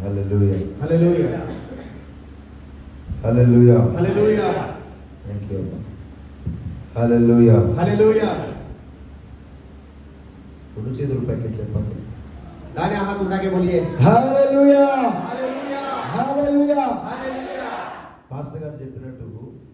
Hallelujah. Hallelujah. Hallelujah. Hallelujah. Thank you. Hallelujah. Hallelujah. రెండు చేతులు పైకి చెప్పండి. दाहिने हाथ उठा के बोलिए Hallelujah. Hallelujah. Hallelujah. Hallelujah. Pastor గారు చెప్పినట్టు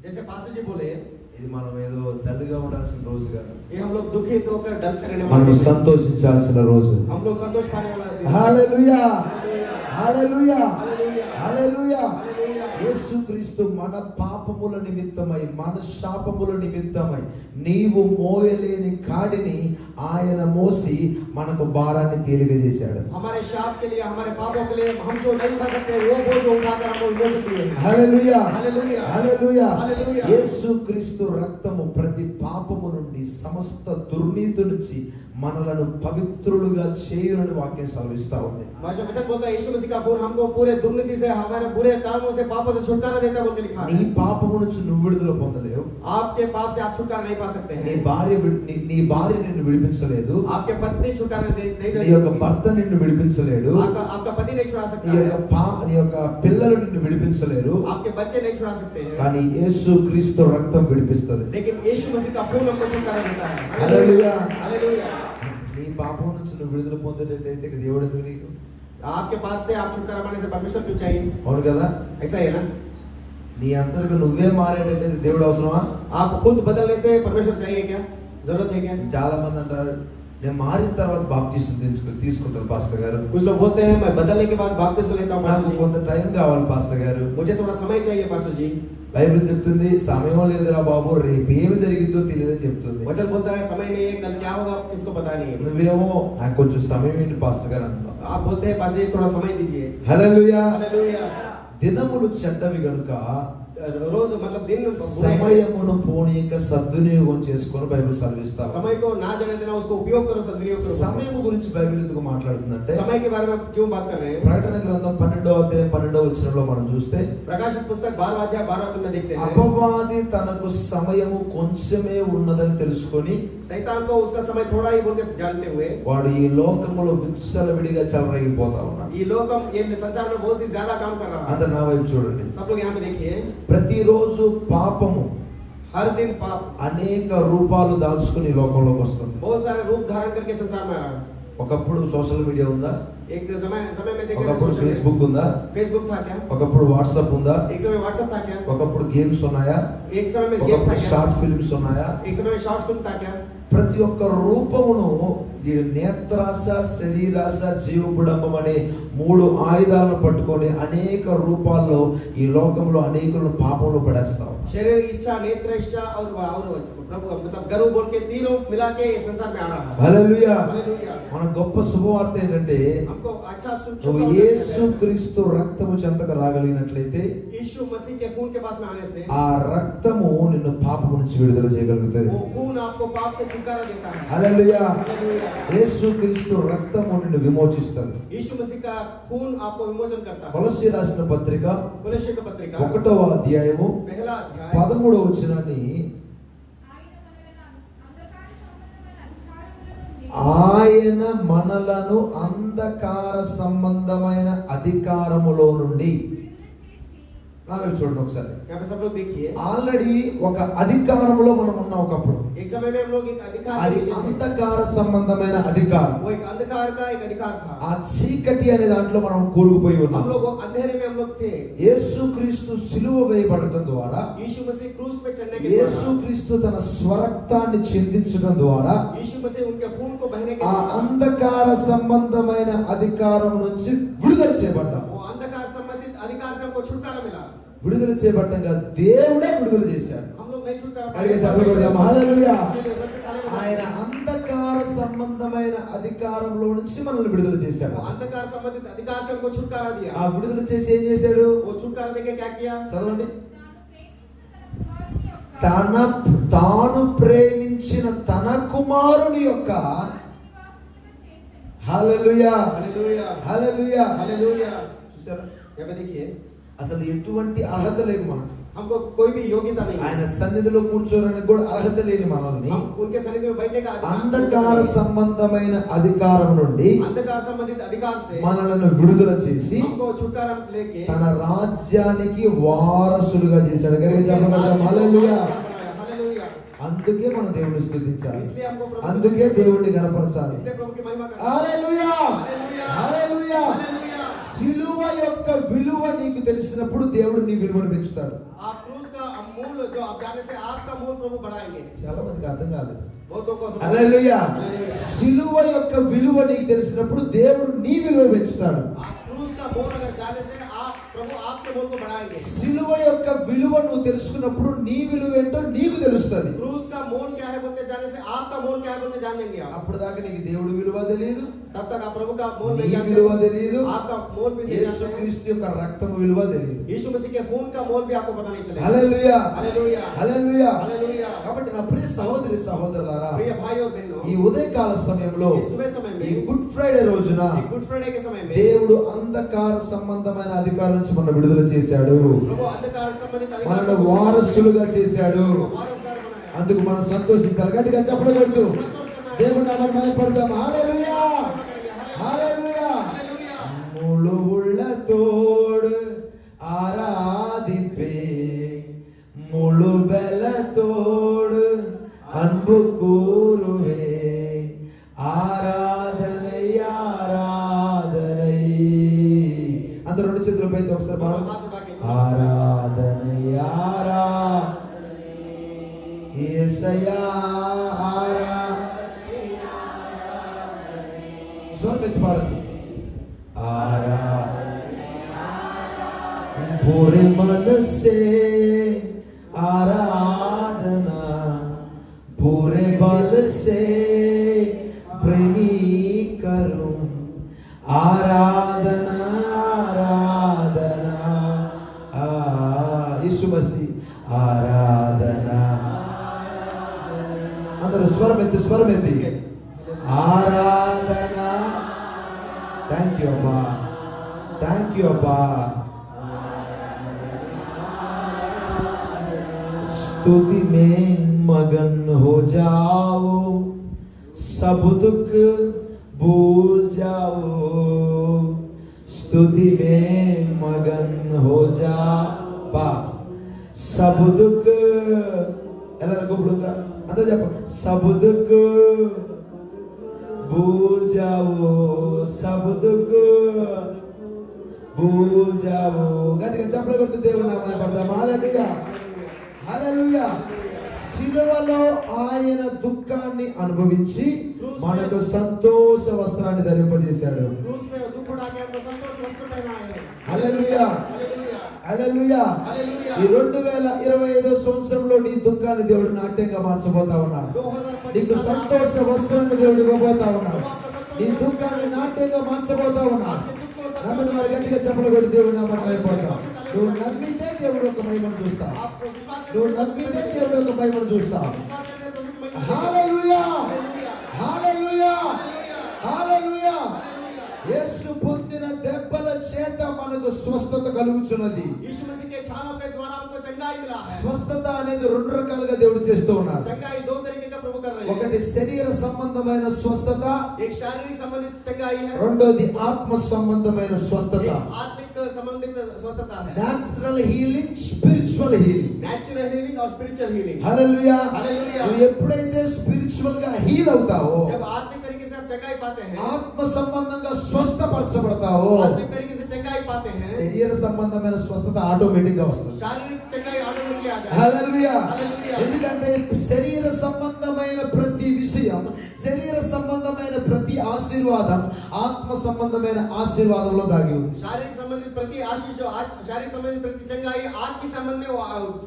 जैसे पास्टर जी बोले, ఇది మనం ఏదో డల్గా ఉండాల్సిన రోజు కాదు. ये हम लोग दुखित होकर डल से रहने మనం वाले हैं। సంతోషించాల్సిన రోజు. हम लोग संतोष पाने वाला दिन। Hallelujah. Hallelujah. Hallelujah. Hallelujah. Hallelujah. Hallelujah. యేసుక్రీస్తు మన పాపముల నిమిత్తమై, మన శాపముల నిమిత్తమై నీవు మోయలేని కాడిని ఆయన మోసి మనకు భారాన్ని తేలికజేశాడు. हमारे शाप के लिए, हमारे पापों के लिए हम जो नहीं उठा सकते वो बोझ उठाकर हमको विमोचन दिए हैं। హల్లెలూయా. హల్లెలూయా. హల్లెలూయా. హల్లెలూయా. యేసుక్రీస్తు రక్తము ప్రతి పాపము నుండి, సమస్త దుర్నీతి నుంచి మనలను పవిత్రులుగా చేయునని వాక్యం సెలవిస్తా ఉంది. वचन बोलता है यीशु मसीह का खून हमको पूरे दुर्नीति से, हमारे बुरे कामों से, पापों से छुटकारा देता है बोल के लिखा है। నీ పాపము నుంచి నువ్వు విడుదల పొందలేవు. आपके पाप से आप छुटकारा नहीं पा सकते నీ हैं। భార్య నిన్ను విడిపించలేదు. आपके पत्नी छुटकारा नहीं నీ दे యొక్క భర్త నిన్ను విడిపించలేడు. आपका पति नहीं छुड़ा सकता నీ है। యొక్క పిల్లలు నిన్ను విడిపించలేరు. आपके बच्चे नहीं छुड़ा सकते हैं। కానీ యేసుక్రీస్తు రక్తం విడిపిస్తుంది. लेकिन यीशु मसीह का खून हमको छुटकारा देता है। హల్లెలూయా. हालेलुया। నీ పాపం నుంచి నువ్వు విడుదల పొందేటట్లయితే దేవుడు ఎందుకు నీకు? आपके पाप से आप छुटकारा पाने से परमेश्वर क्यों चाहिए? అవును కదా? ऐसा है ना? నీ అంతరకు నువ్వే మారేటట్లయితే దేవుడు అవసరమా? आप खुद बदलने से परमेश्वर चाहिए क्या? जरूरत है क्या? చాలా మంది అంటారు నేను మారిన తర్వాత బాప్తిసం తీసుకుంటాను పాస్టర్ గారు. कुछ लोग बोलते हैं मैं बदलने के बाद बपतिस्मा लेता हूं నాకు पास्टर जी। కొంత టైం కావాలి పాస్టర్ గారు. मुझे थोड़ा समय चाहिए पास्टर जी। బైబిల్ చెప్తుంది సమయం లేదురా బాబు, రేపు ఏమి జరిగిద్దో తెలియదని చెప్తుంది. वचन बोलता है समय नहीं है, कल क्या होगा किसको पता नहीं है। నువ్వేమో నాకు కొంచెం సమయం ఏంటి పాస్టర్ గారు అంటున్నావు. आप बोलते हैं पास्टर जी थोड़ा समय दीजिए। హల్లెలూయా. हालेलुया। దినములు చెడ్డవి గనుక रोज मतलब दिन बुरे हैं। సమయమును పోనీక సద్వినియోగం చేసుకొని బైబిల్ సెలవిస్తా. समय को ना जाने देना, उसको उपयोग करो, सदुपयोग करो। సమయం గురించి బైబిల్ ఎందుకు మాట్లాడుతుందంటే समय के बारे में क्यों बात कर रहे हैं? ప్రకటన గ్రంథం 12వ అధ్యాయం 12వ వచనంలో మనం చూస్తే प्रकाशित पुस्तक 12वां अध्याय 12वां वचन में देखते हैं అపవాది తనకు సమయము కొంచెమే ఉన్నదని తెలుసుకొని शैतान को उसका समय थोड़ा ही बोल के जानते हुए వాడు ఈ లోకములో విచ్చలవిడిగా చెలరేగిపోతా ఉన్నాడు. ये संसार में बहुत ही ज्यादा काम कर रहा है। అంత నా వైపు చూడండి. सब लोग यहाँ पे देखिए, ప్రతిరోజు పాపము हर दिन पाप అనేక రూపాలు దాల్చుకుని ఈ లోకంలోకి వస్తుంది. बहुत सारे रूप धारण करके संसार में आ रहा है। ఒకప్పుడు సోషల్ మీడియా ఉందా? एक समय में देखते ఒకప్పుడు ఫేస్బుక్ ఉందా? फेसबुक था क्या? ఒకప్పుడు వాట్సాప్ ఉందా? एक समय व्हाट्सएप था क्या? ఒకప్పుడు గేమ్స్ ఉన్నాయా? एक समय में गेम था ఒకప్పుడు क्या? షార్ట్ ఫిల్మ్స్ ఉన్నాయా? एक समय में शॉर्ट फिल्म था क्या? ప్రతి ఒక్క రూపమును ఈ నేత్రాస, శరీరాస, జీవబుడంబం అనే మూడు ఆయుధాలను పట్టుకొని అనేక రూపాల్లో ఈ లోకంలో అనేకులను పాపంలో పడేస్తాం. शरीर की इच्छा, नेत्र इच्छा और प्रभु मतलब गर्व बोल के तीनों मिला के ये संसार में आ रहा है। హల్లెలూయా. हालेलुया। మన గొప్ప శుభవార్త ఏంటంటే हमको अच्छा నువ్వు యేసుక్రీస్తు రక్తము చెంతకు రాగలిగినట్లయితే यीशु मसीह के खून के पास में आने से ఆ రక్తము నిన్ను పాపము నుంచి విడుదల చేయగలుగుతుంది. वो खून आपको पाप से छुटकारा देता है। హల్లెలూయా. हालेलुया। యేసుక్రీస్తు రక్తము నిన్ను విమోచిస్తుంది. यीशु मसीह का खून आपको विमोचन करता है। కొలస్సీ రాసిన పత్రిక कोलोस्से की पत्रिका 1వ అధ్యాయము पहला अध्याय 13వ వచనాన్ని ఆయన మనలను అంధకార సంబంధమైన అధికారములో నుండి నా వైపు చూడండి ఒకసారి. यहाँ पे सब लोग देखिए, ఆల్రెడీ ఒక అధికారంలో మనం ఉన్నాం. ఒకప్పుడు एक समय में हम लोग एक अधिकार అది में थे। అంధకార సంబంధమైన అధికారం. वो एक अंधकार का एक अधिकार था। ఆ చీకటి అనే దాంట్లో మనం కూరుకుపోయి ఉన్నాం. हम लोग अंधेरे में हम लोग थे। యేసుక్రీస్తు సిలువ వేయబడటం ద్వారా, यीशु मसीह क्रूस पे चढ़ने के द्वारा, యేసుక్రీస్తు తన స్వరక్తాన్ని చిందించడం ద్వారా यीशु मसीह उनके खून को बहने के ఆ द्वारा అంధకార సంబంధమైన అధికారం నుంచి విడుదల చేయబడ్డాం. वो अंधकार संबंधित अधिकार से हमको छुटकारा मिला। విడుదల చేయబడ్డంగా దేవుడే విడుదల చేశాడు. हम लोग नहीं छुटकारा అలాగే చెప్పగలుగుతాం. హల్లెలూయా. पाए। ఆయన అంధకార సంబంధమైన అధికారంలో నుంచి మనల్ని విడుదల చేశాడు. वो अंधकार संबंधित अधिकार से हमको छुटकारा दिया। ఆ విడుదల చేసి ఏం చేశాడు? वो छुटकारा देके क्या किया? చదవండి. తాను ప్రేమించిన తన కుమారుని యొక్క హల్లెలూయా. हालेलुया। హల్లెలూయా. हालेलुया। చూసారా? यहाँ पे देखिए, అసలు ఎటువంటి అర్హత లేదు మనకు. हमको कोई भी योग्यता नहीं है। ఆయన సన్నిధిలో కూర్చోడానికి కూడా అర్హత లేని మనల్ని हम उनके सन्निधि में बैठने का అంధకార సంబంధమైన అధికారం నుండి अंधकार संबंधित अधिकार से మనలను విడుదల చేసి हमको छुटकारा लेके తన రాజ్యానికి వారసులుగా చేశాడు. హల్లెలూయా. हालेलुया। అందుకే మనం దేవుని స్తుతించాలి, इसलिए हमको प्रभु అందుకే దేవుణ్ణి గణపరచాలి. इसलिए प्रभु की महिमा करना। హల్లెలూయా. हालेलुया। హల్లెలూయా. हालेलुया। సిలువ యొక్క విలువ నీకు తెలిసినప్పుడు దేవుడు నీ విలువను పెంచుతాడు. आप क्रूस का मूल जो आप जाने से आपका मूल प्रभु बढ़ाएंगे। చాలా మందికి అర్థం కాదు. बहुतों को హల్లెలూయా. हालेलुया। సిలువ యొక్క విలువ నీకు తెలిసినప్పుడు దేవుడు నీ విలువ పెంచుతాడు. आप क्रूस का मूल अगर जाने से आप प्रभु आपके मूल को बढ़ाएंगे। సిలువ యొక్క విలువ నువ్వు తెలుసుకున్నప్పుడు నీ విలువ ఏంటో నీకు తెలుస్తుంది. क्रूस का मूल क्या है बोलते जाने से आपका मूल क्या है बोलते जान लेंगे आप। అప్పుడు దాకా నీకు దేవుడి విలువ తెలియదు, तब तक आप प्रभु का मूल నీ नहीं जानते, విలువ తెలియదు, आपका मूल भी नहीं जानते, యేసుక్రీస్తు యొక్క రక్తం విలువ తెలియదు. यीशु मसीह के खून का मूल भी आपको पता नहीं चलेगा। హల్లెలూయా. हालेलुया। హల్లెలూయా. हालेलुया। కాబట్టి నా ప్రియ సహోదరి సహోదరులారా, प्रिय भाई और बहनों, ఈ ఉదయకాల సమయంలో इस सुबह समय ఈ में గుడ్ ఫ్రైడే రోజున गुड फ्राइडे के समय में దేవుడు అంధకార సంబంధమైన అధికారం నుంచి మనం విడుదల చేశాడు, प्रभु अंधकार संबंधित మనల్ని వారసులుగా చేశాడు. वारसदार बनाया। అందుకు మనం సంతోషించాలి. గట్టిగా చప్పట్లు కొడుతూ దేవుని నామమున మహిమపడదాం. హల్లెలూయా. హల్లెలూయా. हालेलुया। முழு உள்ளத்தோடு ஆராதிப்பே, முழு பலத்தோடு அன்பு கூறுவே, ఆరాధనై ఆరాధనై. అందరూ రెండు చేతుల పైకి ఒకసారి పాడండి. ఆరాధనై ఆరాధనై యేసయ్యా స్వరం ఎత్తి పాడండి. पूरे मन से आराधना, पूरे बल से प्रेमी करूं, आराधना आराधना यीशु मसीह आराधना. అందరూ స్వరం ఎత్తి ఆరాధన. థ్యాంక్ యూ అబ్బా, థ్యాంక్ యూ అబ్బా. स्तुति में मगन हो जाओ, सब दुख भूल जाओ, स्तुति में मगन हो जाओ, सब दुख ಎಲ್ಲರಿಗೂ ಬಿಡುತ್ತಾ ಅಂತ ಜಪ. सब दुख भूल जाओ, सब दुख भूल जाओ. గట్టిగా చప్పట్లు కొడుతూ దేవుని నామమున పడదాం. హల్లెలూయా. హల్లెలూయా. సిలువలో ఆయన దుఃఖాన్ని అనుభవించి మనకు సంతోష వస్త్రాన్ని ధరింపజేశాడు. क्रूस में दुख उठा के हमको संतोष वस्त्र पहनाए हैं। హల్లెలూయా. हालेलुया। హల్లెలూయా. हालेलुया। ఈ 2025 సంవత్సరంలో నీ దుఃఖాన్ని దేవుడు నాట్యంగా మార్చబోతా ఉన్నాడు. 2025 నీకు సంతోష వస్త్రాన్ని దేవుడు ఇవ్వబోతా ఉన్నాడు. నీ దుఃఖాన్ని నాట్యంగా మార్చబోతా ఉన్నాడు. నమ్మని వారు గట్టిగా చప్పట్లు కొట్టి దేవుడు నామమున అయిపోతాం. నువ్వు నమ్మితే దేవుడు ఒక మహిమను చూస్తావు. आपको विश्वास నువ్వు నమ్మితే దేవుడు ఒక మహిమను చూస్తావు. विश्वास करके प्रभु की महिमा। హల్లెలూయా. हालेलुया। హల్లెలూయా. హల్లెలూయా. हालेलुया। యేసు పొందిన దెబ్బల చేత మనకు స్వస్థత కలుగుచున్నది. यीशु मसीह के छालों के द्वारा हमको चंगाई मिला है। స్వస్థత అనేది రెండు రకాలుగా దేవుడు చేస్తూ ఉన్నాడు. चंगाई दो तरीके का प्रभु कर रहे हैं। ఒకటి శరీర సంబంధమైన స్వస్థత, एक शारीरिक संबंधित चंगाई है, రెండోది ఆత్మ సంబంధమైన స్వస్థత. एक आत्मिक संबंधित स्वस्थता है। Natural healing, spiritual healing. Natural healing और स्पिरिचुअल हीलिंग। హల్లెలూయా. हालेलुया। నువ్వు ఎప్పుడైతే స్పిరిచువల్ గా హీల్ అవుతావో, जब आत्मिक तरीके से आप चंगाई पाते हैं, ఆత్మ సంబంధంగా స్వస్థపరచబడతావో, आत्मिक तरीके से चंगाई पाते हैं, శరీర సంబంధమైన స్వస్థత ఆటోమేటిక్ గా వస్తుంది. शारीरिक चंगाई ऑटोमेटिकली आ जाए। హల్లెలూయా. హల్లెలూయా. ఎందుకంటే శరీర సంబంధమైన ప్రతి విషయం, శరీర సంబంధమైన ప్రతి ఆశీర్వాదం ఆత్మ సంబంధమైన ఆశీర్వాదంలో దాగి ఉంది. शारीरिक संबंधित प्रति आशीष जो शारीरिक संबंधित प्रति चंगाई आत्मिक संबंध में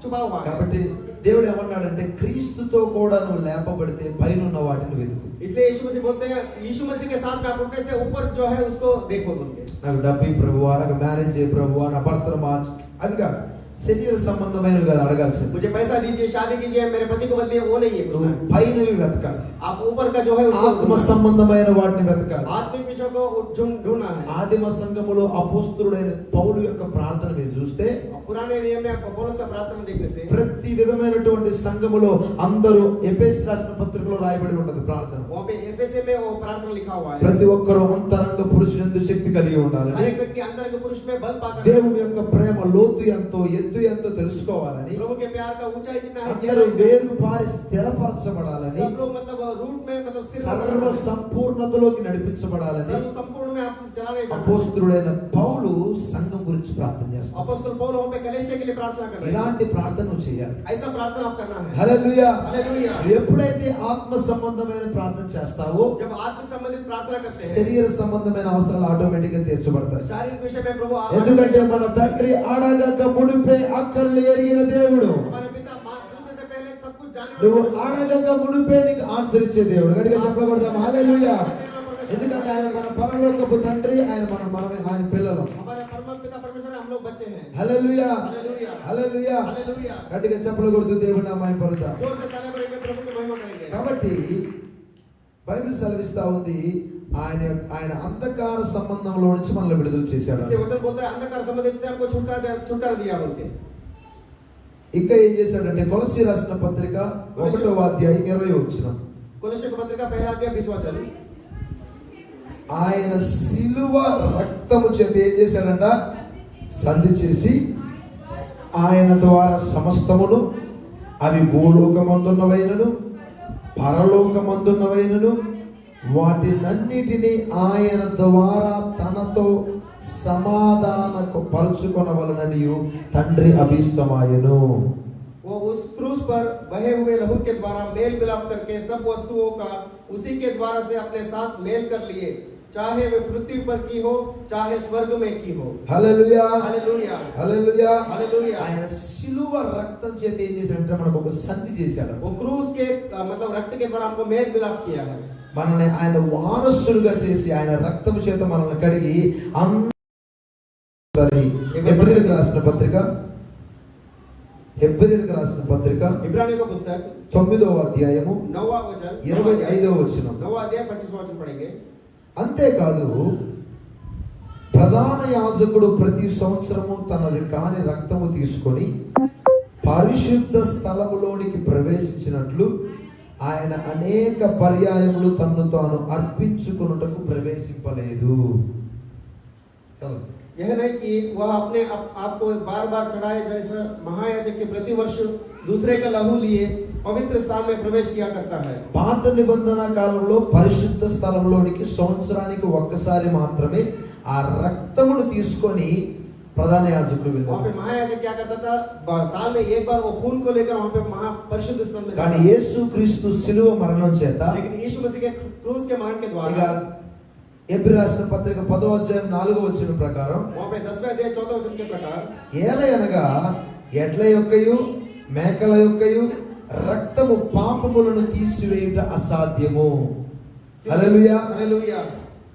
छुपा हुआ है। కాబట్టి దేవుడు ఏమన్నాడంటే క్రీస్తుతో కూడా నువ్వు లేపబడితే పైన ఉన్న వాటిని వెతుకు. इसलिए यीशु मसीह बोलते हैं, यीशु मसीह के साथ में आप उठने से ऊपर जो है उसको देखो बोलते हैं। నాకు డబ్బు ప్రభువా, నాకు మ్యారేజ్ చేయ ప్రభువా, నా భర్తను మార్చు, అది కాదు. శరీర సంబంధమైనవి కదా అడగాల్సింది. मुझे पैसा दीजिए, शादी कीजिए, मेरे पति को बदलिए, वो नहीं है నువ్వు पूछना है। పైనవి వెతకాలి, आप ऊपर का जो है उसको ఆత్మ ढूंढना है। సంబంధమైన వాటిని వెతకాలి. आत्मिक विषयों को ढूंढना है। ఆదిమ సంఘములో అపోస్తలుడైన పౌలు యొక్క ప్రార్థన మీరు చూస్తే पुराने नियम में पौलुस का प्रार्थना देखने से ప్రతి విధమైనటువంటి సంఘములో అందరూ ఎఫెసు రాసిన పత్రికలో రాయబడి ఉంటది ప్రార్థన. वहाँ पे एफएसए में वो प्रार्थना लिखा हुआ है। ప్రతి ఒక్కరు అంతరంగ పురుషునందు శక్తి కలిగి ఉండాలి. हर एक व्यक्ति अंतर के पुरुष में बल पाकर దేవుని యొక్క ప్రేమ లోతు ఎంతో ఎత్తు ఎంతో తెలుసుకోవాలని, प्रभु के प्यार का ऊंचाई कितना है, అందరూ వేరు పారి స్థిరపరచబడాలని, सब लोग मतलब रूट में मतलब सिर సర్వ సంపూర్ణతలోకి నడిపించబడాలని सर्व संपूर्ण में आप चलाने जाना। అపోస్తలుడైన పౌలు సంఘం గురించి ప్రార్థన చేస్తాడు. अपोस्तल पौल वहाँ पे कलीसिया के लिए प्रार्थना कर रहे हैं। ఇలాంటి ప్రార్థన నువ్వు చేయాలి. ऐसा प्रार्थना आप करना है। హల్లెలూయా. हालेलुया। ఎప్పుడైతే ఆత్మ సంబంధమైన ప్రార్థన చేస్తావో जब आत्मिक संबंधित प्रार्थना करते हैं, శరీర సంబంధమైన అవసరాలు ఆటోమేటిక్ గా తీర్చబడతాయి. शारीरिक विषय में प्रभु ఎందుకంటే మన తండ్రి అడగక మునిపే అక్కర్లు ఎరిగిన దేవుడు. हमारे पिता मांगने से पहले सब कुछ जाने నువ్వు అడగక మునిపే నీకు ఆన్సర్ ఇచ్చే దేవుడు. గట్టిగా చెప్పకూడదాం హల్లెలూయా. ఎందుకంటే ఆయన మన పరలోకపు తండ్రి, మనమే ఆయన పిల్లలు. हमारे परम पिता परमेश्वर है, हम लोग बच्चे हैं। Hallelujah hallelujah. హల్లెలూయా. हालेलुया। గట్టిగా చెప్పకూడదు దేవుడు నామం పరుతా. जोर से ताली बजाएंगे, प्रभु की महिमा करेंगे। కాబట్టి బైబిల్ సెలవిస్తా ఉంది ఆయన అంధకార సంబంధంలో నుంచి మనల్ని విడుదల చేశాడు. इसलिए वचन बोलता है अंधकार संबंधित से हमको छुटकारा दिया बोलते हैं। ఇంకా ఏం చేశాడంటే కొలస్సీ రాసిన పత్రిక 1వ అధ్యాయం 20వ వచనం. కొలస్సీ పత్రిక 1వ అధ్యాయం 20వ వచనం. ఆయన సిలువ రక్తము చేత ఏం చేశాడంట? సంధి చేసి ఆయన ద్వారా సమస్తమును, అవి భూలోకమందున్నవైనను పరలోకమందున్నవైనను వాటినన్నిటినీ ఆయన ద్వారా తనతో సమాధానకు పరుచుకొనవలననియు తండ్రి అభిష్టమాయను. वो उस क्रूस पर बहे हुए लहू के द्वारा मेल मिलाप करके सब वस्तुओं का उसी के द्वारा से अपने साथ मेल कर लिए, चाहे वे पृथ्वी पर की हो चाहे स्वर्ग में की हो। Hallelujah hallelujah. హల్లెలూయా. हालेलुया। ఆయన సిలువ రక్తం చేత ఏం చేశాడంటే మనకు ఒక సంధి చేశాడు. वो क्रूस के मतलब रक्त के द्वारा हमको मेल मिलाप किया है। మనల్ని ఆయన వారసులుగా చేసి ఆయన రక్తము చేత మనల్ని కడిగి హెబ్రీయులకు రాసిన పత్రిక इब्रानियों का पुस्तक 9వ అధ్యాయము 9वां वचन 25వ వచనం. 9वां अध्याय 25वां वचन पढ़ेंगे। అంతేకాదు ప్రధాన యాజకుడు ప్రతి సంవత్సరము తనది కాని రక్తము తీసుకొని పరిశుద్ధ స్థలములోనికి ప్రవేశించినట్లు ఆయన అనేక పర్యాయములు తన్ను తాను అర్పించుకొనుటకు ప్రవేశింపలేదు. చదువు. यह नहीं कि वह अपने आप को बार बार चढ़ाए, जैसा महायाजक के प्रति वर्ष दूसरे का लहू लिए पवित्र स्थान में प्रवेश किया करता है। పాత నిబంధన కాలంలో పరిశుద్ధ స్థలంలోనికి సంవత్సరానికి ఒక్కసారి మాత్రమే ఆ రక్తమును తీసుకొని ప్రధాన యాజకుడు वहाँ వెళ్ళాడు. पे महायाजक क्या करता था? साल में एक बार वो खून को लेकर वहाँ पे महापरिशुद्ध स्थान में కానీ जाता था। యేసు క్రీస్తు సిలువ మరణం చేత लेकिन यीशु मसीह के क्रूस के मरण के ఇక द्वारा ఎబ్రీ రాసిన పత్రిక 10వ అధ్యాయం 4వ వచనం ప్రకారం वहाँ पे 10वें अध्याय 14वें वचन के प्रकार ఏలయనగా ఎడ్ల యొక్కయు మేకల యొక్కయు రక్తము పాపములను తీసివేయుట అసాధ్యము. హల్లెలూయా. हालेलुया।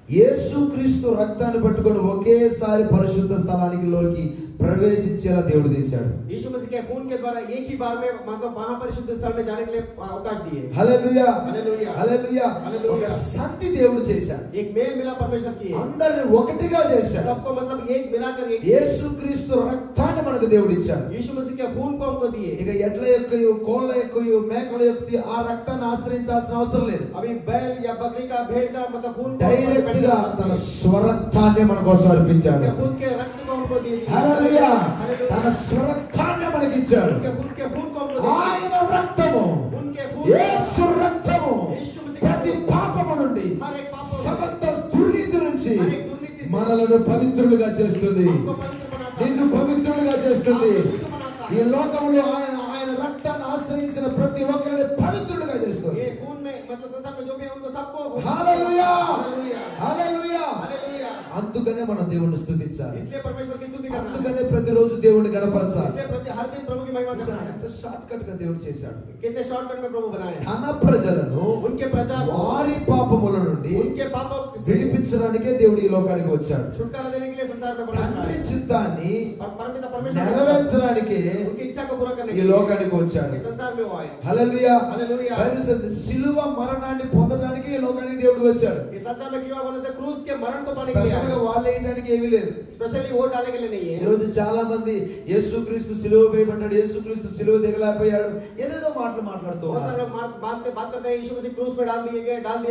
యేసుక్రీస్తు రక్తాన్ని పట్టుకొని ఒకేసారి పరిశుద్ధ స్థలానికి లోకి ప్రవేశించేలా దేవుడు చేశాడు. यीशु मसीह के खून के द्वारा एक ही बार में मतलब महापरिशुद्ध स्थल में जाने के लिए अवकाश दिए। Hallelujah hallelujah. హల్లెలూయా. హల్లెలూయా. ఒక సంధి దేవుడు చేశాడు. एक मेल मिला परमेश्वर किए, అందరిని ఒకటిగా చేశాడు. सबको मतलब एक मिलाकर एक యేసుక్రీస్తు రక్తాన్ని మనకు దేవుడు ఇచ్చాడు. यीशु मसीह के खून को हमको दिए। ఇక ఎడ్ల యొక్కయు కోళ్ళ యొక్కయు మేకల యొక్కయు ఆ రక్తాన్ని ఆశ్రయించాల్సిన అవసరం లేదు. अभी बैल या बकरी का भेड़ का मतलब खून को డైరెక్ట్ గా తన స్వరక్తాన్ని మన కోసం అర్పించాడు. उनके खून के रक्त को हमको दे दिया। హల్లెలూయా. हालेलुया। తన స్వరక్తాన్ని మనకి ఇచ్చాడు. उनके खून को हमको दे दिया। ఆయన రక్తము, उनके खून యేసు రక్తము यीशु मसीह ప్రతి పాపము నుండి हर एक पाप సమస్త దుర్నీతి నుంచి हर एक दुर्नीति से మనలను పవిత్రులుగా చేస్తుంది. हमको पवित्र बनाता है, నిన్ను పవిత్రులుగా చేస్తుంది. आपको शुद्ध बनाता ఈ है। లోకంలో ఆయన రక్తాన్ని ఆశ్రయించిన ప్రతి ఒక్కరిని పవిత్రులుగా చేస్తుంది. ये खून में मतलब संसार में जो भी है उनको सबको హల్లెలూయా हालेलुया। హల్లెలూయా. हालेलुया। అందుకనే మనం దేవుణ్ణి స్తుతించాలి. इसलिए परमेश्वर की स्तुति करना है। అందుకనే ప్రతిరోజు దేవుణ్ణి గణపరచాలి. इसलिए हर दिन प्रभु की महिमा करना है। ఎంత షార్ట్ కట్ గా దేవుడు చేశాడు. कितने शॉर्टकट में प्रभु बनाए हैं। తన ప్రజలను उनके प्रजा को వారి పాపముల నుండి उनके पापों से విడిపించడానికే దేవుడు ఈ లోకానికి వచ్చాడు. छुटकारा देने के लिए के संसार में प्रवेश తండ్రి पाए। చిత్తాన్ని परमपिता परमेश्वर నెరవేర్చడానికి उनकी इच्छा को पूरा करने ఈ के लिए లోకానికి వచ్చాడు. इस संसार में वो आए। హల్లెలూయా. हालेलुया। బైబిల్ చెప్తుంది, సిలువ మరణాన్ని పొందడానికి ఈ లోకానికి దేవుడు వచ్చాడు. इस संसार में क्यों बोलने से क्रूस के मरण को पाने के लिए స్పెషల్ గా आए। వాళ్ళు వేయడానికి ఏమీ లేదు. स्पेशली वोट डालने के लिए नहीं ఈ है। రోజు చాలా మంది యేసుక్రీస్తు సిలువ వేయబడ్డాడు, యేసుక్రీస్తు సిలువ దిగలేకపోయాడు, ఏదేదో మాటలు మాట్లాడుతూ बहुत सारे ఉన్నారు. लोग बात करते हैं यीशु मसीह क्रूस पे डाल दिए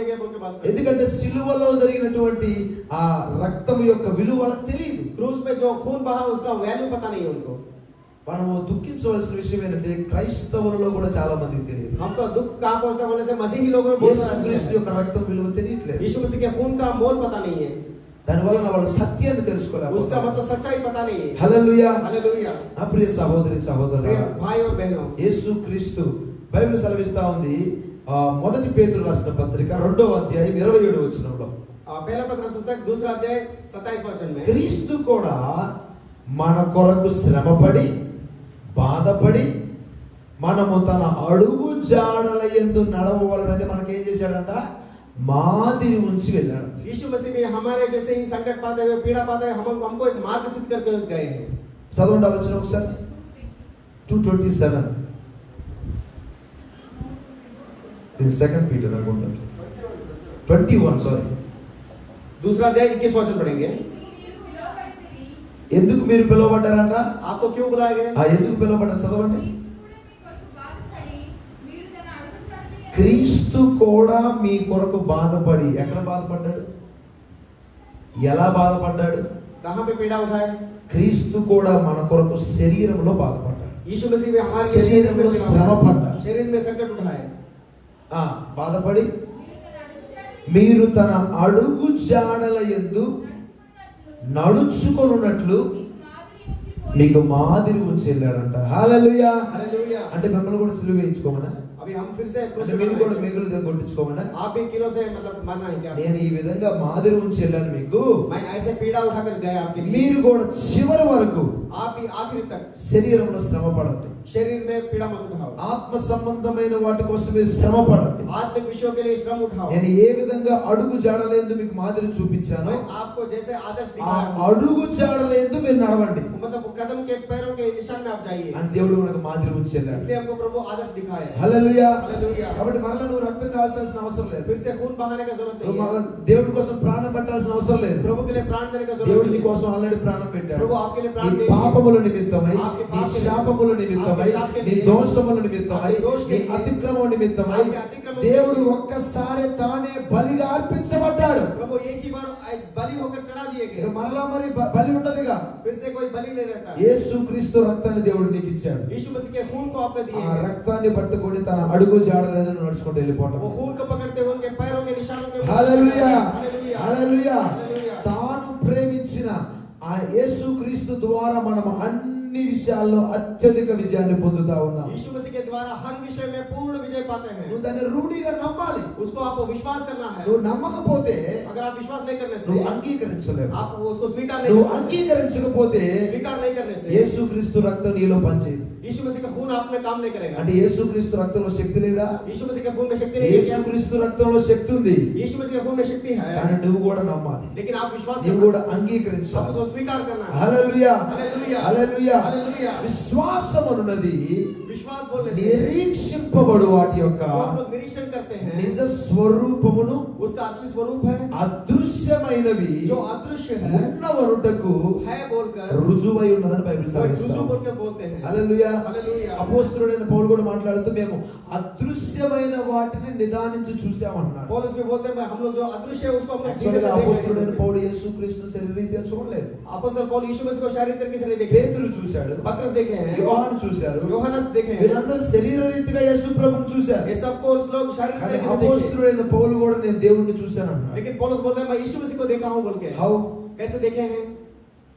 गए बोल के बात करते हैं। ఎందుకంటే సిలువలో జరిగినటువంటి ఆ రక్తం యొక్క విలువ వాళ్ళకి తెలియదు. क्रूस में जो खून बहा उसका वैल्यू पता नहीं है उनको। మనము దుఃఖించవలసిన విషయం ఏంటంటే క్రైస్తవులలో కూడా చాలా మందికి తెలియదు. हमको दुख कहाँ पहुंचता बोलने से मसीही लोगों में बहुत सारा యేసుక్రీస్తు है। యొక్క రక్తం విలువ తెలియట్లేదు. यीशु मसीह के खून का मोल पता नहीं है, దానివల్ల వాళ్ళ సత్యాన్ని उसका తెలుసుకోలేకపోతున్నారు. मतलब सच्चाई पता नहीं है। హల్లెలూయా. हालेलुया। నా ప్రియ సహోదరి प्रिय సహోదరులారా, भाई और बहनों, యేసుక్రీస్తు బైబిల్ సెలవిస్తా ఉంది, మొదటి పేతురు రాసిన పత్రిక 2వ అధ్యాయం 27వ వచనంలో, पहला पत्र पुस्तक 2 अध्याय 27 वचन में, క్రీస్తు కూడా మన కొరకు శ్రమపడి బాధపడి మనము తన అడుగు జాడల యందు నడవవలనని మనకేం చేశాడంట, మాదిరి ఉంచి వెళ్ళాడు. यीशु मसीह भी हमारे जैसे ही संकट पाते हुए पीड़ा पाते हुए हमको एक मार्ग सिद्ध करके गए हैं। చదవండి ఆ వచనం ఒకసారి. 2:27 ఇది సెకండ్ పీటర్ అనుకుంటాను. 21 సారీ. 2 अध्याय 21 वचन पढ़ेंगे। ఎందుకు మీరు పిలువబడ్డారంట? आपको क्यों बुलाया गया? ఎందుకు పిలువబడ్డారు చదవండి. క్రీస్తు కూడా మీ కొరకు బాధపడి, ఎక్కడ బాధపడ్డాడు, ఎలా బాధపడ్డాడు? कहाँ पे पीड़ा उठाए? క్రీస్తు కూడా మన కొరకు శరీరంలో బాధపడ్డాడు. यीशु मसीह भी हमारे शरीर में श्रम पड़ा। शरीर में संकट उठाए। బాధపడి మీరు తన అడుగు జాడల యందు నడుచుకొనున్నట్లు మీకు మాదిరి ఉంచి వెళ్ళాడంట. హల్లెలూయా. हालेलुया। అంటే మిమ్మల్ని కూడా సిలువ వేయించుకోమనా? अभी हम फिर से అంటే మీరు కూడా మిగులు కొట్టించుకోమనా? आप भी किलो से मतलब मरना है क्या? నేను ఈ విధంగా మాదిరి ఉంచి వెళ్ళాను మీకు, मैं ऐसे पीड़ा उठाकर गया आपके लिए। మీరు కూడా చివరి వరకు आप भी आखिरी तक శరీరంలో శ్రమ పడండి. शरीर में पीड़ा मत उठाओ। ఆత్మ సంబంధమైన వాటి కోసం మీరు శ్రమ పడండి. आत्मिक विषयों के लिए श्रम उठाओ। నేను ఏ విధంగా అడుగు జాడలందు మీకు మాదిరి చూపించానో मैं आपको जैसे आदर्श ఆ दिखाया हूं, అడుగు జాడలందు మీరు నడవండి मतलब कदम के पैरों के निशान में आप जाइए। అని దేవుడు మనకు మాదిరి ఉంచి వెళ్ళాడు. इसलिए हमको प्रभु आदर्श दिखाया है। హల్లెలూయా. हालेलुया। కాబట్టి మరలా నువ్వు రక్తం కాల్చాల్సిన అవసరం లేదు. फिर से खून बहाने का जरूरत నువ్వు नहीं है। దేవుడి కోసం ప్రాణం పెట్టాల్సిన అవసరం లేదు. प्रभु के लिए प्राण देने का जरूरत దేవుడి నీ नहीं है। కోసం ఆల్రెడీ ప్రాణం పెట్టాడు. ప్రభు आपके लिए प्राण నీ दे दिया। పాపముల నిమిత్తమై, आपके నీ पाप के लिए, శాపముల నిమిత్తమై, आपके शाप के నీ लिए, దోషముల నిమిత్తమై, आपके दोष के నీ लिए, అతిక్రమం నిమిత్తమై आपके अतिक्रमण के దేవుడు लिए, ఒక్కసారి తానే బలిగా అర్పించబడ్డాడు. प्रभु एक ही बार बलि होकर चढ़ा दिए ఇక गए। మరలా మరి బలి ఉండదుగా. फिर से कोई बलि नहीं रहता। యేసుక్రీస్తు రక్తాన్ని దేవుడు నీకు ఇచ్చాడు. यीशु मसीह के खून को आपको दिए ఆ हैं। రక్తాన్ని పట్టుకొని తన అడుగు జాడలేదు నడుచుకుంటూ వెళ్ళిపోవటం. वो खून को पकड़ते हुए उनके पैरों के निशानों के హల్లెలూయా. हालेलुया। హల్లెలూయా. हालेलुया। తాను ప్రేమించిన ఆ యేసుక్రీస్తు ద్వారా మనం అన్ని విషయాల్లో అత్యధిక విజయాన్ని పొందుతా ఉన్నాం. यीशु मसीह के द्वारा हर विषय में पूर्ण विजय पाते हैं। నువ్వు దాన్ని రూఢిగా నమ్మాలి. उसको आपको विश्वास करना है। నువ్వు నమ్మకపోతే अगर आप विश्वास नहीं करने నువ్వు से అంగీకరించలేవు. आप उसको स्वीकार नहीं నువ్వు कर सकते। అంగీకరించకపోతే स्वीकार नहीं करने से యేసుక్రీస్తు రక్తం నీలో పనిచేయదు. यीशु मसीह का खून आप में काम नहीं करेगा। అంటే యేసుక్రీస్తు రక్తంలో శక్తి లేదా? यीशु मसीह के खून में शक्ति नहीं है क्या? యేసుక్రీస్తు రక్తంలో శక్తి ఉంది, यीशु मसीह के खून में शक्ति है, కానీ నువ్వు కూడా నమ్మాలి, लेकिन आप विश्वास నువ్వు करना కూడా है। అంగీకరించాలి. आपको स्वीकार करना है। హల్లెలూయా. हालेलुया। హల్లెలూయా. हालेलुया। విశ్వాసం అన్నది विश्वास बोलने से నిరీక్షింపబడు వాటి యొక్క जो हम लोग निरीक्षण करते हैं నిజ స్వరూపమును उसका असली स्वरूप है, అదృశ్యమైనవి जो अदृश्य है ఉన్నవనుటకు बोलकर రుజువై ఉన్నదని బైబిల్ वो एक సాగిస్తాం. रुजू बोल के बोलते हैं। హల్లెలూయా. हालेलुया। అపోస్తలుడైన పౌలు కూడా మాట్లాడుతూ మేము అదృశ్యమైన వాటిని నిదానించి చూసామన్నాడు. पौलुस भी बोलते हैं हम लोग जो अदृश्य है उसको हम लोग యాక్చువల్గా जीवन से देख అపోస్తలుడైన रहे हैं। పౌలు యేసుక్రీస్తును శరీరరీత్యా చూడలేదు. अपोस्तल पौल यीशु मसीह को शारीरिक तरीके से नहीं देखे। పేతురు చూశాడు, पतरस देखे हैं, యోహాను చూశారు, యోహాను देखे हैं। వీళ్ళందరూ శరీరరీతిగా యేసు ప్రభువును చూశారు. ये सबको उस लोग शारीरिक కానీ तरीके से देखे। అపోస్తలుడైన పౌలు కూడా నేను దేవుణ్ణి చూశాను అన్నాడు. लेकिन पौलुस बोलते हैं मैं यीशु मसीह को देखा हूं बोल के। హౌ? कैसे देखे हैं?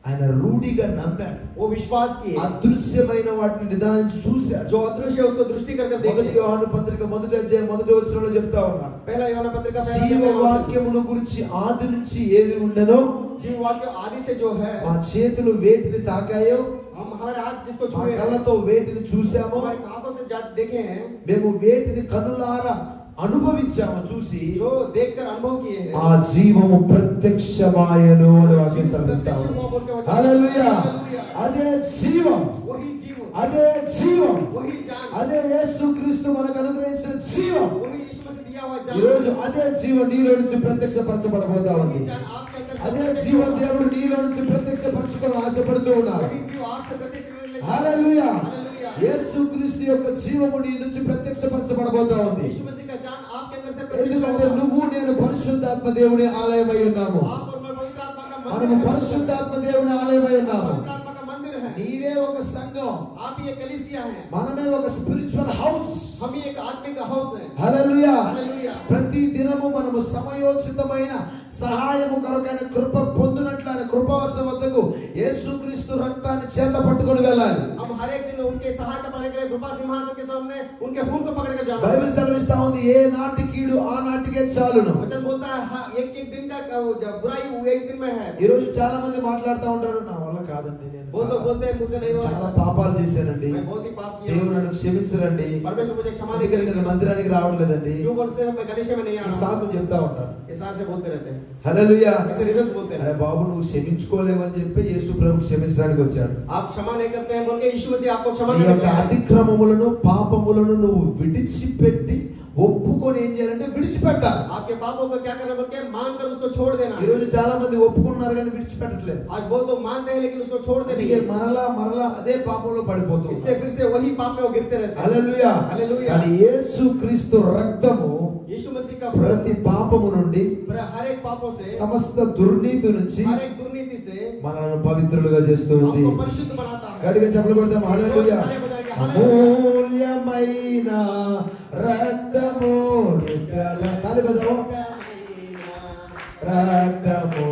ఆయన రూఢిగా నమ్మాడు. वो विश्वास किए, అదృశ్యమైన వాటిని నిదానించి చూశాడు. जो अदृश्य है उसको दृष्टि कर మొదటి देखे। యోహాను పత్రిక మొదటి అధ్యాయం మొదటి వచనంలో చెప్తా ఉన్నాడు, पहला యోహాను పత్రిక జీవవాక్యమును గురించి ఆది నుంచి ఏది ఉండెనో जीव वाक्य आदि से जो है, మా చేతులు వేటిని తాకాయో, हम हमारे हाथ जिसको మా छुए हैं, కళ్ళతో వేటిని చూసామో, हमारे हाथों से देखे हैं, మేము వేటిని కనులారా అనుభవించాము చూసి जो देखकर अनुभव किए हैं, ఆ జీవము ప్రత్యక్షమాయను అని వాక్యం సెలవిస్తాము. प्रत्यक्ष हुआ बोल के वचन। హల్లెలూయా. हालेलुया। అదే జీవం, वही जीवन, అదే జీవం, वही जान, అదే యేసుక్రీస్తు మనకు అనుగ్రహించిన జీవం. वही यीशु मसीह दिया हुआ ఈ రోజు जान, అదే జీవం నీలో నుంచి ప్రత్యక్షపరచబడబోతా ఉంది. वही जान आपके अंदर से అదే प्रत्यक्ष జీవం होगा। దేవుడు నీలో నుంచి ప్రత్యక్షపరచుకోవాలని ఆశపడుతూ ఉన్నాడు. वही जीव आपसे प्रत्यक्ष करने लगे। హల్లెలూయా. हालेलुया। యేసుక్రీస్తు యొక్క జీవము నీ నుంచి ప్రత్యక్షపరచబడబోతా ఉంది. यीशु मसीह का जान आपके अंदर से प्रत्यक्ष ఎందుకంటే होगा। నువ్వు నేను పరిశుద్ధాత్మ దేవుని ఆలయమై ఉన్నాము. आप और मैं पवित्र आत्मा का మనము मंदिर है। పరిశుద్ధాత్మ దేవుని ఆలయమై ఉన్నాము. पवित्र आत्मा का मंदिर है। నీవే ఒక సంఘం, आप ही एक कलीसिया है, మనమే ఒక స్పిరిచువల్ హౌస్. हम ही एक आत्मिक हाउस है। హల్లెలూయా. हालेलुया। ప్రతి దినము మనము సమయోచితమైన సహాయము కొరకైన కృప పొందినట్లు ఆయన కృపాసన వద్దకు యేసుక్రీస్తు రక్తాన్ని చేత పట్టుకొని వెళ్ళాలి. हम हर एक दिन उनके सहायता पाने के लिए कृपा सिंहासन के सामने उनके खून को पकड़ कर जाना। బైబిల్ సెలవిస్తా ఉంది, ఏ నాటి కీడు ఆ నాటికే చాలును. वचन बोलता है एक एक दिन का बुराई वो एक दिन में है। ఈ రోజు చాలా మంది మాట్లాడుతూ ఉంటారు, నా వల్ల కాదండి, నేను वो तो बोलते हैं मुझसे नहीं हो చాలా सकता, పాపాలు చేశానండి, मैं बहुत ही पाप किया దేవుడు हूं। నన్ను క్షమించరండి, परमेश्वर मुझे क्षमा नहीं అందుకని करेगा। నేను మందిరానికి రావట్లేదండి. क्यों बोलते हैं मैं कलीसिया में नहीं आ ఈ रहा సాకు हूं? చెప్తా ఉంటారు. इस हिसाब से बोलते रहते हैं, హల్లెలూయా. ऐसे रीजंस बोलते అరే हैं। బాబు, నువ్వు క్షమించుకోలేవని చెప్పి యేసు ప్రభు క్షమించడానికి వచ్చాడు. आप क्षमा नहीं करते हैं बोल के यीशु मसीह आपको क्षमा నీ नहीं యొక్క करता है। అతిక్రమములను పాపములను నువ్వు విడిచిపెట్టి ఒప్పుకొని ఏం చేయాలంటే విడిచిపెట్టాలి. आपके पापों को क्या करना बोल के मान कर उसको छोड़ देना ఈ है। రోజు చాలా మంది ఒప్పుకున్నారు కానీ విడిచిపెట్టట్లేదు. आज बहुत लोग मानते हैं लेकिन उसको छोड़ते नहीं అందుకే है, మరలా అదే పాపంలో పడిపోతూ इसलिए फिर से वही पाप में वो गिरते रहते हैं। హల్లెలూయా. हालेलुया। కానీ యేసుక్రీస్తు రక్తము यीशु मसीह का ప్రతి పాపము నుండి, हर एक पापों से, సమస్త దుర్నీతి నుంచి हर एक दुर्नीति से మనల్ని పవిత్రులుగా చేస్తూ ఉంది. आपको परिशुद्ध बनाता है। గట్టిగా చప్పట్లు కొడతాం. హల్లెలూయా. ताली बजाएंगे, हालेलुया। అమూల్యమైన రక్తము నిశ్చల తాళి బజావో. రక్తము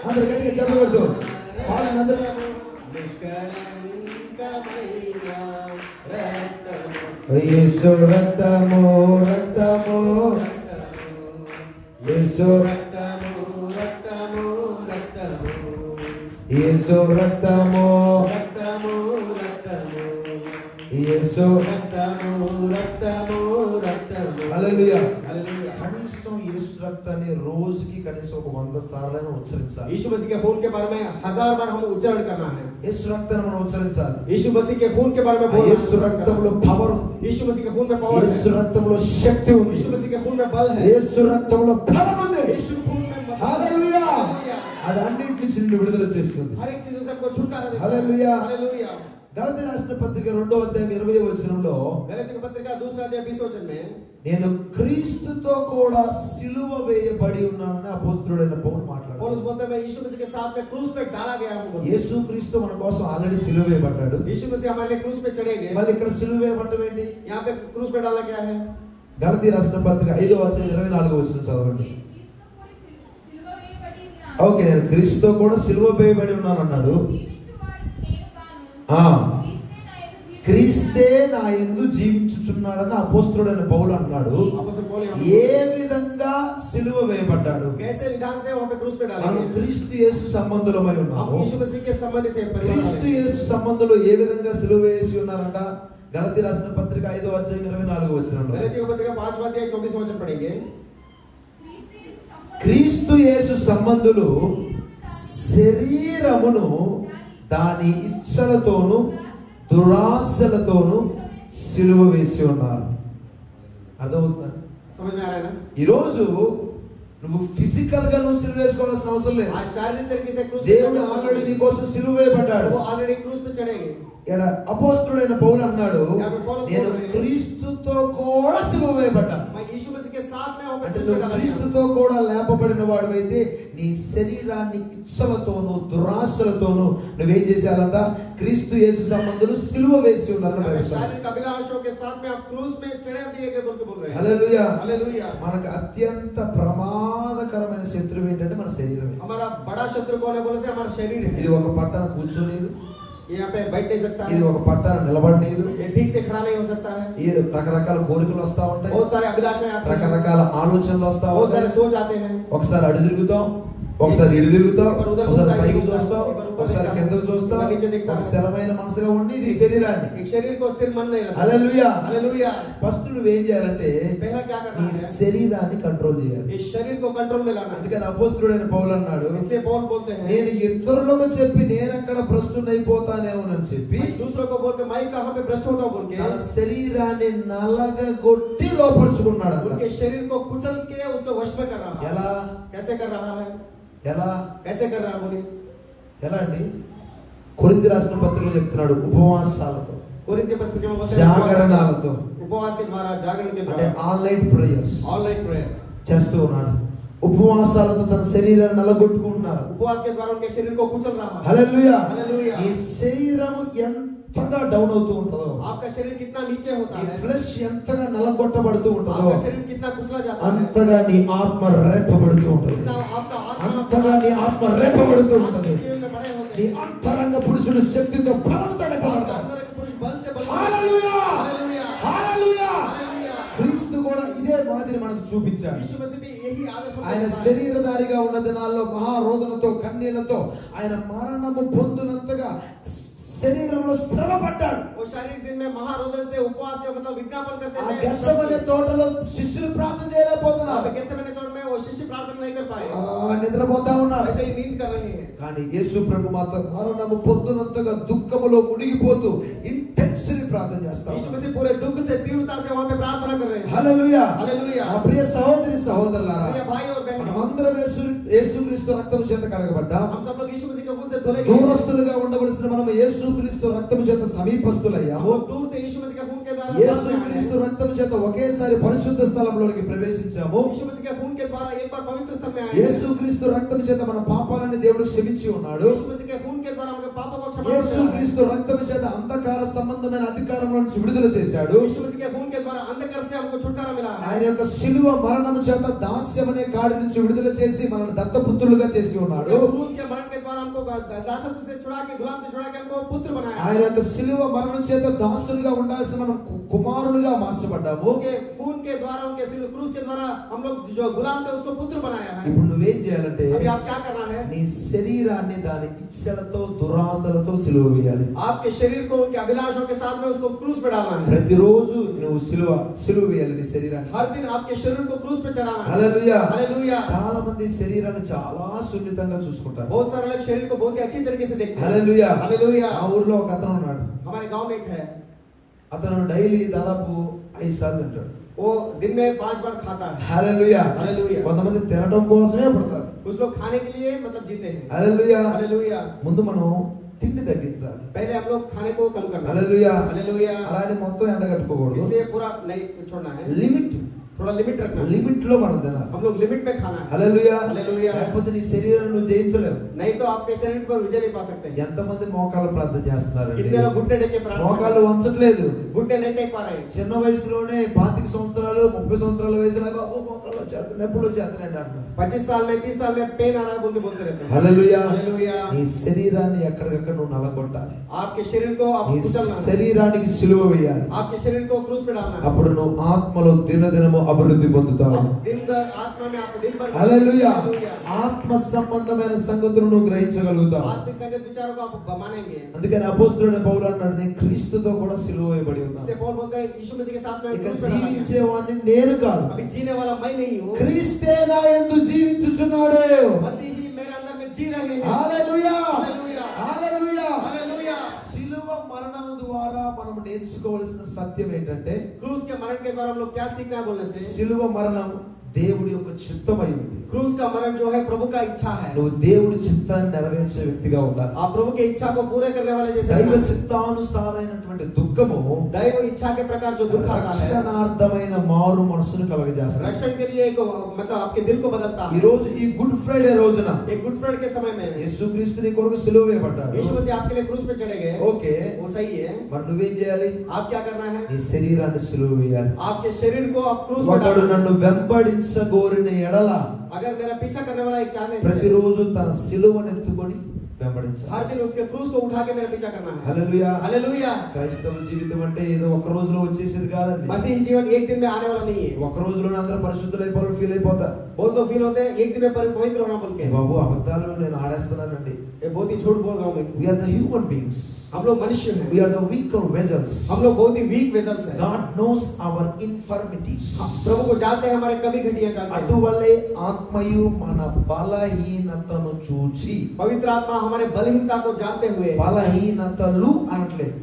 అందరూ గట్టిగా చప్పట్లు కొడుతూ పాడండి అందరూ. యేసు రక్తము, రక్తము, యేసు యేసు రక్తము, యేసు హల్లెలూయా. కనీసం యేసు రక్తాన్ని రోజుకి కనీసం ఒక 100 సార్లు ఉచ్చరించాలి. यीशु मसीह के खून के बारे में 1000 बार हम उच्चारण करना है। యేసు రక్తాన్ని మనం ఉచ్చరించాలి. यीशु मसीह के खून के बारे में बोलना యేసు రక్తంలో పవర్ ఉంది. यीशु मसीह के खून में पावर యేసు है। రక్తంలో శక్తి ఉంది. यीशु मसीह के खून में बल है। యేసు రక్తంలో బలం ఉంది. यीशु के खून में बल है। హల్లెలూయా. हालेलुया। అది అన్నిటి నుంచి నిన్ను విడుదల చేస్తుంది. हर एक चीज से हमको छुटकारा देता है। हालेलुया। हालेलुया। గలతీ రాసిన పత్రిక 2వ అధ్యాయం 20వ వచనంలో, गलाती की पत्रिका 2 अध्याय 20 वचन में, నేను క్రీస్తుతో కూడా సిలువ వేయబడి ఉన్నానని అపోస్తలుడైన పౌలు మాట్లాడాడు. पौलुस बोलते हैं मैं यीशु मसीह के साथ में क्रूस पे डाला गया हूं। యేసుక్రీస్తు మన కోసం ఆల్రెడీ సిలువ వేయబడ్డాడు. यीशु मसीह हमारे लिए क्रूस पे चढ़े गए। మళ్ళీ ఇక్కడ సిలువ వేయబడటం ఏంటి? यहाँ पे क्रूस पे डाला गया है। గలతీ రాసిన పత్రిక 5వ అధ్యాయం 24వ వచనం చదవండి. ఓకే, నేను క్రీస్తుతో కూడా సిలువ వేయబడి ఉన్నాను అన్నాడు. క్రీస్తే నా యందు జీవించుచున్నాడని అపోస్తలుడైన పౌలు అన్నాడు. अपोस्तल पौल यहाँ ఏ విధంగా సిలువ వేయబడ్డాడు? कैसे विधान से वहां पे क्रूस पे डाले మనం गए। క్రీస్తు యేసు సంబంధులమై हम ఉన్నాము. यीशु मसीह के संबंधित है, परिवार క్రీస్తు है। యేసు సంబంధులు ఏ విధంగా సిలువ వేసి ఉన్నారంట? గలతీ రాసిన పత్రిక 5వ అధ్యాయం 24వ వచనంలో, गलाती की पत्रिका 5वां अध्याय 24वां वचन पढ़ेंगे। క్రీస్తు యేసు సంబంధులు శరీరమును దాని ఇచ్చలతోను దురాశలతోను సిలువ వేసి ఉన్నారు. అర్థమవుతుందా? समझ में आ रहा है ना? ఈ రోజు నువ్వు ఫిజికల్ గా నువ్వు సిలువ వేసుకోవాల్సిన అవసరం లేదు. आज शारीरिक तरीके से क्रूस దేవుడు ఆల్రెడీ నీ కోసం సిలువ వేయబడ్డాడు. वो ऑलरेडी क्रूस पे चढ़ेंगे। ఇక్కడ అపోస్తలుడైన పౌలు అన్నాడు, పౌలు నేను క్రీస్తుతో కూడా సిలువ వేయబడ్డాను. मैं यीशु मसीह के साथ में वहां पे అంటే क्रूस पे నువ్వు डाला गया। క్రీస్తుతో కూడా లేపబడిన వాడివైతే నీ శరీరాన్ని ఇచ్చలతోను దురాశలతోను నువ్వేం చేశారంట? క్రీస్తు యేసు సంబంధులు సిలువ వేసి ఉన్నారని हमें బైబిల్ शारीरिक अभिलाषों के साथ में आप क्रूस में चढ़ा दिए गए बोल के बोल रहे हैं। హల్లెలూయా. हालेलुया। మనకు అత్యంత ప్రమాదకరమైన శత్రువు ఏంటంటే మన శరీరం. हमारा बड़ा शत्रु कौन है बोले से हमारा शरीर है। ఇది ఒక పట్టాన కూర్చోలేదు, ये यहाँ पे बैठ नहीं सकता ఇది है, ఒక పట్టాన నిలబడలేదు, ये ठीक से खड़ा नहीं हो सकता है। ఇది రకరకాల కోరికలు వస్తా ఉంటాయి, बहुत सारे अभिलाषाएं आती हैं, రకరకాల ఆలోచనలు వస్తా बहुत सारे ఉంటాయి. सोच आते हैं। ఒకసారి అడు తిరుగుతాం, ఒకసారి ఇటు తిరుగుతావు, पर उधर ఒకసారి होता है, పైకి ऊपर చూస్తావు, ऊपर ఒకసారి देखता है, కిందకు చూస్తావు. ऊपर नीचे देखता ఒక है। స్థిరమైన మనసుగా ఉండి ఇది శరీరాన్ని. एक शरीर को स्थिर मन नहीं रखता। హల్లెలూయా. हालेलुया। ఫస్ట్ నువ్వేం చేయాలంటే पहला क्या करना నీ है? శరీరాన్ని కంట్రోల్ చేయాలి. इस शरीर को कंट्रोल में लाना है। అందుకని అపోస్తలుడైన పౌలు అన్నాడు, इसलिए पौल बोलते हैं, నేను ఇతరులకు చెప్పి నేనక్కడ భ్రష్టునైపోతానేమోనని చెప్పి मैं दूसरों को बोल के मैं कहां पे भ्रष्ट होता हूं बोल తన के శరీరాన్ని నలగగొట్టి లోపరుచుకున్నాడు. उनके शरीर को कुचल के उसको वश में कर रहा है। ఎలా कैसे कर रहा है? ఎలా कैसे कर रहा है बोलिए? ఎలా అండి? కొరింథీ రాసిన పత్రికలో చెప్తున్నాడు, ఉపవాసాలతో, कोरिन्थी पत्री में बोलते हैं జాగరణాలతో, उपवास के द्वारा, जागरण के అంటే द्वारा, all night prayers online prayers, చేస్తూ ఉన్నాడు. ఉపవాసాలతో తన శరీరాన్ని నలగొట్టుకుంటున్నారు. उपवास के द्वारा उनके शरीर को कुचल रहा है। హల్లెలూయా. हालेलुया। ఈ శరీరం ఎంతగా డౌన్ అవుతూ ఉంటుందో, आपका शरीर कितना नीचे होता ఈ है, ఫ్లెష్ ఎంతగా నలగొట్టబడుతూ ఉంటుందో, आपका शरीर कितना कुचला जाता है, అంతగా నీ ఆత్మ రేపబడుతూ ఉంటుంది. कितना आपका అంతగా నీ ఆత్మ రేపబడుతూ आपके ఉంటుంది. जीवन में बड़े होते నీ हैं। అంతరంగ పురుషుడు శక్తితో బలంతో आपका నింపబడతాడు. अंदर के पुरुष बल से बल। హల్లెలూయా. हालेलुया। హల్లెలూయా. हालेलुया। క్రీస్తు కూడా ఇదే మాదిరి మనకు చూపించాడు. यीशु मसीह भी यही आदर्श ఆయన శరీరధారిగా ఉన్న దినాల్లో మహారోదనతో కన్నీళ్లతో ఆయన మరణము పొందినంతగా శరీరంలో శ్రమ పడ్డాడు. वो शारीरिक दिन में महारोदन से उपवास से मतलब विज्ञापन करते ఆ थे। గెత్సేమనే తోటలో శిష్యులు ప్రార్థన చేయలేకపోతున్నారు. गेत्सेमने तोड़ में वो शिष्य प्रार्थना नहीं कर पाए, నిద్రపోతా ఉన్నారు. ऐसे ही नींद कर रहे हैं। కానీ యేసు ప్రభు మాత్రం మరణము పొందినంతగా దుఃఖములో మునిగిపోతూ ఇంటెన్సివ్ ప్రార్థన చేస్తారు. यीशु मसीह पूरे दुख से तीव्रता से वहां पे प्रार्थना कर रहे हैं। హల్లెలూయా. हालेलुया। నా ప్రియ సహోదరి సహోదరులారా, प्रिय भाई और बहन, మనమందరం యేసుక్రీస్తు రక్తము చేత కడగబడ్డాం. हम सब लोग यीशु मसीह के खून से धुले गए। దూరస్తులుగా ఉండవలసిన మనం యేసుక్రీస్తు రక్తము చేత సమీపస్తులయ్యాము. हम दूर थे, यीशु मसीह के खून के द्वारा యేసుక్రీస్తు రక్తము చేత ఒకేసారి పరిశుద్ధ స్థలంలోనికి ప్రవేశించాము. यीशु मसीह के खून के द्वारा एक बार पवित्र स्थल में आए। యేసుక్రీస్తు రక్తము చేత మన పాపాలను దేవుడు క్షమించి ఉన్నాడు. यीशु मसीह के खून के द्वारा हमके पापों को क्षमा किया है। యేసుక్రీస్తు రక్తము చేత అంధకార సంబంధమైన అధికారంలో నుంచి విడుదల చేశాడు. यीशु मसीह के खून के द्वारा अंधकार से हमको छुटकारा मिला है। ఆయన యొక్క శిలువ మరణము చేత దాస్యం అనే కాడి నుంచి విడుదల చేసి మనల్ని దత్తపుత్రులుగా చేసి ఉన్నాడు. क्रूस के मरण के द्वारा हमको दासत्व से छुड़ा के, गुलाम से छुड़ा के हमको पुत्र बनाया है। ఆయన యొక్క శిలువ మరణం చేత దాసులుగా ఉండాల్సిన మనం కుమారులుగా మార్చబడ్డాము. उनके खून के द्वारा, उनके क्रूस के द्वारा हम लोग जो गुलाम थे उसको पुत्र बनाया है। ఇప్పుడు నువ్వేం చేయాలంటే अभी आप क्या करना है? నీ శరీరాన్ని దాని ఇచ్చలతో దురాతలతో సిలువ వేయాలి. आपके शरीर को उनके अभिलाषों के साथ में उसको क्रूस पे डालना है। ప్రతిరోజు నువ్వు సిలువ వేయాలి నీ శరీరాన్ని. हर दिन आपके शरीर को क्रूस पे चढ़ाना है। హల్లెలూయా. हालेलुया। చాలా మంది శరీరాన్ని చాలా సున్నితంగా చూసుకుంటారు. बहुत सारे लोग शरीर को बहुत ही अच्छी तरीके से देखते हैं। హల్లెలూయా. हालेलुया। ఆ ఊర్లో ఒక అతను ఉన్నాడు. हमारे गांव में एक है, అతను డైలీ దాదాపు 5 సార్లు తింటాడు. वो दिन में 5 बार खाता है। హల్లెలూయా. హల్లెలూయా. కొంతమంది తినడం కోసమే పడతారు. कुछ लोग खाने के लिए मतलब जीते हैं। హల్లెలూయా. हालेलुया। ముందు మనం తిండి తగ్గించాలి. पहले हम लोग खाने को कम करना है। హల్లెలూయా. हालेलुया। అలానే మొత్తం ఎండగట్టుకోకూడదు. इसलिए पूरा नहीं छोड़ना है, లిమిట్ थोड़ा लिमिट रखना है। లిమిట్ లో మనం తినాలి. हम लोग लिमिट में खाना है। హల్లెలూయా. హల్లెలూయా. లేకపోతే నీ శరీరాన్ని నువ్వు జయించలేవు. नहीं तो आपके शरीर पर विजय नहीं पा सकते। ఎంతమంది మోకాళ్ళ ప్రార్థన చేస్తున్నారు? कितने लोग घुटने टेक के प्रार्थना మోకాళ్ళు कर रहे हैं? వంచట్లేదు. घुटने नहीं टेक पा रहे हैं। చిన్న వయసులోనే 25 సంవత్సరాలు 30 సంవత్సరాల వయసులో మోకాళ్ళు వచ్చేస్తున్నాయి, నొప్పులు వచ్చేస్తున్నాయి అంటున్నారు. 25 साल में 30 साल में पेन आ रहा है बोल के बोलते रहते हैं। హల్లెలూయా. हालेलुया। నీ శరీరాన్ని ఎక్కడికక్కడ నువ్వు నలగొట్టాలి. आपके शरीर को आप నీ कुचलना है। శరీరానికి సిలువ వేయాలి. आपके शरीर को क्रूस पे डालना है। అప్పుడు నువ్వు ఆత్మలో దినదినము అభివృద్ధి పొందుతావు. अब दिन भर आत्मा में आप दिन भर హల్లెలూయా. हालेलुया। ఆత్మ సంబంధమైన సంగతులను నువ్వు గ్రహించగలుగుతావు. आत्मिक संगत विचारों को आप मानेंगे। అందుకని అపోస్తలుడైన పౌలు అన్నాడు, నేను క్రీస్తుతో కూడా సిలువ వేయబడి ఉన్నాను. इसलिए पौल बोलता है यीशु मसीह के साथ में ఇక क्रूस पे डाला गया। జీవించేవాడిని నేను కాదు, अभी जीने वाला मैं नहीं हूँ, క్రీస్తే నా యందు జీవించుచున్నాడు. मसीह ही मेरे अंदर में जी रहे हैं। హల్లెలూయా. हालेलुया। హల్లెలూయా. हालेलुया। సిలువ మరణం ద్వారా మనం నేర్చుకోవాల్సిన సత్యం ఏంటంటే, क्रूस के मरण के द्वारा हम लोग क्या सीखना है बोलने से? సిలువ మరణం దేవుడి యొక్క చిత్తమై ఉంది. क्रूस का मरण जो है प्रभु का इच्छा है। నువ్వు దేవుడి చిత్తాన్ని నెరవేర్చే వ్యక్తిగా ఉండాలి. आप प्रभु के इच्छा को पूरे करने वाले जैसे దైవ रहना है। చిత్తానుసారైనటువంటి దుఃఖము दैव इच्छा के प्रकार जो दुख आता है, రక్షణార్థమైన మారు మనసును కలగజేస్తుంది. रक्षण के लिए एक मतलब आपके दिल को बदलता ఈ है। రోజు ఈ గుడ్ ఫ్రైడే రోజున एक गुड फ्राइडे के समय में యేసుక్రీస్తు నీ కొరకు సిలువ వేయబడ్డాడు. यीशु मसीह आपके लिए क्रूस पे चढ़े गए। ఓకే, वो सही है। మరి నువ్వేం చేయాలి? आप क्या करना है? నీ శరీరాన్ని సిలువ వేయాలి. आपके शरीर को आप क्रूस पे ఒకడు डालना है। నన్ను వెంబడించగోరిన ఎడల अगर मेरा पीछा करने वाला एक चाहने से ప్రతిరోజు తన సిలువను ఎత్తుకొని వెంబడించాలి. हर दिन उसके क्रूस को उठा के मेरा पीछा करना है। హల్లెలూయా. हालेलुया। క్రైస్తవ జీవితం అంటే ఏదో ఒక రోజులో వచ్చేసేది కాదండి. मसीही जीवन एक दिन में आने वाला नहीं है। ఒక రోజులోనే అందరూ పరిశుద్ధులైపోవాలి ఫీల్ అయిపోతారు. बहुत लोग फील होते हैं एक दिन में पवित्र होना बोल के। బాబు అబద్ధాలు నేను ఆడేస్తున్నానండి. ये बहुत ही झूठ बोल रहा हूँ मैं। We are the human beings. हम लोग मनुष्य हैं। We are the weaker vessels. हम लोग बहुत ही वीक वेसल्स हैं। God knows our infirmities. प्रभु को जानते हैं, हमारे कमी घटिया जानते हैं। అటువలే ఆత్మయు మన బలహీనతను చూచి, पवित्र आत्मा हमारे बलहीनता को जानते हुए, బలహీనతలు అనట్లేదు,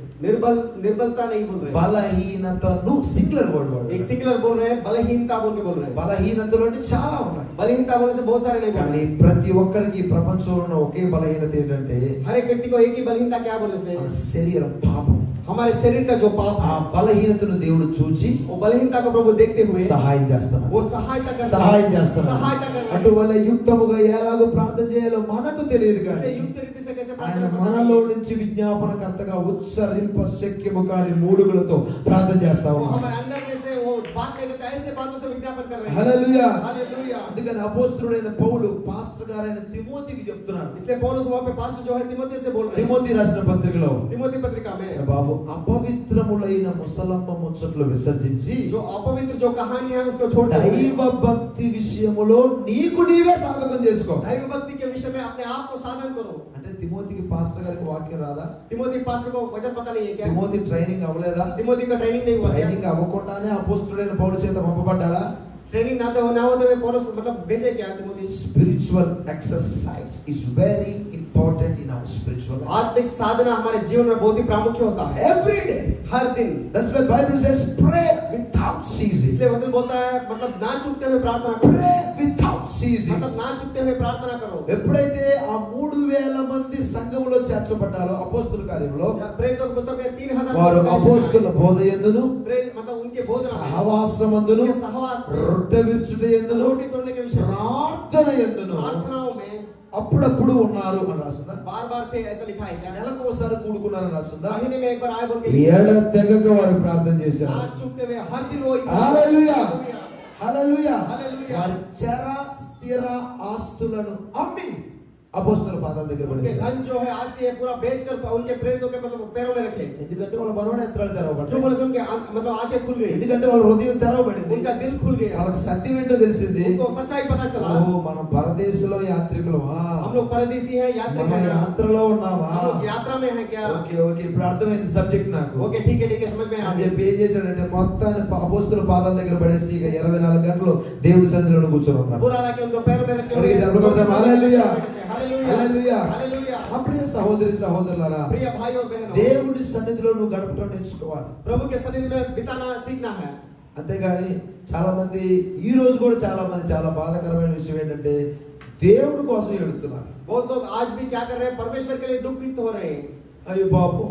निर्बलता नहीं बोल रहे, బలహీనతను సింగులర్ వర్డ్ వాడు. एक सिंगुलर बोल रहे हैं, बलहीनता बोल के बोल रहे हैं। బలహీనతలు అంటే చాలా ఉన్నాయి. बलहीनता बोलने से बहुत सारे नहीं बोल కానీ रहे। ప్రతి ఒక్కరికి ప్రపంచంలో ఉన్న ఒకే బలహీనత ఏంటంటే हर एक व्यक्ति को एक ही बलहीनता क्या बोलने से, మన శరీరం పాపం. हमारे शरीर का जो पाप ఆ है, బలహీనతను దేవుడు చూచి वो बलहीनता को प्रभु देखते हुए సహాయం చేస్తాడు. वो सहायता करता है। సహాయం చేస్తాడు. सहायता करता है। అటువలే యుక్తముగా ఎలాగో ప్రార్థన చేయాలో మనకు తెలియదు इसलिए కానీ युक्त रीति से कैसे ఆయన प्रार्थना మనలో करना है, నుంచి విజ్ఞాపనకర్తగా ఉచ్చరింప శక్యము కాని మూలుగులతో ప్రార్థన చేస్తా वो ఉన్నాడు. हमारे अंदर में से वो बात नहीं करता, ऐसे बातों से विज्ञापन कर रहे हैं। హల్లెలూయా. हालेलुया। అందుకని అపోస్తలుడైన పౌలు పాస్టర్ గారైన తిమోతికి చెప్తున్నాడు. इसलिए पौलुस वहाँ पे पास्टर जो है तिमोथी से बोल रहे हैं, తిమోతి రాసిన పత్రికలో, तिमोथी पत्रिका में, బాబు అపవిత్రములైన ముసలమ్మ ముచ్చట్లు విసర్జించి जो अपवित्र जो कहानियां है उसको छोड़ दे, దైవ భక్తి విషయములో నీకు నీవే సాధకం చేసుకో. दैव भक्ति के विषय में अपने आप को साधन करो। అంటే తిమోతికి పాస్టర్ గారికి వాక్యం రాదా? तिमोथी पास्टर को वचन पता नहीं है क्या? తిమోతి ట్రైనింగ్ అవ్వలేదా? तिमोथी का ट्रेनिंग नहीं हुआ क्या? ట్రైనింగ్ అవ్వకుండానే అపోస్తలుడైన పౌలు చేత పంపబడ్డాడా? ट्रेनिंग ना होते हुए पौलुस मतलब भेजे क्या Timothy? Spiritual exercise is very important in our spiritual life. आत्मिक साधना हमारे जीवन में बहुत ही प्रामुख्य होता है, Every day. हर दिन। That's why Bible says pray without ceasing. इसलिए वचन बोलता है मतलब ना चूकते हुए प्रार्थना करो, Pray without ceasing. मतलब ना चूकते हुए प्रार्थना करो। ఎప్పుడైతే ఆ 3000 మంది సంఘములో చేర్చబడ్డారో అపోస్తలుల కార్యంలో, प्रेरितों की पुस्तक में 3000 వారు అపోస్తలుల బోధ యందును, मतलब उनके भोजन में, సహవాసమందును, उनके सहवास में, రొట్టె విరుచుట యందును, रोटी तोड़ने के विषय में, ప్రార్థన యందును प्रार्थनाओं में అప్పుడప్పుడు ఉన్నారు అని రాస్తుందా? बार बार थे ऐसा लिखा है क्या? నెలకు ఒకసారి కూడుకున్నారని రాస్తుందా? महीने में एक बार आए बोल के ఏడ తెగక వారు ప్రార్థన చేశారు. ना चूकते हुए हर दिन वो హల్లెలూయా. హల్లెలూయా. హల్లెలూయా. వారి చర స్థిర ఆస్తులను అమ్మి అపోస్తలుల పాదాల దగ్గర उनके పడేశారు. धन जो है आज ये पूरा बेचकर उनके प्रेरितों के मतलब पैरों में रखे, ఎందుకంటే వాళ్ళ మనోనేత్రాలు क्यों తెరవబడ్డాయి. बोले उनके मतलब आंखें खुल गई, ఎందుకంటే వాళ్ళ హృదయం తెరవబడింది. उनका दिल खुल गया, వాళ్ళకి సత్యం ఏంటో తెలిసింది. उनको सच्चाई पता चला। ఓ మనం పరదేశంలో యాత్రికులమా, हम लोग परदेसी हैं, यात्री మన हैं, యాత్రలో ఉన్నావా? हम लोग यात्रा में हैं क्या? ఓకే ఓకే ఇప్పుడు అర్థమైంది సబ్జెక్ట్ నాకు. ओके ठीक है समझ में आ అని गया। చెప్పి ఏం చేశాడంటే మొత్తాన్ని అపోస్తలుల పాదాల దగ్గర పడేసి ఇక 24 గంటలు దేవుడి సన్నిధిలో కూర్చొని ఉన్నాడు. बुरा लगा कि उनको पैरों में रखे अरे हुए जब लोग कहते हैं, हालेलुया, हालेलुया, हालेलुया। हालेलुया। నా ప్రియ సహోదరి సహోదరులారా, प्रिय भाई और बहनों, దేవుడి సన్నిధిలో నువ్వు గడపడం నేర్చుకోవాలి. प्रभु के सन्निधि में बिताना सीखना है। అంతేగాని చాలా మంది ఈ రోజు కూడా చాలా మంది చాలా బాధాకరమైన విషయం ఏంటంటే దేవుడి కోసం ఏడుతున్నారు. बहुत लोग आज भी क्या कर रहे हैं? परमेश्वर के लिए दुखित हो रहे हैं। అయ్యో బాబు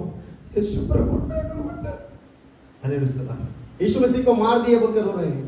యేసు ప్రభు అని ఏడుస్తున్నారు. यीशु मसीह को मार दिए बोलकर रो रहे हैं।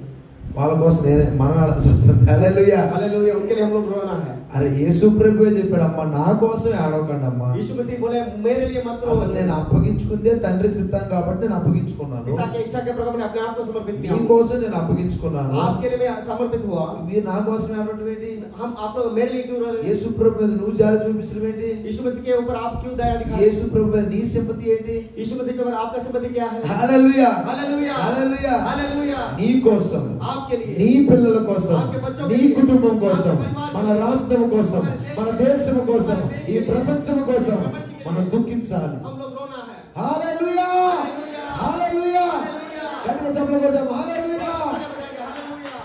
వాళ్ళ కోసం నేనే మనం ఆడాల్సి వస్తుంది. హల్లెలూయా. हालेलुया, उनके लिए हम लोग रोना है। అరే యేసు ప్రభువే చెప్పాడు, అమ్మా నా కోసమే ఆడవకండి అమ్మా. यीशु मसीह बोले मेरे लिए मत रो। అసలు నేను అప్పగించుకుందే తండ్రి చిత్తం కాబట్టి నేను అప్పగించుకున్నాను. पिता की इच्छा के प्रकार मैंने अपने आप को समर्पित किया। నీ కోసం నేను అప్పగించుకున్నాను. आपके लिए मैं समर्पित हुआ। మీరు నా కోసమే ఆడటం ఏంటి? हम आप लोग मेरे लिए क्यों रो रहे हैं? యేసు ప్రభు మీద నువ్వు జాలి చూపించడం ఏంటి? यीशु मसीह के ऊपर आप क्यों दया दिखा रहे हैं? యేసు ప్రభు మీద నీ సింపతి ఏంటి? यीशु मसीह के ऊपर आपका सिंपैथी क्या है? హల్లెలూయా. Hallelujah, hallelujah. हालेलुया। నీ కోసం, आपके लिए, నీ పిల్లల కోసం, आपके बच्चों के నీ लिए, కుటుంబం కోసం, आपके परिवार మన के लिए, రాష్ట్రం కోసం, మన దేశం కోసం, ఈ ప్రపంచం కోసం प्रपंच के మనం लिए దుఃఖించాలి. हम लोग रोना है। హల్లెలూయా. Hallelujah, hallelujah. हालेलुया। గట్టిగా చప్పట్లు కొడదాం. హల్లెలూయా. तालियां बजाएंगे, हालेलुया।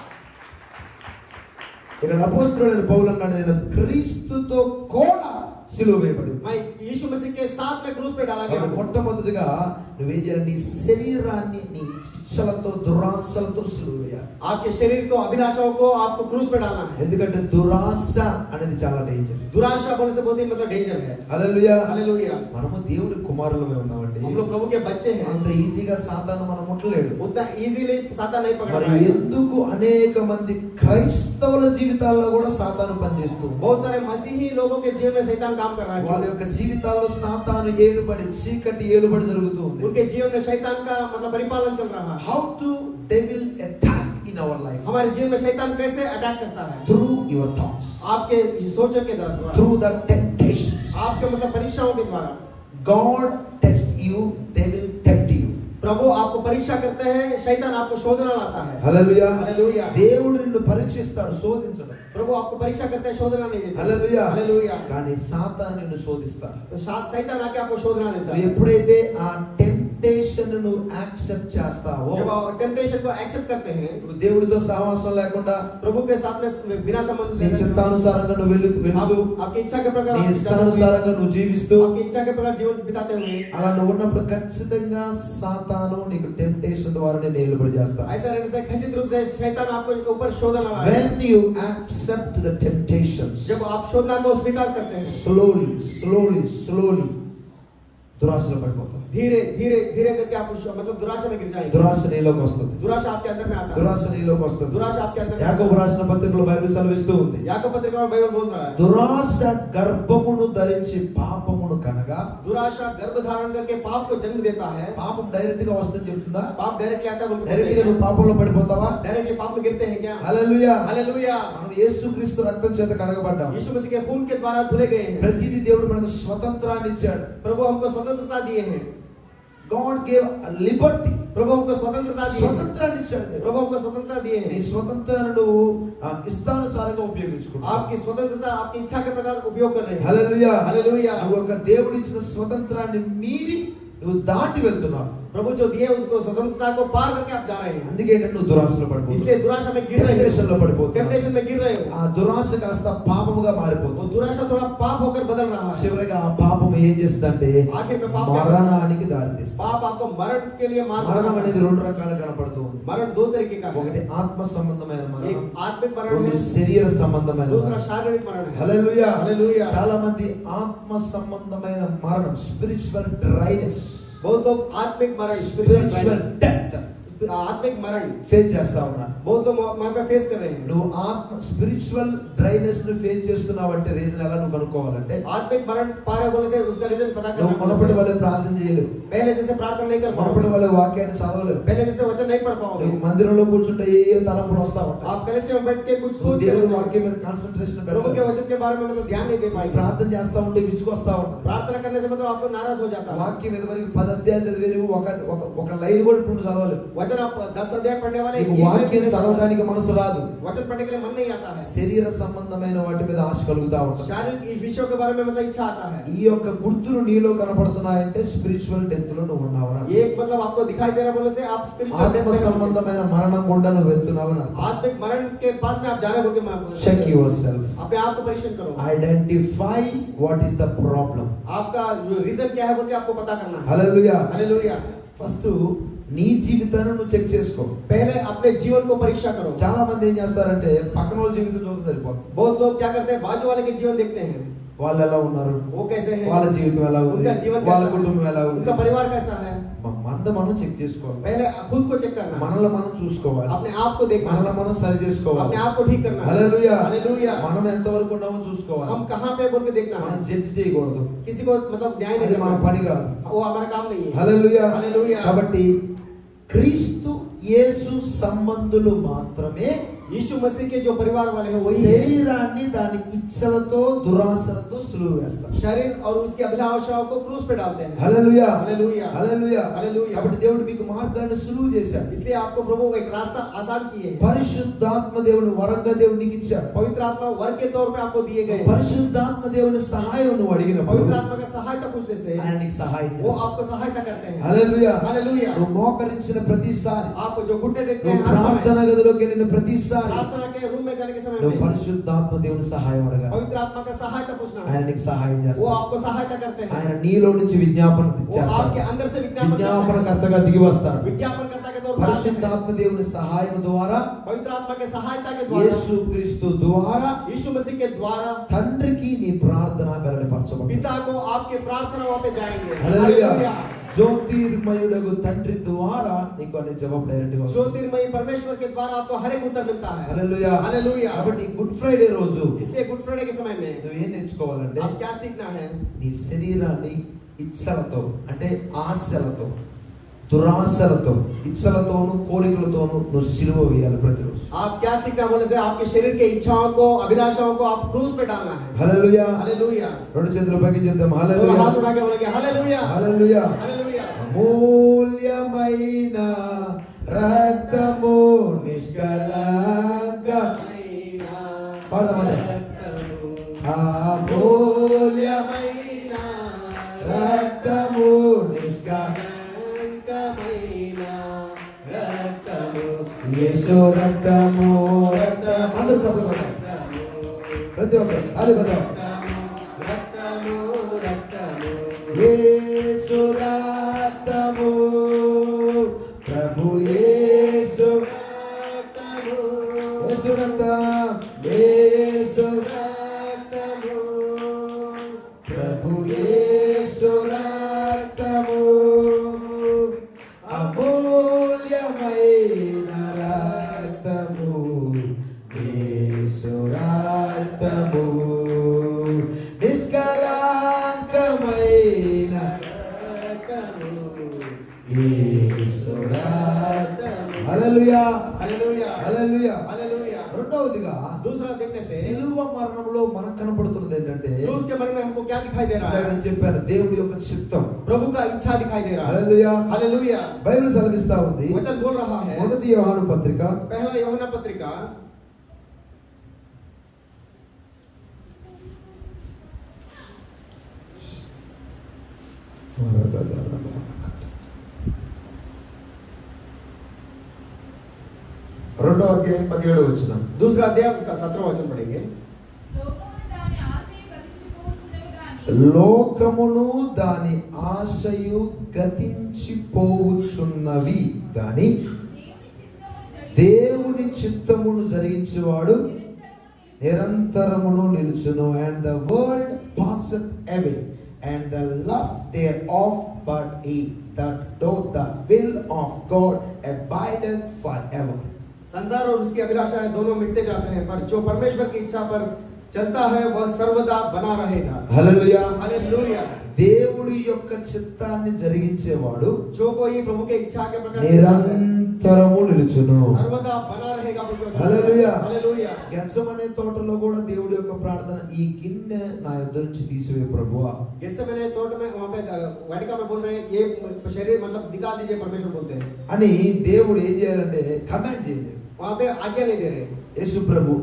ఇక్కడ అపోస్తలుడైన పౌలు అన్నాడు, నేను క్రీస్తుతో కూడా సిలువ వేయబడి. मैं यीशु मसीह के साथ में क्रूस पे डाला गया हूं। మొట్టమొదటిగా నువ్వేం చేయాలి? నీ శరీరాన్ని నీ ఇచ్చలతో దురాశలతో సిలువ వేయాలి. आपके शरीर को, अभिलाषाओं को आपको क्रूस पे डालना है। ఎందుకంటే దురాశ అనేది చాలా డేంజర్. दुराशा बोलने से बहुत ही मतलब डेंजर है। హల్లెలూయా. हालेलुया। మనము దేవుడి కుమారులమే ఉన్నామండి. हम लोग प्रभु के बच्चे हैं। అంత ఈజీగా సాతాను మనం ముట్టలేడు. उतना इजीली सातान नहीं पकड़ మరి पाएगा। ఎందుకు అనేక మంది క్రైస్తవుల జీవితాల్లో కూడా సాతాను పనిచేస్తూ ఉంది. बहुत सारे मसीही लोगों के जीवन में शैतान काम कर रहा है। వాళ్ళ యొక్క జీవితాల్లో సాతాను ఏలుబడి, చీకటి ఏలుబడి జరుగుతూ ఉంది. उनके जीवन में शैतान का मतलब परिपालन चल रहा है। How to devil attack in our life? हमारे जीवन में शैतान कैसे अटैक करता है? Through your thoughts, आपके सोचों के द्वारा, through the temptations. आपके मतलब परीक्षाओं के द्वारा। God test you, they will tempt you. प्रभु आपको परीक्षा करते हैं, शैतान आपको शोधना लाता है। హల్లెలూయా. हालेलुया। దేవుడు నిన్ను పరీక్షిస్తాడు, శోధించడు. प्रभु आपको परीक्षा करते हैं, शोधना नहीं देते। హల్లెలూయా. हालेलुया। కానీ సాతాను నిన్ను శోధిస్తాడు. तो शैतान आके आपको शोधना देता నువ్వు है। ఎప్పుడైతే ఆ టెంప్టేషన్ ను యాక్సెప్ట్ చేస్తావో, जब आप टेम्पटेशन को एक्सेप्ट करते हैं, నువ్వు దేవుడితో సహవాసం లేకుండా प्रभु के साथ में बिना संबंध నీ చిత్తానుసారంగా నువ్వు వెళుతూ आपकी इच्छा के प्रकार నీ ఇష్టానుసారంగా నువ్వు జీవిస్తూ आपकी इच्छा के प्रकार जीवन बिताते हुए అలా నువ్వు ఉన్నప్పుడు ఖచ్చితంగా సాతాను నీకు టెంప్టేషన్ ద్వారానే నిలబడి చేస్తాడు. ऐसा रहने से खचित रूप से शैतान आपको ऊपर शोधना लाएगा। When you accept the temptations, जब आप शोधना को स्वीकार करते हैं, slowly దురాశలో పడిపోతావు. धीरे धीरे धीरे करके आप मतलब दुराशा में गिर जाएंगे। దురాశ నీలోకి వస్తుంది. दुराशा आपके अंदर में आता है। దురాశ నీలోకి వస్తుంది. दुराशा आपके अंदर में యాకోబు రాసిన పత్రికలో బైబిల్ సెలవిస్తూ ఉంది. याकूब पत्रिका में बाइबल बोल रहा है, దురాశ గర్భమును ధరించి పాపమును కనగా. दुराशा गर्भ धारण करके पाप को जन्म देता है। పాపం డైరెక్ట్ గా వస్తుంది చెప్తుందా? पाप डायरेक्टली आता है, డైరెక్ట్ గా నువ్వు పాపంలో పడిపోతావా? डायरेक्टली पाप में गिरते हैं क्या? హల్లెలూయా. हालेलुया। మనం యేసుక్రీస్తు రక్తం చేత కడగబడ్డాం. यीशु मसीह के खून के द्वारा धुले गए हैं। ప్రతిదీ దేవుడు మనకు స్వతంత్రాన్ని ఇచ్చాడు. प्रभु हमको स्वतंत्रता दिए हैं। God gave a liberty. प्रभु हमको स्वतंत्रता दी है। స్వతంత్రాన్ని ఇచ్చాడు దేవుడు. प्रभु हमको स्वतंत्रता दिए నీ हैं। స్వతంత్రాన్ని నువ్వు ఇష్టానుసారంగా ఉపయోగించుకుంటావు. आपकी स्वतंत्रता आपकी इच्छा के प्रकार उपयोग कर रहे हैं। హల్లెలూయా. हालेलुया। నువ్వు ఒక దేవుడు ఇచ్చిన స్వతంత్రాన్ని మీరి నువ్వు దాటి వెళ్తున్నావు. प्रभु जो दिए उसको स्वतंत्रता को पार करके आप जा रहे हैं। అందుకే నువ్వు దురాశలో పడిపోతావు. इसलिए दुराशा में गिर रहे हो, టెంప్టేషన్లో పడిపోతావు. टेम्पटेशन में गिर रहे हो। ఆ దురాశ కాస్త పాపముగా वो మారిపోతుంది. दुराशा थोड़ा पाप होकर बदल रहा है। చివరిగా ఆ పాపం ఏం చేస్తుందంటే आखिर में पाप మరణానికి దారితీస్తుంది. पाप आपको मरण के लिए మరణం मार అనేది రెండు రకాలుగా కనపడుతూ ఉంది. मरण दो तरीके का है। ఒకటి ఆత్మ సంబంధమైన మరణం, एक आत्मिक मरण రెండు है, శరీర సంబంధమైన दूसरा మరణం. शारीरिक मरण है। హల్లెలూయా. हालेलुया। చాలా మంది ఆత్మ సంబంధమైన మరణం, స్పిరిచువల్ డ్రైనెస్, बहुत लोग आत्मिक मरण స్పిరిచువల్ డెత్ आत्मिक मरण ఫేస్ చేస్తా ఉన్నారు. बहुत लोग वहां पे फेस कर रहे हैं। నువ్వు ఆత్మ స్పిరిచువల్ డ్రైనెస్ ను ఫేస్ చేస్తున్నావు అంటే రీజన్ ఎలా నువ్వు కనుక్కోవాలంటే, आत्मिक मरण पा रहे बोलने से उसका रीजन पता నువ్వు करना మునపటి पड़ेगा। వల్ల ప్రార్థన చేయలేవు, पहले जैसे प्रार्थना नहीं कर మునపటి पाओगे, వల్ల వాక్యాన్ని చదవలేవు, पहले जैसे वचन नहीं पढ़ पाओगे, నువ్వు మందిరంలో కూర్చుంటే ఏ తలంపులు వస్తా ఉంటాయి. आप कलेश में बैठ के कुछ నువ్వు सोच దేవుడి के వాక్యం మీద కాన్సంట్రేషన్ प्रभु के పెట్టాలి. वचन के बारे में मतलब ध्यान नहीं दे पाएंगे। ప్రార్థన చేస్తా ఉంటే విసుగు వస్తా ఉంటుంది. प्रार्थना करने से मतलब आपको नाराज हो जाता है। వాక్యం ఎదువరకు 10 అధ్యాయాలు చదివి నువ్వు ఒక లైన్ కూడా ఇప్పుడు చదవలేవు. वचन आप 10 अध्याय पढ़ने वाले నీకు వాక్యం చదవడానికి మనసు రాదు. वचन पढ़ने के लिए मन नहीं आता है। శరీర సంబంధమైన వాటి మీద ఆశ కలుగుతా ఉంటుంది. शारीरिक इस विषयों के बारे में मतलब इच्छा आता है। ఈ యొక్క గుర్తులు నీలో కనపడుతున్నాయంటే స్పిరిచువల్ డెత్ లో నువ్వు ఉన్నావని అర్థం. ये मतलब आपको दिखाई दे रहा बोलने से आप स्पिरिचुअल डेथ ఆత్మ में हो। సంబంధమైన మరణం గుండా నువ్వు వెళ్తున్నావని అర్థం. आत्मिक मरण के पास में आप जा रहे हो बोल के मैं చెక్ యువర్ సెల్ఫ్, अपने आप को परीक्षण करो। Identify what is the problem. आपका जो रीजन क्या है बोल के आपको पता करना है। హల్లెలూయా. हालेलुया। ఫస్ట్ నీ జీవితాన్ని నువ్వు చెక్ చేసుకో. पहले अपने जीवन को परीक्षा करो। చాలా మంది ఏం చేస్తారంటే పక్కన వాళ్ళ జీవితం చూస్తే సరిపోతుంది. बहुत लोग क्या करते हैं, बाजू वाले के जीवन देखते हैं, వాళ్ళు ఎలా ఉన్నారు, वो कैसे हैं, వాళ్ళ జీవితం ఎలా ఉంది, उनका जीवन వాళ్ళ कैसा है, కుటుంబం ఎలా ఉంది. उनका परिवार कैसा है। మనది మనం చెక్ చేసుకోవాలి. पहले खुद को चेक करना है, మనల్ని మనం చూసుకోవాలి, अपने आप को देखना మనల్ని है, మనం సరి చేసుకోవాలి. अपने आप को ठीक करना है। హల్లెలూయా. हालेलुया। మనం ఎంత వరకు ఉన్నామో చూసుకోవాలి. हम कहाँ पे बोल के देखना మనం है, జడ్జి చేయకూడదు. किसी को मतलब न्याय नहीं అది మన देना, పని కాదు. वो हमारा काम नहीं है। హల్లెలూయా. हालेलुया। కాబట్టి క్రీస్తు యేసు సంబంధులు మాత్రమే यीशु मसीह के जो परिवार वाले हैं वही है। శరీరాన్ని దాని ఇచ్చలతో దురాశలతో సులువు వేస్తారు. शरीर और उसकी अभिलाषाओं को क्रूस पे डालते हैं। హల్లెలూయా. हालेलुया। హల్లెలూయా. हालेलुया। కాబట్టి దేవుడు మీకు మార్గాన్ని సులువు చేశాడు. इसलिए आपको प्रभु एक रास्ता आसान किए हैं। పరిశుద్ధాత్మ దేవుని వరంగా దేవుడు నీకు ఇచ్చాడు. पवित्र आत्मा वर के तौर पे आपको दिए गए हैं। పరిశుద్ధాత్మ దేవుని సహాయం నువ్వు అడిగినప్పుడు पवित्र आत्मा का सहायता पूछने से ఆయన నీకు సహాయం वो చేస్తాడు. आपको सहायता करते हैं। హల్లెలూయా. हालेलुया। నువ్వు మోకరించిన ప్రతిసారి, आपको जो घुटने टेकते నువ్వు हैं हर ప్రార్థన समय, గదిలోకి వెళ్ళిన ప్రతిసారి प्रार्थना के रूम में जाने के समय నువ్వు में పరిశుద్ధాత్మ దేవుని సహాయం అడగాలి. पवित्र आत्मा का सहायता पूछना ఆయన है। నీకు సహాయం वो చేస్తాడు. आपको सहायता करते हैं। ఆయన నీలో నుంచి విజ్ఞాపన वो చేస్తాడు. आपके अंदर से विज्ञापन करते हैं। విజ్ఞాపనకర్తగా దిగి వస్తాడు. विज्ञापनकर्ता के तौर पर आते हैं। పరిశుద్ధాత్మ దేవుని సహాయం ద్వారా, पवित्र आत्मा के सहायता के द्वारा, యేసు క్రీస్తు ద్వారా यीशु मसीह के द्वारा తండ్రికి నీ ప్రార్థన వెల్లడిపరచబడుతుంది. पिता को आपके प्रार्थना वहां पे जाएंगे। హల్లెలూయా. हालेलुया। జ్యోతిర్మయుడగు తండ్రి ద్వారా నీకు అనే జవాబు డైరెక్ట్ గా వస్తుంది. ज्योतिर्मयी परमेश्वर के द्वारा आपको हर एक उत्तर मिलता है। హల్లెలూయా. हालेलुया। కాబట్టి గుడ్ ఫ్రైడే రోజు इसलिए गुड फ्राइडे के समय में నువ్వు ఏం నేర్చుకోవాలంటే, आप क्या सीखना है, నీ శరీరాన్ని ఇచ్చలతో అంటే ఆశలతో, దురాశలతో, ఇచ్చలతోను కోరికలతోను నువ్వు సిలువ వేయాలి ప్రతిరోజు. आप क्या सीखना बोलने से आपके शरीर के इच्छाओं को, अभिलाषाओं को आप क्रूस पे डालना है। హల్లెలూయా. हालेलुया। రెండు చేతులు పైకి చెప్తాం. दोनों హల్లెలూయా. हाथ उठा के बोलेंगे हालेलुया। హల్లెలూయా. हालेलुया। అమూల్య అమూల్యమైన రక్తము నిష్కలంకమైన అమూల్యమైన రక్తము నిష్కలంకమైన రక్తము యేసు రక్తము రక్తము అందరూ చదువుకోండి ప్రతి ఒక్కరు అది బదాం రక్తము రక్తము యేసు రక్తము ప్రభు యేసు రక్తము యేసు రక్తం యేసు రక్తము ప్రభు యేసు రక్తము అమూల్యమైన రక్తము యేసు రక్తము నిష్కలంకమైన రక్తము యేసు రక్తము హల్లెలూయా హల్లెలూయా హల్లెలూయా హల్లెలూయా రెండవదిగా दूसरा देखने से సిలువ మరణంలో మనకు కనబడుతున్నది ఏంటంటే क्रूस के मरण में हमको क्या दिखाई दे रहा है నేను చెప్పాను దేవుడి యొక్క చిత్తం प्रभु का इच्छा दिखाई दे रहा है హల్లెలూయా हालेलुया బైబిల్ సెలవిస్తా ఉంది वचन बोल रहा है మొదటి యోహాను పత్రిక पहला यूहन्ना पत्रिका రెండో అధ్యాయం 17వ వచనం दूसरा अध्याय उसका 17वां वचन पढ़ेंगे లోకమును దాని ఆశయు గతించిపోవుచున్నవి గాని దేవుని చిత్తమును జరిగించేవాడు నిరంతరమును నిలుచును and the world passeth away and the lust thereof but he that doth the will of God abideth forever. संसार और उसकी अभिलाषाएं दोनों मिटते जाते हैं पर जो परमेश्वर की इच्छा पर चलता है वह सर्वदा बना रहेगा హల్లెలూయా हालेलुया దేవుడి యొక్క చిత్తాన్ని జరిగించేవాడు जो कोई प्रभु के इच्छा के प्रकार నిరంతరము నిలుచును सर्वदा बना रहेगा हालेलुया हालेलुया గెత్సెమనే తోటలో కూడా దేవుడి యొక్క ప్రార్థన ఈ గిన్నె నా యొద్ద నుంచి తీసివే ప్రభువా గెత్సెమనే తోట में वहां पे वाटिका में बोल रहे हैं ये शरीर मतलब निकाल दीजिए परमेश्वर बोलते हैं అని దేవుడు ఏం చేయాలంటే కమాండ్ చేయాలి वहां पे आज्ञा नहीं दे रहे యేసు ప్రభు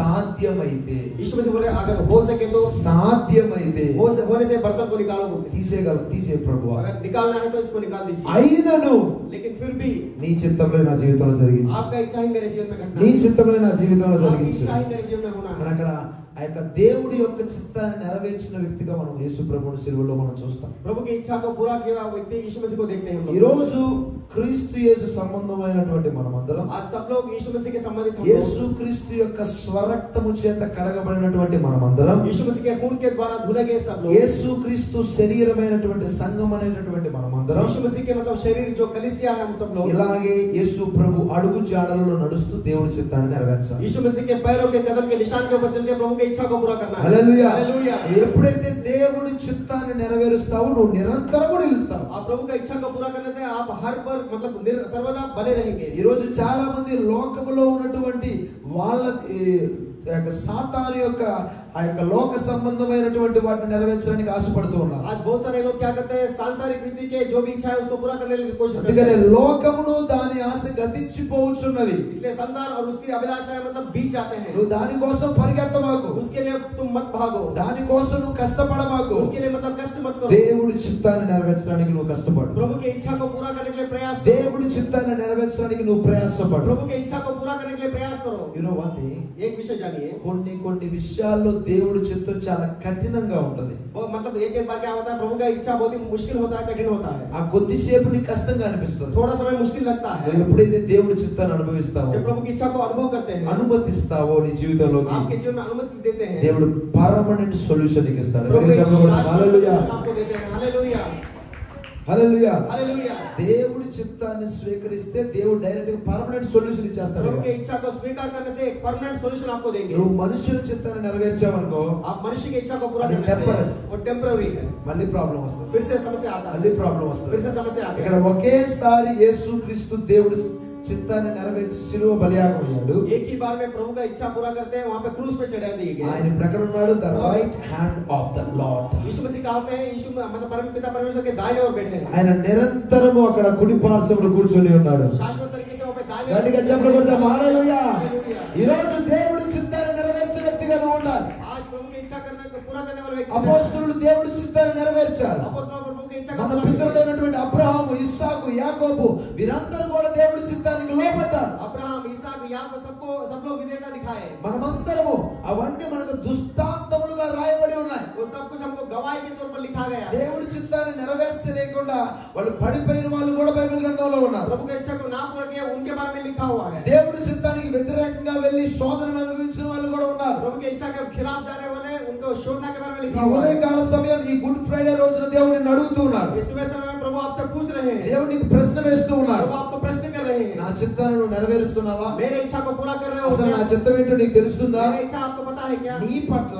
సాధ్యమైతే यीशु मसीह बोल रहे अगर हो सके तो సాధ్యమైతే होने से बर्तन को निकालो बोलते हैं తీసే ప్రభువా अगर निकालना है तो इसको निकाल दीजिए అయినను लेकिन फिर भी నీ చిత్తంలో నా జీవితంలో జరిగించు आपका इच्छा ही मेरे जीवन में घटना నీ है చిత్తంలో నా జీవితంలో आपकी జరిగించు इच्छा ही मेरे जीवन में होना है అక్కడ ఆ యొక్క దేవుడి యొక్క చిత్తాన్ని నెరవేర్చిన వ్యక్తిగా మనం యేసు ప్రభువుని సిలువలో మనం చూస్తాం प्रभु की इच्छा को पूरा किया हुआ व्यक्ति यीशु मसीह को देखते हैं हम ఈ लोग రోజు క్రీస్తు యేసు సంబంధమైనటువంటి మనమందరం आज सब लोग यीशु मसीह के संबंधित हम యేసు लोग క్రీస్తు యొక్క స్వరక్తము చేత కడగబడినటువంటి మనమందరం यीशु मसीह के खून के द्वारा धुले गए सब लोग యేసు క్రీస్తు శరీరమైనటువంటి సంఘం అనేటటువంటి మనమందరం यीशु मसीह के मतलब शरीर जो कलीसिया है हम सब लोग ఇలాగే యేసు ప్రభు అడుగు జాడలలో నడుస్తూ దేవుడి చిత్తాన్ని నెరవేర్చాలి यीशु मसीह के पैरों के कदम के निशान के ऊपर चल के प्रभु की इच्छा को पूरा करना है హల్లెలూయా हालेलुया ఎప్పుడైతే దేవుడి చిత్తాన్ని నెరవేరుస్తావో నువ్వు నిరంతరము నిలుస్తావు आप प्रभु का इच्छा को पूरा करने से आप हर पर मतलब सर्वदा बने रहेंगे ఈ రోజు చాలా మంది లోకములో ఉన్నటువంటి వాళ్ళ సాతాను యొక్క ఆ యొక్క లోక సంబంధమైనటువంటి వాటిని నెరవేర్చడానికి ఆశపడుతూ ఉన్నారు आज बहुत सारे लोग क्या करते हैं सांसारिक रीति के जो भी इच्छा है उसको पूरा करने की कोशिश करते అందుకనే हैं లోకమును దాని ఆశ గతించిపోవచ్చున్నవి इसलिए संसार और उसकी अभिलाषाएं मतलब बीत जाते हैं నువ్వు దాని కోసం పరిగెత్తమాకు उसके लिए तुम मत भागो దాని కోసం నువ్వు కష్టపడమాకు उसके लिए मतलब कष्ट मत करो దేవుడి చిత్తాన్ని నెరవేర్చడానికి నువ్వు కష్టపడు प्रभु की इच्छा को पूरा करने के लिए प्रयास करो దేవుడి చిత్తాన్ని నెరవేర్చడానికి నువ్వు ప్రయాసపడు प्रभु की इच्छा को पूरा करने के लिए प्रयास करो యు నో వన్ థింగ్ एक विषय जानिए కొన్ని విషయాల్లో దేవుడి చిత్తం చాలా కఠినంగా ఉంటది वो मतलब एक बार क्या होता है प्रभु का इच्छा बहुत ही मुश्किल होता है कठिन होता है ఆ కొద్దిసేపు నీకు కష్టంగా అనిపిస్తుంది थोड़ा समय मुश्किल लगता है నువ్వు ఎప్పుడైతే దేవుడి చిత్తాన్ని అనుభవిస్తావో जब प्रभु की इच्छा को अनुभव करते हैं అనుమతిస్తావో నీ జీవితంలోకి आपके जीवन में अनुमति देते हैं దేవుడు పర్మనెంట్ సొల్యూషన్ నీకు ఇస్తాడు प्रभु एक शाश्वत హల్లెలూయా solution आपको देते हैं हालेलुया హల్లెలూయా हालेलुया దేవుడి చిత్తాన్ని స్వీకరిస్తే దేవుడు డైరెక్ట్ గా పర్మనెంట్ సొల్యూషన్ ఇచ్చేస్తాడు प्रभु की इच्छा को स्वीकार करने से एक परमानेंट सॉल्यूशन आपको देंगे నువ్వు మనుషుల చిత్తాన్ని నెరవేర్చావనుకో आप मनुष्य की इच्छा को पूरा అది करने से temporary. वो टेम्पररी है మళ్ళీ ప్రాబ్లం వస్తుంది फिर से समस्या आता है మళ్ళీ ప్రాబ్లం వస్తుంది फिर से समस्या आती ఇక్కడ है ఒకేసారి యేసుక్రీస్తు దేవుడు చిత్తాన్ని నెరవేర్చి శిలువ బలియాగం అయ్యాడు. एक ही बार में प्रभु का इच्छा पूरा करते हैं, वहां पे क्रूस पे चढ़ा दिए गए. ఆయన ఇప్పుడు ఎక్కడ ఉన్నాడు? The right hand of the Lord. Yeshu Masih कहां पे है? यीशु मतलब पिता परमेश्वर के दाहिने ओर बैठे हैं. ఆయన నిరంతరము అక్కడ కుడి పార్శ్వమున కూర్చొని ఉన్నాడు. शाश्वत तरीके से वहां पे दाहिने గట్టిగా చప్పట్లు కొడదాం. హల్లెలూయా. ఈ రోజు దేవుడి చిత్తాన్ని నెరవేర్చే వ్యక్తిగా నువ్వు ఉండాలి. आज प्रभु की इच्छा करने को पूरा करने वाले व्यक्ति. అపోస్తలులు దేవుడి చిత్తాన్ని నెరవేర్చారు. अपोस्तलों प्रभु की इच्छा మన करने పితరులైనటువంటి అబ్రహాము, ఇస్సాకు, యాకోబు వీరందరూ కూడా దేవుడి చిత్తానికి లోబడ్డారు. अब्राहम, इसहाक, याकूब सब लोग विधेयता दिखाए. మనమందరము అవన్నీ మనకు దృష్టాంతములుగా రాయబడి ఉన్నాయి. वो सब कुछ हमको गवाही के तौर पर लिखा गया. దేవుడి చిత్తాన్ని నెరవేర్చలేకుండా వాళ్ళు పడిపోయిన వాళ్ళు కూడా బైబిల్ గ్రంథంలో ఉన్నారు. प्रभु की इच्छा को ना पूरा किया उनके बारे में लिखा हुआ है. దేవుడి చిత్తానికి వ్యతిరేకంగా వెళ్లి శోధనను అనుభవించిన వాళ్ళు కూడా ఉన్నారు. प्रभु की इच्छा के खिलाफ जाने वाले उनको शोधना के बारे में ఈ लिखा हुआ है. ఉదయకాల సమయం ఈ గుడ్ ఫ్రైడే రోజున దేవుడిని అడుగుతూ ఉన్నాడు. इस समय में प्रभु आपसे पूछ रहे हैं. దేవుడికి ప్రశ్న వేస్తూ ఉన్నాడు. प्रभु आपको प्रश्न कर रहे हैं. నా చిత్తాన్ని నువ్వు నెరవేరుస్తున్నావా? मेरे इच्छा को पूरा कर रहे हो అసలు क्या? నా చిత్తం ఏంటో నీకు తెలుస్తుందా? मेरा इच्छा आपको पता है क्या? నీ పట్ల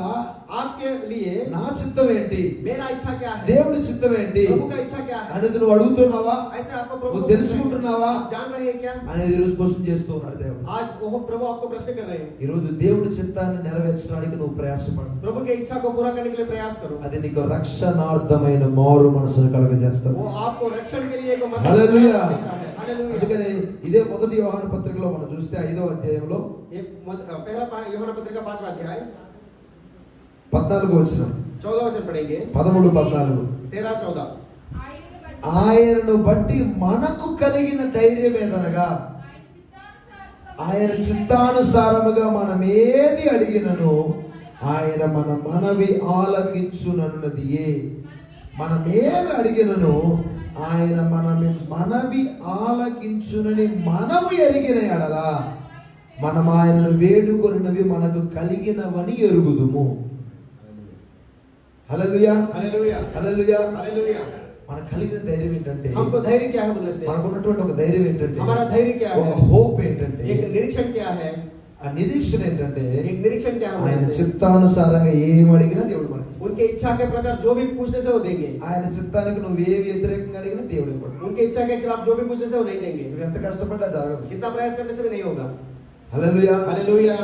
आपके लिए నా చిత్తం ఏంటి, मेरा इच्छा क्या है? దేవుడి చిత్తం ఏంటి प्रभु का इच्छा क्या है? అనేది నువ్వు అడుగుతున్నావా? ऐसे आपको प्रभु నువ్వు తెలుసుకుంటున్నావా आप जान रहे हैं क्या? అనేది ఈరోజు క్వశ్చన్ చేస్తూ ఉన్నాడు దేవుడు. आज वो प्रभु आपको प्रश्न कर रहे हैं. ఈ రోజు దేవుడి చిత్తాన్ని నెరవేర్చడానికి నువ్వు ప్రయాసపడు. प्रभु की इच्छा को पूरा करने के लिए प्रयास करो. అది నీకు రక్షణార్థమైన మారు మనసును కలుగజేస్తుంది. वो आपको रक्षण के लिए एक मतलब హల్లెలూయా. देता है. हालेलुया. అందుకని ఇదే మొదటి యోహాను పత్రికలో మనం చూస్తే 5వ అధ్యాయంలో ये पहला यूहन्ना पत्रिका 5वां अध्याय 14వ వచనం 14 वचन पढ़ेंगे. 13, 14. 13, 14. ఆయనను బట్టి మనకు కలిగిన ధైర్యం ఏదనగా ఆయన చిత్తానుసారముగా మనం ఏది అడిగినను ఆయన మన మనవి ఆలకించునన్నదియే. మనం ఏమి అడిగినను ఆయన మనవి ఆలకించునని మనము ఎరిగిన ఎడలా మనం ఆయనను వేడుకొనినవి మనకు కలిగినవని ఎరుగుదుము. హల్లెలూయా. हालेलुया. హల్లెలూయా. हालेलुया. మనకు కలిగిన ధైర్యం ఏంటంటే, हमको धैर्य क्या है बोलने से? మనకు ఉన్నటువంటి ఒక ధైర్యం ఏంటంటే, हमारा धैर्य क्या ఒక है? హోప్ ఏంటంటే, एक निरीक्षण क्या है? ఆ నిరీక్షణ ఏంటంటే एक निरीक्षण क्या है ఆయన बोलने से? చిత్తానుసారంగా ఏం అడిగినా దేవుడు మనకి ఇస్తాడు. उनके इच्छा के प्रकार जो भी पूछने से वो देंगे. ఆయన చిత్తానికి నువ్వు ఏ వ్యతిరేకంగా అడిగినా దేవుడు ఇవ్వడు. उनके इच्छा के खिलाफ जो भी पूछने से वो नहीं देंगे. నువ్వు ఎంత కష్టపడ్డా జరగదు. कितना प्रयास करने से भी नहीं होगा. హల్లెలూయా. हालेलुया.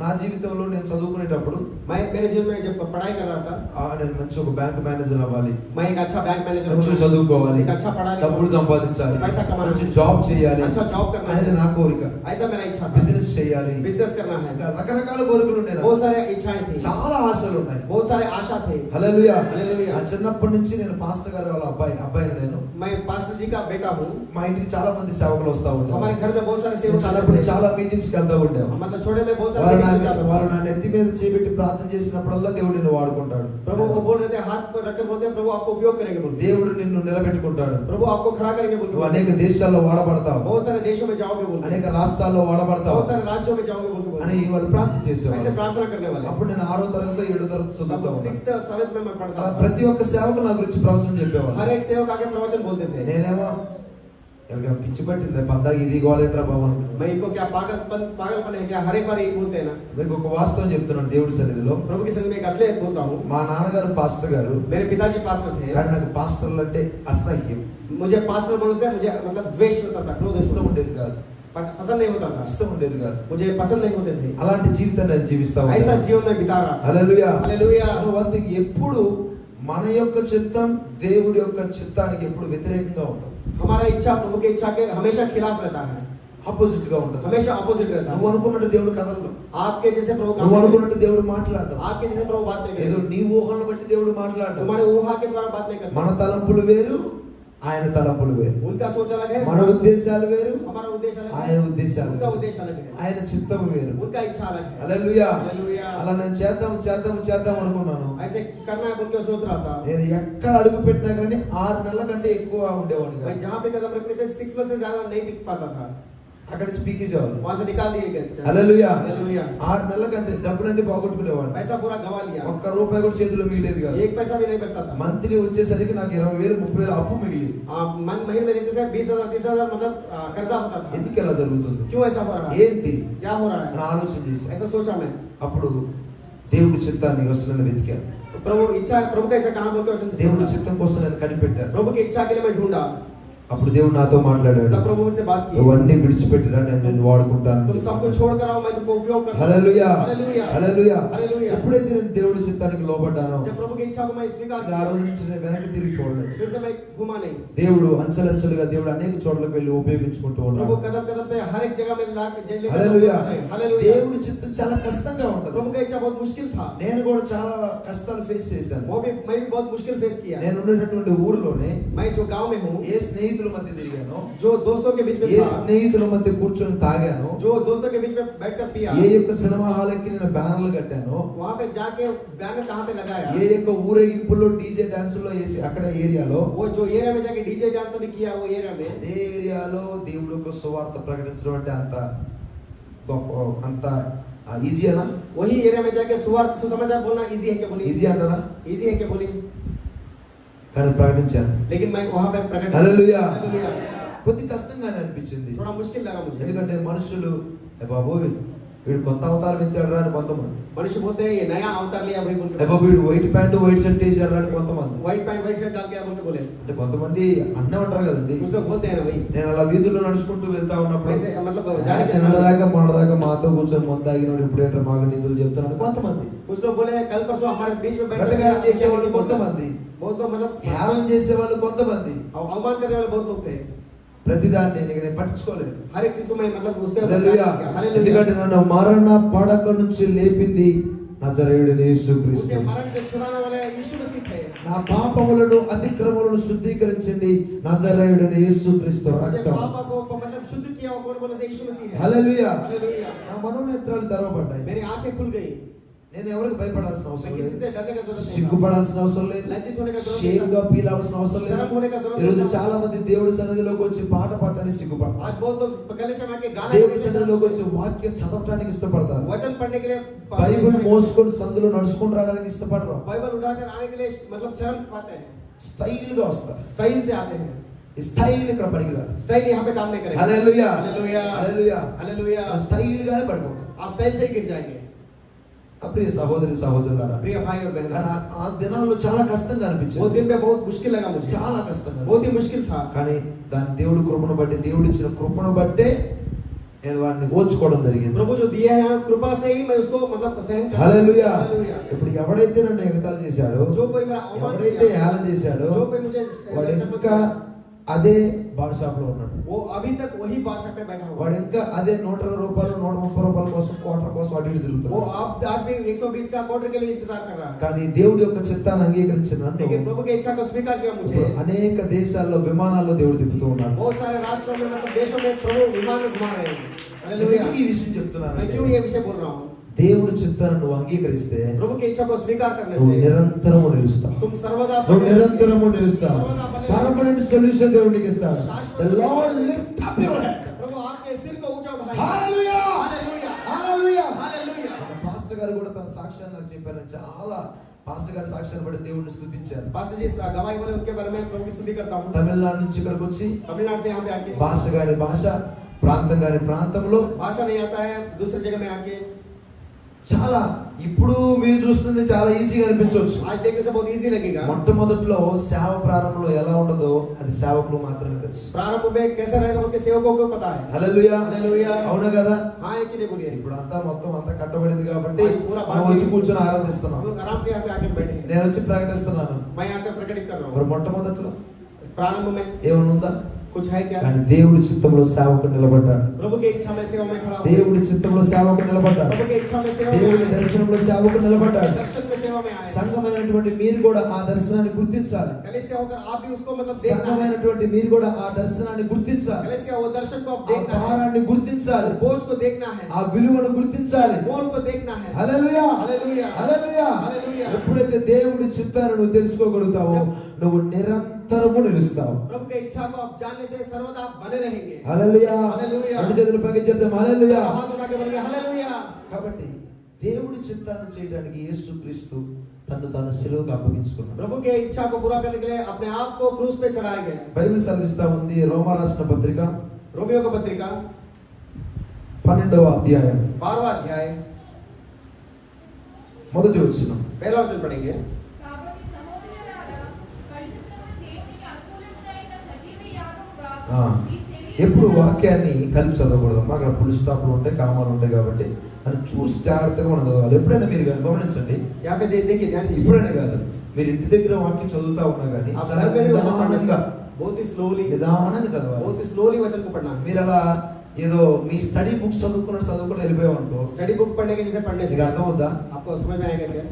నా జీవితంలో నేను చదువుకునేటప్పుడు मैं मेरे जीवन में जब पढ़ाई कर रहा था, నేను మంచి ఒక బ్యాంక్ మేనేజర్ అవ్వాలి, मैं एक अच्छा बैंक मैनेजर మంచి होना, చదువుకోవాలి, एक अच्छा पढ़ा డబ్బులు लिखा, సంపాదించాలి, पैसा कमाना, మంచి జాబ్ చేయాలి अच्छा जॉब करना అనేది है, నా కోరిక. ऐसा मेरा इच्छा था. బిజినెస్ చేయాలి, बिजनेस करना है. ఇంకా రకరకాల కోరికలు ఉన్నాయి నాకు. बहुत सारे इच्छाएं थी, చాలా ఆశలు ఉన్నాయి. बहुत सारे आशा थे. హల్లెలూయా. హల్లెలూయా. ఆ చిన్నప్పటి నుంచి నేను పాస్టర్ గారి వాళ్ళ అబ్బాయిని నేను. मैं पास्टर जी का बेटा हूँ. మా ఇంటికి చాలా మంది సేవకులు వస్తా ఉంటారు. हमारे घर में बहुत सारे सेवक आते చిన్నప్పుడు थे. చాలా మీటింగ్స్ కి వెళ్తా ఉండేవారు. मतलब छोटे में बहुत सारे వాళ్ళు meetings जाते थे. నా నెత్తి మీద చేపెట్టి ప్రార్థన చేసినప్పుడల్లా దేవుడు నిన్ను వాడుకుంటాడు. प्रभु को बोल रहे थे, हाथ पर रख कर बोलते हैं, प्रभु आपको उपयोग करेंगे बोलते हैं. దేవుడు నిన్ను నిలబెట్టుకుంటాడు. प्रभु आपको खड़ा करेंगे बोलते నువ్వు हैं. అనేక దేశాల్లో వాడబడతావు, बहुत सारे देशों में जाओगे बोलते हैं. అనేక రాష్ట్రాల్లో వాడబడతావు बहुत सारे राज्यों में जाओगे बोलते అని हैं. వాళ్ళు ప్రార్థన ऐसे చేసేవారు. प्रार्थना करने वाले. అప్పుడు నేను 6వ తరగతి 7వ తరగతి చదువుతా तब ఉన్నాను. 6th 7th में मैं पढ़ता అలా था. ప్రతి ఒక్క సేవకు నా గురించి ప్రవచనం చెప్పేవారు. हर एक सेवक आके प्रवचन बोलते थे. నేనేమో ఎవరికైనా పిచ్చి పట్టింది పందాక ఇది గోలేట్రా బాబు. मैं इनको क्या पागलपन है क्या? हर एक बार यही बोलते हैं ना. మీకు ఒక వాస్తవం చెప్తున్నాను దేవుడి సన్నిధిలో. प्रभु की संग में एक असलियत बोलता हूँ. మా నాన్నగారు పాస్టర్ గారు, मेरे पिताजी पास्टर थे. కానీ నాకు పాస్టర్లు అంటే అసహ్యం, मुझे पास्टर बनने से मुझे मतलब द्वेष होता था, क्रोध ఇష్టం ఉండేది కాదు, पसंद नहीं होता था, ఇష్టం ఉండేది కాదు. मुझे पसंद नहीं होते थे. అలాంటి జీవితాన్ని నేను జీవిస్తా ऐसा ఉన్నాను. जीवन में बिता रहा था. హల్లెలూయా. हालेलुया. అందుకే ఎప్పుడు మన యొక్క చిత్తం దేవుడి యొక్క చిత్తానికి ఎప్పుడు వ్యతిరేకంగా ఉంటుంది, हमारा इच्छा प्रभु की इच्छा के हमेशा खिलाफ रहता है, ఆపోజిట్ గా ఉంటుంది. हमेशा अपोजिट रहता నువ్వు है. అనుకున్నట్టు దేవుడు కదలడు, आपके जैसे प्रभु काम నువ్వు नहीं అనుకున్నట్టు దేవుడు మాట్లాడడం, करता. आपके जैसे प्रभु बात नहीं ఏదో करता. నీ ఊహలను బట్టి దేవుడు మాట్లాడడం. तुम्हारे ऊहा के द्वारा बात नहीं మన करता. తలంపులు వేరు, ఆయన తలంపులు వేరు. उनका सोच अलग है, మన ఉద్దేశాలు వేరు, हमारा उद्देश्य अलग ఆయన है, ఉద్దేశాలు उनका వేరు. उद्देश्य अलग है, ఆయన చిత్తం వేరు. उनका इच्छा अलग है. హల్లెలూయా. हालेलुया. అలా నేను చేద్దాం అనుకున్నాను. ऐसे करना है बोल के सोच रहा था. నేను ఎక్కడ అడుగు పెట్టినా కానీ 6 నెలల కంటే ఎక్కువ ఉండేవాడిని मैं కాదు. जहाँ पे कदम रखने से 6 मंथ से ज्यादा नहीं टिक पाता था. అక్కడ నుంచి పీకేసేవాళ్ళు. वहां से निकाल दिए गए. హల్లెలూయా. हालेलुया. 6 నెలల కంటే డబ్బులన్నీ పోగొట్టుకునేవాడిని. पैसा पूरा गवा लिया, ఒక్క రూపాయి కూడా చేతిలో మిగిలేదు కాదు. एक पैसा भी नहीं बचता था. మంత్లీ వచ్చేసరికి నాకు 20,000 30,000 అప్పు మిగిలింది. महीने में देखते से 20,000 30,000 मतलब कर्जा होता था. ఎందుకు ఎలా జరుగుతుంది, क्यों ऐसा हो रहा है? ఏంటి क्या हो रहा అని है? ఆలోచన చేశాను. ऐसा सोचा मैं. అప్పుడు దేవుడి చిత్తాన్ని కోసం నేను వెతికాను. तो प्रभु का इच्छा कहाँ बोल के वचन थे. దేవుడి చిత్తం కోసం నేను కనిపెట్టాను. प्रभु की इच्छा के लिए मैं ढूंढा. అప్పుడు దేవుడు నాతో మాట్లాడాడు, तब प्रभु मुझसे बात की, ఇవన్నీ విడిచిపెట్టిరా, నేను నిన్ను వాడుకుంటాను. तुम सब कुछ छोड़ कर आओ, मैं तुमको उपयोग करूंगा. హల్లెలూయా, हालेलुया, హల్లెలూయా. हालेलुया. ఎప్పుడైతే నేను దేవుడి చిత్తానికి లోబడ్డానో, जब प्रभु की इच्छा को मैं स्वीकार ఆ किया, రోజు నుంచి నేను వెనక్కి తిరిగి చూడలేదు. फिर से मैं घुमा नहीं. దేవుడు అంచెలంచెలుగా దేవుడు అనేక చోట్లకు వెళ్ళి ఉపయోగించుకుంటూ प्रभु ఉన్నాడు. कदम कदम पे हर एक जगह में ला के जेल హల్లెలూయా. हालेलुया. దేవుడి చిత్తం చాలా కష్టంగా ఉంటది. प्रभु का इच्छा बहुत मुश्किल था. నేను కూడా చాలా కష్టాలు ఫేస్ చేశాను. मैं भी बहुत मुश्किल फेस किया. నేను ఉన్నటువంటి ఊరిలోనే मैं जो गांव में हूँ, ఏ స్నేహితుల మధ్య తిరిగాను, जो दोस्तों के बीच में ఏ था, స్నేహితుల మధ్య కూర్చొని తాగాను, जो दोस्तों के बीच में बैठकर पिया, ఏ యొక్క సినిమా హాల్కి నేను బ్యానర్లు కట్టాను, वहाँ पे जाके बैनर कहाँ पे लगाया, ఏ యొక్క ఊరేగింపుల్లో డీజే డాన్స్ లో వేసి అక్కడ ఏరియాలో, वो जो एरिया में जाके डीजे डांस भी किया, वो एरिया में, అదే ఏరియాలో దేవుడు యొక్క సువార్త ప్రకటించడం అంటే అంత గొప్ప, అంత ఈజీనా? वही एरिया में जाके सुसमाचार बोलना इजी है क्या? बोलिए ఈజీ అంటారా? इजी है क्या? बोलिए. కానీ ప్రకటించాను. लेकिन मैं वहाँ पे प्रकट, హల్లెలూయా. हालेलुया. కొద్ది కష్టంగానే అనిపించింది. थोड़ा मुश्किल लगा मुझे, ఎందుకంటే మనుషులు ఏ బాబు వీడు కొత్త అవతారం ఎత్తాడు రా అని కొంతమంది, मनुष्य बोलते हैं ये नया अवतार लिया भाई बोल ఏ के, బాబు వీడు వైట్ ప్యాంటు వైట్ షర్ట్ వేసాడు రా అని కొంతమంది. व्हाइट पैंट व्हाइट शर्ट डाल के बोल के बोले, అంటే కొంతమంది అన్నే ఉంటారు కదండి. कुछ लोग बोलते हैं ना भाई. నేను అలా వీధుల్లో నడుచుకుంటూ వెళ్తా ఉన్నప్పుడు वैसे मतलब जाने के నిన్నదాకా మొన్నదాకా మాతో కూర్చొని మొందాగినోడు ఇప్పుడేంటో మాకు నిధులు చెప్తున్నాడు కొంతమంది. कुछ लोग बोले कल परसों हमारे बीच में बैठ గట్టగా చేసేవాళ్ళు కొంతమంది, बहुत लोग मतलब హేళన చేసేవాళ్ళు కొంతమంది. अवमान करने वाले बहुत लोग थे. ప్రతిదాన్ని నేను పట్టించుకోలేదు. हर एक चीज को मैं मतलब उसके హల్లెలూయా. ఎందుకంటే నన్ను మరణ పడక నుంచి లేపింది నజరేయుడైన యేసుక్రీస్తు. मुझे मरण से छुड़ाने वाले यीशु मसीह थे. నా పాపములను అతిక్రమములను శుద్ధీకరించింది నజరేయుడైన యేసుక్రీస్తు मुझे రక్తం. पाप को मतलब शुद्ध किया वो कौन बोले से यीशु मसीह है. హల్లెలూయా. हालेलुया. నా మనోనేత్రాలు తెరవబడ్డాయి. मेरी आंखें खुल गई. నేను ఎవరికి భయపడాల్సిన అవసరం मैं किसी లేదు, से डरने का जरूरत नहीं. సిగ్గుపడాల్సిన అవసరం లేదు, लज्जित होने का जरूरत షేమ్ గా नहीं. ఫీల్ అవ్వాల్సిన అవసరం లేదు. शर्म होने का जरूरत ఈరోజు नहीं. చాలా మంది దేవుడి సన్నిధిలోకి వచ్చి పాట పాడటానికి సిగ్గుపడతారు. आज बहुत लोग कलेश में आके गाना దేవుడి సన్నిధిలోకి వచ్చి వాక్యం చదవటానికి ఇష్టపడతారు. वचन पढ़ने के लिए బైబిల్ మోసుకొని సందులో నడుచుకొని రావడానికి ఇష్టపడరు. बाइबल उठाकर आने के लिए मतलब शर्म पाते हैं. స్టైల్ గా వస్తారు. स्टाइल से आते हैं. ఈ స్టైల్ ఇక్కడ పనికిరాదు. स्टाइल यहाँ पे काम नहीं करेगा. హల్లెలూయా, हालेलुया. హల్లెలూయా. हालेलुया. స్టైల్ గానే పడిపోతారు. आप स्टाइल से ही गिर जाएंगे. ప్రియ సహోదరి సహోదరులారా, प्रिय भाई और बहन, కానీ ఆ దినాల్లో చాలా కష్టంగా वो అనిపించింది. दिन में बहुत मुश्किल लगा मुझे, చాలా కష్టంగా, बहुत ही मुश्किल था. కానీ దాని దేవుడి కృపను బట్టి, దేవుడు ఇచ్చిన కృపను బట్టే నేను వాడిని ఓర్చుకోవడం జరిగింది. प्रभु जो दिया है कृपा से ही मैं उसको मतलब सहन कर. హల్లెలూయా. हालेलुया. ఇప్పుడు ఎవడైతే నన్ను ఎగతాళి చేశాడో, जो कोई मेरा अवमान ఎవడైతే किया, హేళన చేశాడో, जो कोई मुझे వాడు ఇంకా అదే బార్ షాప్ లో ఉన్నాడు. वो अभी तक वही बादशाह पे बैठा हुआ వాడు ఇంకా అదే 120 రూపాయలు 130 రూపాయల కోసం క్వార్టర్ కోసం అటు ఇటు वो తిరుగుతున్నాడు. आप आज भी 120 का क्वार्टर के लिए इंतजार कर रहा है. కానీ దేవుడి యొక్క చిత్తాన్ని అంగీకరించిన నన్ను लेकिन प्रभु की इच्छा को स्वीकार किया मुझे. ఇప్పుడు అనేక దేశాల్లో విమానాల్లో దేవుడు తిప్పుతూ ఉన్నాడు. बहुत सारे राष्ट्रों में मतलब देशों में प्रभु विमान में घुमा रहे हैं. हालेलुया. ఎందుకు ఈ విషయం చెప్తున్నాను मैं అంటే, क्यों ये विषय बोल रहा हूँ? దేవుడి చిత్తాన్ని నువ్వు అంగీకరిస్తే प्रभु की इच्छा को स्वीकार करने నువ్వు से నిరంతరము నిలుస్తావు. तुम सर्वदा నువ్వు बने నిరంతరము నిలుస్తావు. सर्वदा बने పర్మనెంట్ సొల్యూషన్ దేవుడికి ఇస్తాడు. The Lord lift up your head. प्रभु आपके सिर को ऊंचा उठाए. Hallelujah. Hallelujah. Hallelujah. Hallelujah. Pastor గారు కూడా తన సాక్ష్యాన్ని నాకు చెప్పారు. చాలా పాస్టర్ గారి సాక్ష్యాన్ని బట్టి దేవుడిని స్తుతించారు. पास्टर जी गवाही बोले उनके बारे में प्रभु की स्तुति करता हूँ. తమిళనాడు నుంచి ఇక్కడికి వచ్చి तमिलनाडु से यहाँ पे आके భాష గారి భాష, ప్రాంతం గారి ప్రాంతంలో भाषा नहीं आता है, दूसरी जगह में आके చాలా, ఇప్పుడు మీరు చూస్తుంది చాలా ఈజీగా అనిపించవచ్చు. आज देखने से बहुत इजी लगेगा. మొట్టమొదట్లో సేవ ప్రారంభంలో ఎలా ఉండదో అది సేవకులు మాత్రమే తెలుసు. प्रारंभ में कैसा रहेगा उनके सेवकों को पता है. హల్లెలూయా. हालेलुया. అవునా కదా? हाँ है कि नहीं बोलिए. ఇప్పుడు అంతా మొత్తం అంతా కట్టబడింది కాబట్టి आज पूरा మనం వచ్చి కూర్చొని हम ఆరాధిస్తున్నాం. लोग आराम से यहाँ पे आके बैठे हैं. నేను వచ్చి ప్రకటిస్తున్నాను. मैं आकर प्रकटित कर रहा మరి हूँ. మొట్టమొదట్లో प्रारंभ में ఏమన్నా ఉందా? कुछ है क्या? కానీ దేవుడి చిత్తంలో సేవకుడు నిలబడ్డాడు. प्रभु की इच्छा में सेवा में खड़ा हूँ. దేవుడి చిత్తంలో సేవకుడు నిలబడ్డాడు. प्रभु की इच्छा में सेवा में దేవుడి आए. దర్శనంలో సేవకుడు నిలబడ్డాడు. दर्शन में सेवा में आए. సంఘమైనటువంటి మీరు కూడా ఆ దర్శనాన్ని గుర్తించాలి. कलीसिया होकर आप भी उसको मतलब देखना है. సంఘమైనటువంటి మీరు కూడా ఆ దర్శనాన్ని గుర్తించాలి. कलीसिया वो दर्शन को आप ఆ देखना है. భారాన్ని గుర్తించాలి. बोझ को देखना है. ఆ విలువను గుర్తించాలి. मोल को देखना है. హల్లెలూయా. हालेलुया. హల్లెలూయా. हालेलुया. ఎప్పుడైతే దేవుడి చిత్తాన్ని నువ్వు తెలుసుకోగలుగుతావో నువ్వు నిరంతరము నిలుస్తావు. प्रभु की इच्छा को आप जानने से सर्वदा आप बने रहेंगे. హల్లెలూయా. హల్లెలూయా. రెండు చేతులు పైకి చెప్తాం హల్లెలూయా. हाथ उठा के बोलेंगे हालेलुया. కాబట్టి దేవుడి చిత్తాన్ని చేయడానికి యేసుక్రీస్తు తన్ను తాను సిలువకు అప్పగించుకున్నాడు. प्रभु की इच्छा को पूरा करने के लिए अपने आप को क्रूस पे चढ़ाए गए. బైబిల్ సెలవిస్తా ఉంది, రోమా రాసిన పత్రిక रोमियो की पत्रिका 12వ అధ్యాయం 12वां अध्याय మొదటి వచనం. पहला वचन पढ़ेंगे. కాబట్టి సహోదరులారా, పరిశుద్ధము దేవునికి అనుకూలమైన సజీవ యాగముగా ఆ, ఎప్పుడు వాక్యాన్ని కలిపి చదవకూడదమ్మా. అక్కడ ఫుల్ స్టాప్లు ఉంటాయి, కామాలు ఉంటాయి కాబట్టి అది చూసి జాగ్రత్తగా మనం చదవాలి. ఎప్పుడైనా మీరు గమనించండి, यहाँ पे देखिए, ध्यान दीजिए। ఇప్పుడైనా కాదు, మీరు ఇంటి దగ్గర వాక్యం చదువుతా ఉన్నా కానీ आप చాలా घर पे भी वचन पढ़ने నిదానంగా से- बहुत ही स्लोली చదవాలి. वचन को पढ़ना है। మీరు అలా ఏదో మీ స్టడీ బుక్స్ చదువుకుని వెళ్ళిపోయాం అనుకో, स्टडी बुक पढ़ने के जैसे पढ़ने నీకు से అర్థం అవుద్దా? आपको समझ में आएगा क्या?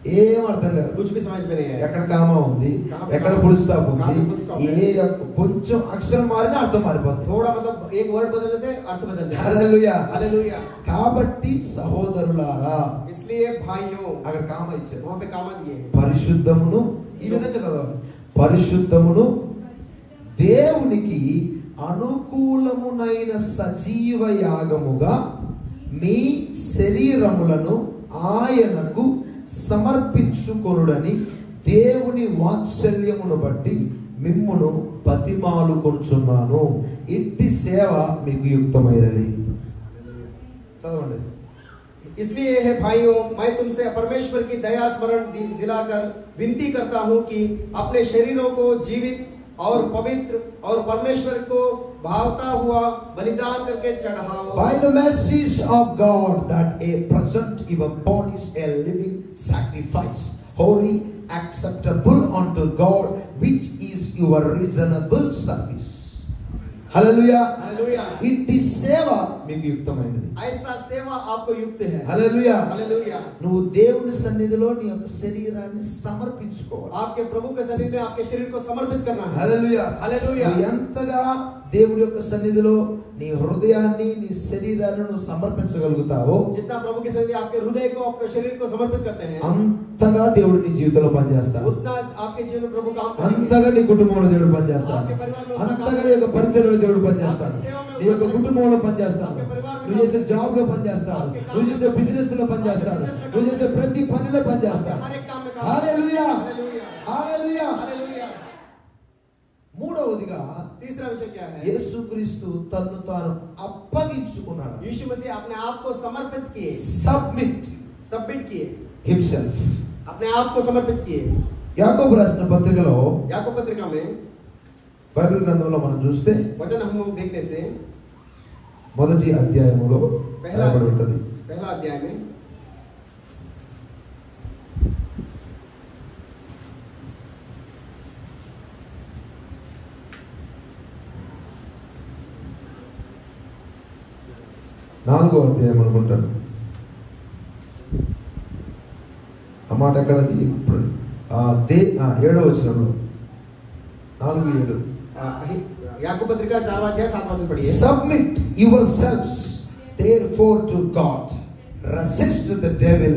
ఏం అర్థం కాదు. कुछ भी समझ में नहीं आएगा। ఎక్కడ కామా ఉంది, कहाँ पे ఎక్కడ कामा- ఫుల్ స్టాప్ कहाँ ఉంది, पे full stop है? ఏ కొంచెం అక్షరం మారినా అర్థం మారిపోతుంది. थोड़ा मतलब एक वर्ड बदलने से अर्थ बदल जाएगा। హల్లెలూయా. हालेलुया। కాబట్టి సహోదరులారా, इसलिए भाइयों, అక్కడ కామా ఇచ్చారు. वहाँ पे कामा दिए हैं। పరిశుద్ధమును, ఈ విధంగా చదవాలి, పరిశుద్ధమును దేవునికి అనుకూలమునైన సజీవ యాగముగా మీ శరీరములను ఆయనకు సమర్పించుకొనుడని దేవుని వాత్సల్యమును బట్టి మిమ్మును బతిమాలు కొనుచున్నాను. ఇట్టి సేవ మీకు యుక్తమైనది. చదవండి. इसलिए है भाइयों, मैं तुमसे परमेश्वर की दया स्मरण दिलाकर विनती करता हूँ कि अपने शरीरों को जीवित और पवित्र और परमेश्वर को भावता हुआ बलिदान करके चढ़ाओ। By the mercies of God that a present your bodies a living sacrifice, holy, acceptable unto God, which is your reasonable service. Hallelujah. Hallelujah. ఇట్టి సేవ మీకు యుక్తమైనది. ऐसा सेवा आपको युक्त है। హల్లెలూయా. हालेलुया। నువ్వు దేవుని సన్నిధిలో నీ యొక్క శరీరాన్ని సమర్పించుకోవాలి. आपके प्रभु के सन्निधि में आपके शरीर को समर्पित करना है। హల్లెలూయా. हालेलुया। నువ్వు ఎంతగా దేవుడి యొక్క సన్నిధిలో నీ హృదయాన్ని, నీ శరీరాన్ని నువ్వు సమర్పించగలుగుతావో, जितना प्रभु के सन्निधि आपके हृदय को, आपके शरीर को समर्पित करते हैं, అంతగా దేవుడు నీ జీవితంలో పనిచేస్తాడు. उतना आपके जीवन में प्रभु काम करेंगे। అంతగా నీ కుటుంబంలో దేవుడు పనిచేస్తాడు. आपके परिवार में అంతగా నీ యొక్క పరిచర్యలో దేవుడు పనిచేస్తాడు. నీ యొక్క కుటుంబంలో పనిచేస్తాడు. నువ్వు చేసే జాబ్ లో పనిచేస్తాడు. నువ్వు చేసే బిజినెస్ లో పనిచేస్తాడు. నువ్వు చేసే ప్రతి పనిలో పనిచేస్తాడు. हर एक काम में काम। హల్లెలూయా. हालेलुया। హల్లెలూయా. हालेलुया। మూడవదిగా तीसरा विषय क्या है? యేసుక్రీస్తు తన్ను తాను అప్పగించుకున్నాడు. यीशु मसीह अपने आप को समर्पित किए, సబ్మిట్ सबमिट किए, హిమ్సెల్ఫ్. अपने आप को समर्पित किए। యాకోబు రాసిన పత్రికలో, याकूब पत्रिका में బైబిల్ గ్రంథంలో మనం చూస్తే वचन हम लोग देखने से మొదటి అధ్యాయములో రాయబడి ఉంటది. पहला अध्याय में 4వ అధ్యాయం అనుకుంటాను. ఆ మాట ఎక్కడది? 7వ వచనంలో 4:7. याकूब पत्रिका 4वां अध्याय 7वां वचन पढ़िए। Submit yourselves therefore to God, resist the devil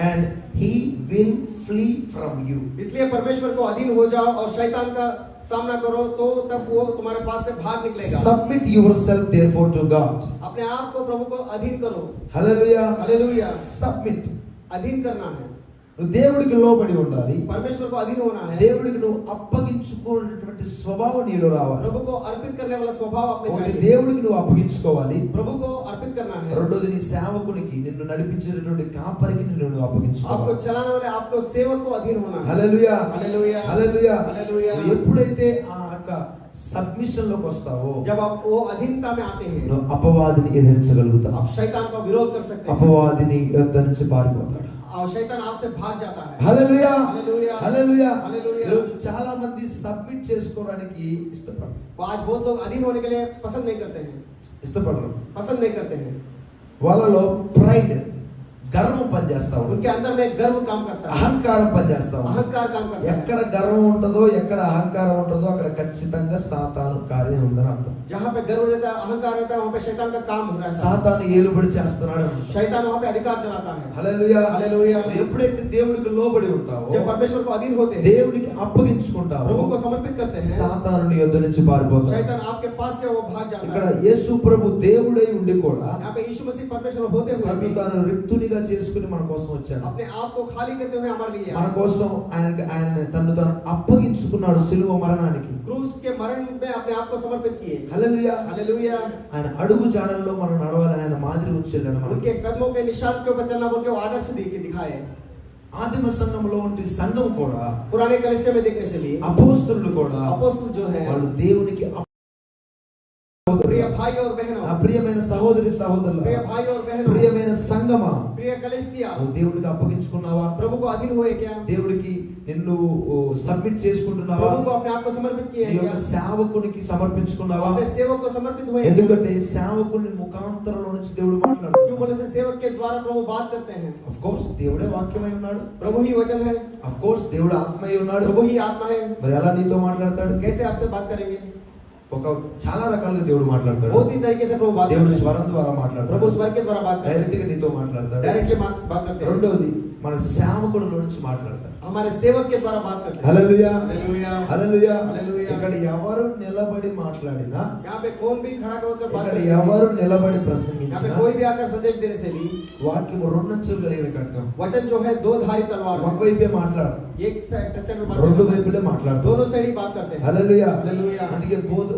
and he will flee from you. इसलिए परमेश्वर को अधीन हो जाओ और शैतान का सामना करो, तो तब वो तुम्हारे पास से भाग निकलेगा। Submit yourself therefore to God. अपने आप को प्रभु को अधीन करो। Hallelujah. हालेलुया। Submit. अधीन करना है, నువ్వు దేవుడికి లోబడి ఉండాలి. परमेश्वर को अधीन होना है। దేవుడికి నువ్వు అప్పగించుకునేటువంటి స్వభావం నీలో రావాలి. प्रभु को अर्पित करने वाला स्वभाव अपने ఒకటి चाहिए। దేవుడికి నువ్వు అప్పగించుకోవాలి. प्रभु को अर्पित करना है। రెండోది నీ సేవకునికి, నిన్ను నడిపించేటటువంటి కాపరికి నిన్ను నువ్వు आपको అప్పగించుకోవాలి. चलाने वाले, आपको सेवक को अधीन होना है। హల్లెలూయా. हालेलुया। హల్లెలూయా. हालेलुया। నువ్వు ఎప్పుడైతే ఆ యొక్క సబ్మిషన్ లోకి వస్తావో, जब आप वो अधीनता में आते हैं, నువ్వు అపవాదిని ఎదిరించగలుగుతావు. आप शैतान का विरोध कर सकते हैं అపవాదిని యొద్ద నుంచి పారిపోతాడు. और शैतान आपसे भाग जाता है। హల్లెలూయా. हालेलुया। హల్లెలూయా. हालेलुया। ఈరోజు చాలా మంది సబ్మిట్ చేసుకోవడానికి ఇష్టపడరు. आज बहुत लोग अधीन होने के लिए पसंद नहीं करते हैं, पसंद नहीं करते हैं। వాళ్ళలో ప్రైడ్, గర్వం పనిచేస్తా ఉంటుంది. उनके अंदर में गर्व काम करता है, అహంకారం పనిచేస్తా ఉంటుంది. अहंकार काम करता है। ఎక్కడ గర్వం ఉంటుందో, ఎక్కడ అహంకారం ఉంటుందో అక్కడ ఖచ్చితంగా సాతాను కార్యం ఉందని అర్థం. जहाँ पे गर्व रहता है, अहंकार रहता है, वहाँ पे शैतान का काम हो रहा है। సాతాను ఏలుబడి చేస్తున్నాడు అని అర్థం. शैतान वहाँ पे अधिकार चलाता है। హల్లెలూయా. हालेलुया। నువ్వు ఎప్పుడైతే దేవుడికి లోబడి ఉంటావో, जब परमेश्वर को अधीन होते हैं, దేవుడికి అప్పగించుకుంటావో, प्रभु को समर्पित करते हैं, సాతాను నీ యొద్ద నుంచి పారిపోతాడు. शैतान आपके पास से वो भाग जाता ఇక్కడ है। యేసు ప్రభు దేవుడై ఉండి కూడా यहाँ पे यीशु मसीह परमेश्वर होते हुए తను भी తాను రిక్తునిగా చేసుకుని మన కోసం వచ్చాడు. अपने आप को खाली करते हुए हमारे लिए మన కోసం ఆయన తను తాను అప్పగించుకున్నాడు సిలువ మరణానికి. क्रूस के मरण में अपने आप को समर्पित किए। హల్లెలూయా. हालेलुया। ఆయన అడుగు జాడల్లో మనం నడవాలని ఆయన మాదిరి ఉంచాడు మనకి. उनके कदमों के निशान के ऊपर चलना, बोल के वो आदर्श दिखाए। ఆదిమ సంఘంలో ఉంటే సంఘం కూడా, पुराने कलीसिया में देखने से भी అపోస్తలులు కూడా अपोस्तल जो है వాళ్ళు దేవునికి प्रिय भाई और बहनों, ప్రియమైన సహోదరి సహోదరులు, प्रिय भाई और बहनों, ప్రియమైన సంగమా, प्रिय कलीसिया, నువ్వు దేవుడికి అప్పగించుకున్నావా? प्रभु को अधीन हुए क्या? దేవుడికి నిన్ను సబ్మిట్ చేసుకుంటున్నావా? प्रभु को अपने आप को समर्पित किए నీ क्या? యొక్క సేవకునికి సమర్పించుకున్నావా? अपने सेवक को समर्पित हुए? ఎందుకంటే సేవకుని ముఖాంతరంలో నుంచి దేవుడు మాట్లాడుతున్నాడు. क्यों बोले से सेवक के द्वारा प्रभु बात करते हैं? ఆఫ్ కోర్స్ దేవుడే వాక్యమై ఉన్నాడు, प्रभु ही वचन है, ఆఫ్ కోర్స్ దేవుడు ఆత్మై ఉన్నాడు. प्रभु ही आत्मा है। మరి ఎలా నీతో మాట్లాడతాడు? कैसे आपसे बात करेंगे? ఒక చాలా రకాలుగా దేవుడు మాట్లాడతాడు. बहुत ही तरीके से प्रभु बात దేవుడు करते हैं। స్వరం ద్వారా మాట్లాడతాడు, प्रभु स्वर के द्वारा बात करते हैं, డైరెక్ట్ గా నీతో మాట్లాడతాడు. डायरेक्टली बात करते हैं। రెండోది మన సేవకుడిలో నుంచి మాట్లాడతాడు. हमारे सेवक के द्वारा बात करते हैं। Hallelujah, hallelujah, hallelujah. हालेलुया। ఇక్కడ ఎవరు నిలబడి మాట్లాడినా, यहाँ पे कौन भी खड़ा होकर बात ఇక్కడ करते ఎవరు నిలబడి यहाँ पे ప్రసంగించినా, कोई भी आकर संदेश देने से भी వాక్యము రెండంచులు కలిగిన ఖడ్గం. वचन जो है दो धारी तलवार है। ఒకవైపే మాట్లాడు, एक टचन में बात రెండు करते हैं, వైపులే మాట్లాడు. दोनों साइड ही बात करते हैं। హల్లెలూయా. हालेलुया। అందుకే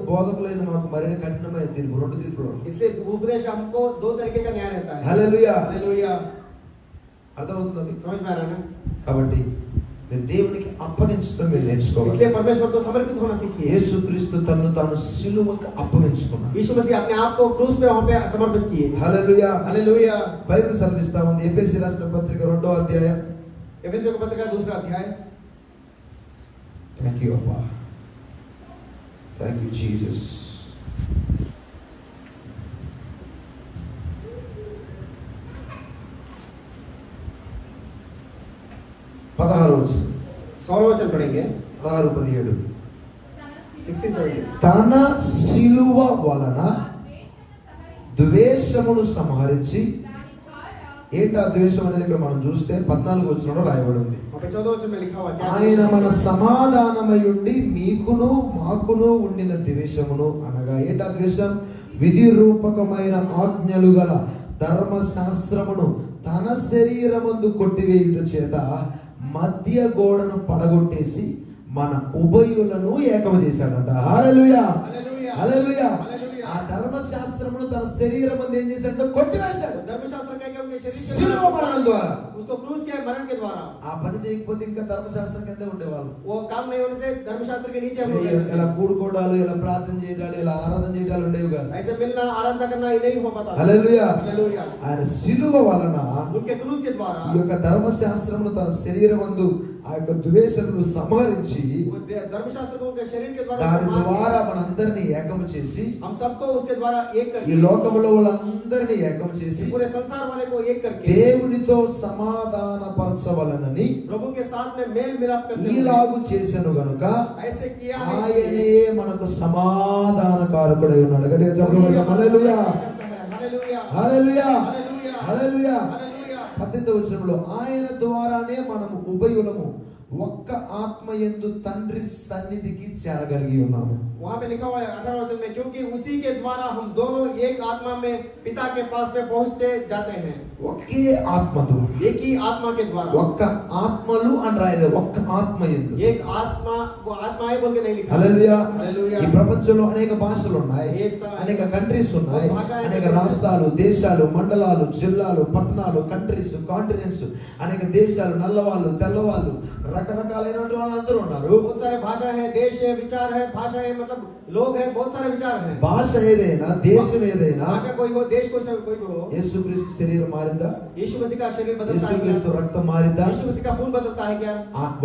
బోధకులైన మాకు మరిన కఠినమైన తీర్పు, రెండు తీర్పులు. इसलिए उपदेश हमको दो तरीके का न्याय रहता है। హల్లెలూయా. हालेलुया, అర్థమవుతుందా మీకు? समझ में आ रहा है ना? కాబట్టి మీరు దేవునికి అప్పగించడం మీరు నేర్చుకోవాలి. इसलिए परमेश्वर को समर्पित होना सीखिए। యేసుక్రీస్తు తన్ను తాను సిలువకు అప్పగించుకున్నాడు. यीशु मसीह अपने आप को क्रूस पे वहां पे समर्पित किए। హల్లెలూయా. हालेलुया। బైబిల్ చదివిస్తా ఉంది. ఎఫెసీ రాసిన పత్రిక 2వ అధ్యాయం. एफेसियों की पत्री का 2रा अध्याय। థాంక్ యూ అబ్బా, థాంక్ యూ జీసస్. పదహారు 16 वचन पढ़ेंगे। 16-17. 16-17। తన సిలువ వలన ద్వేషమును సంహరించి, ఏంటా ద్వేషం అనేది ఇక్కడ మనం చూస్తే 14వ వచనంలో రాయబడి ఉంది. वहां पे 14 वचन में लिखा हुआ है, ఆయన మన సమాధానమై ఉండి మీకును మాకును ఉండిన ద్వేషమును, అనగా ఏంటా ద్వేషం? విధి రూపకమైన ఆజ్ఞలు గల ధర్మశాస్త్రమును తన శరీరమందు కొట్టివేయుట చేత మధ్య గోడను పడగొట్టేసి మన ఉభయులను ఏకము చేశాడంట. హల్లెలూయా, हालेलुया, హల్లెలూయా. हालेलुया। ఆ ధర్మశాస్త్రమును తన శరీరమందు ఏం చేశాడంటే కొట్టివేశాడు. धर्मशास्त्र कह के उनके शरीर సిలువ మరణం ద్వారా. उसको क्रूस के मरण के द्वारा। ఆ పని చేయకపోతే ఇంకా ధర్మశాస్త్రం కింద ఉండేవాళ్ళు. वो काम नहीं होने से धर्मशास्त्र के नीचे हम लोग रहते ఇలా थे। కూడుకోవడాలు, ఇలా ప్రార్థన చేయడాలు, ఇలా ఆరాధన చేయడాలు ఉండేవి కాదు. ऐसे मिलना आराधना करना ये नहीं हो पाता। హల్లెలూయా. हालेलुया। ఆయన సిలువ వలన उनके क्रूस के द्वारा ఈ యొక్క ధర్మశాస్త్రమును తన శరీరమందు ఆ యొక్క ద్వేషమును సంహరించి वो धर्मशास्त्र को उनके शरीर के द्वारा దాని संभाल ద్వారా के మనందరినీ ఏకము చేసి, हम सबको उसके द्वारा एक ఈ करके, లోకములో వాళ్ళందరినీ ఏకము చేసి पूरे संसार वाले को एक करके దేవునితో సమాధానపరచవలనని प्रभु के साथ में मेल मिलाप करते हुए ఈలాగు చేసెను గనుక ऐसे किया है। ఆయనే మనకు సమాధానకారకుడై ఉన్నాడు. గట్టిగా చెప్పండి. హల్లెలూయా, hallelujah, hallelujah, hallelujah, hallelujah. Hallelujah. 18వ వచనంలో ఆయన ద్వారానే మనము ఉభయులము ఒక్క ఆత్మ యందు తండ్రి సన్నిధికి చేరగలిగి ఉన్నాము. वहां पे लिखा हुआ है 18 वचन में, क्योंकि उसी के द्वारा हम दोनों एक आत्मा में पिता के पास में पहुंचते जाते हैं। ఒకే ఆత్మ ద్వారా, एक ही आत्मा के द्वारा। ఒక్క ఆత్మలు అని రాయలేదు, ఒక్క ఆత్మ యందు. एक आत्मा, वो आत्मा है बोल के नहीं लिखा। హల్లెలూయా. हालेलुया। ఈ ప్రపంచంలో అనేక భాషలు ఉన్నాయి, అనేక కంట్రీస్ ఉన్నాయి, అనేక రాష్ట్రాలు, దేశాలు, మండలాలు, జిల్లాలు, పట్టణాలు, కంట్రీస్, కాంటినెంట్స్, అనేక దేశాలు, నల్లవాళ్ళు, తెల్లవాళ్ళు, రకరకాలైనటువంటి వాళ్ళందరూ ఉన్నారు. बहुत सारे भाषा है, देश है, विचार है, भाषा है, मतलब लोग हैं, बहुत सारे विचार हैं। భాష ఏదైనా, దేశం ఏదైనా, भाषा कोई हो, देश कोई हो, యేసుక్రీస్తు శరీరం మారిందా? यीशु मसीह का शरीर बदलता है क्या? యేసుక్రీస్తు రక్తం మారిందా? यीशु मसीह का खून बदलता है क्या?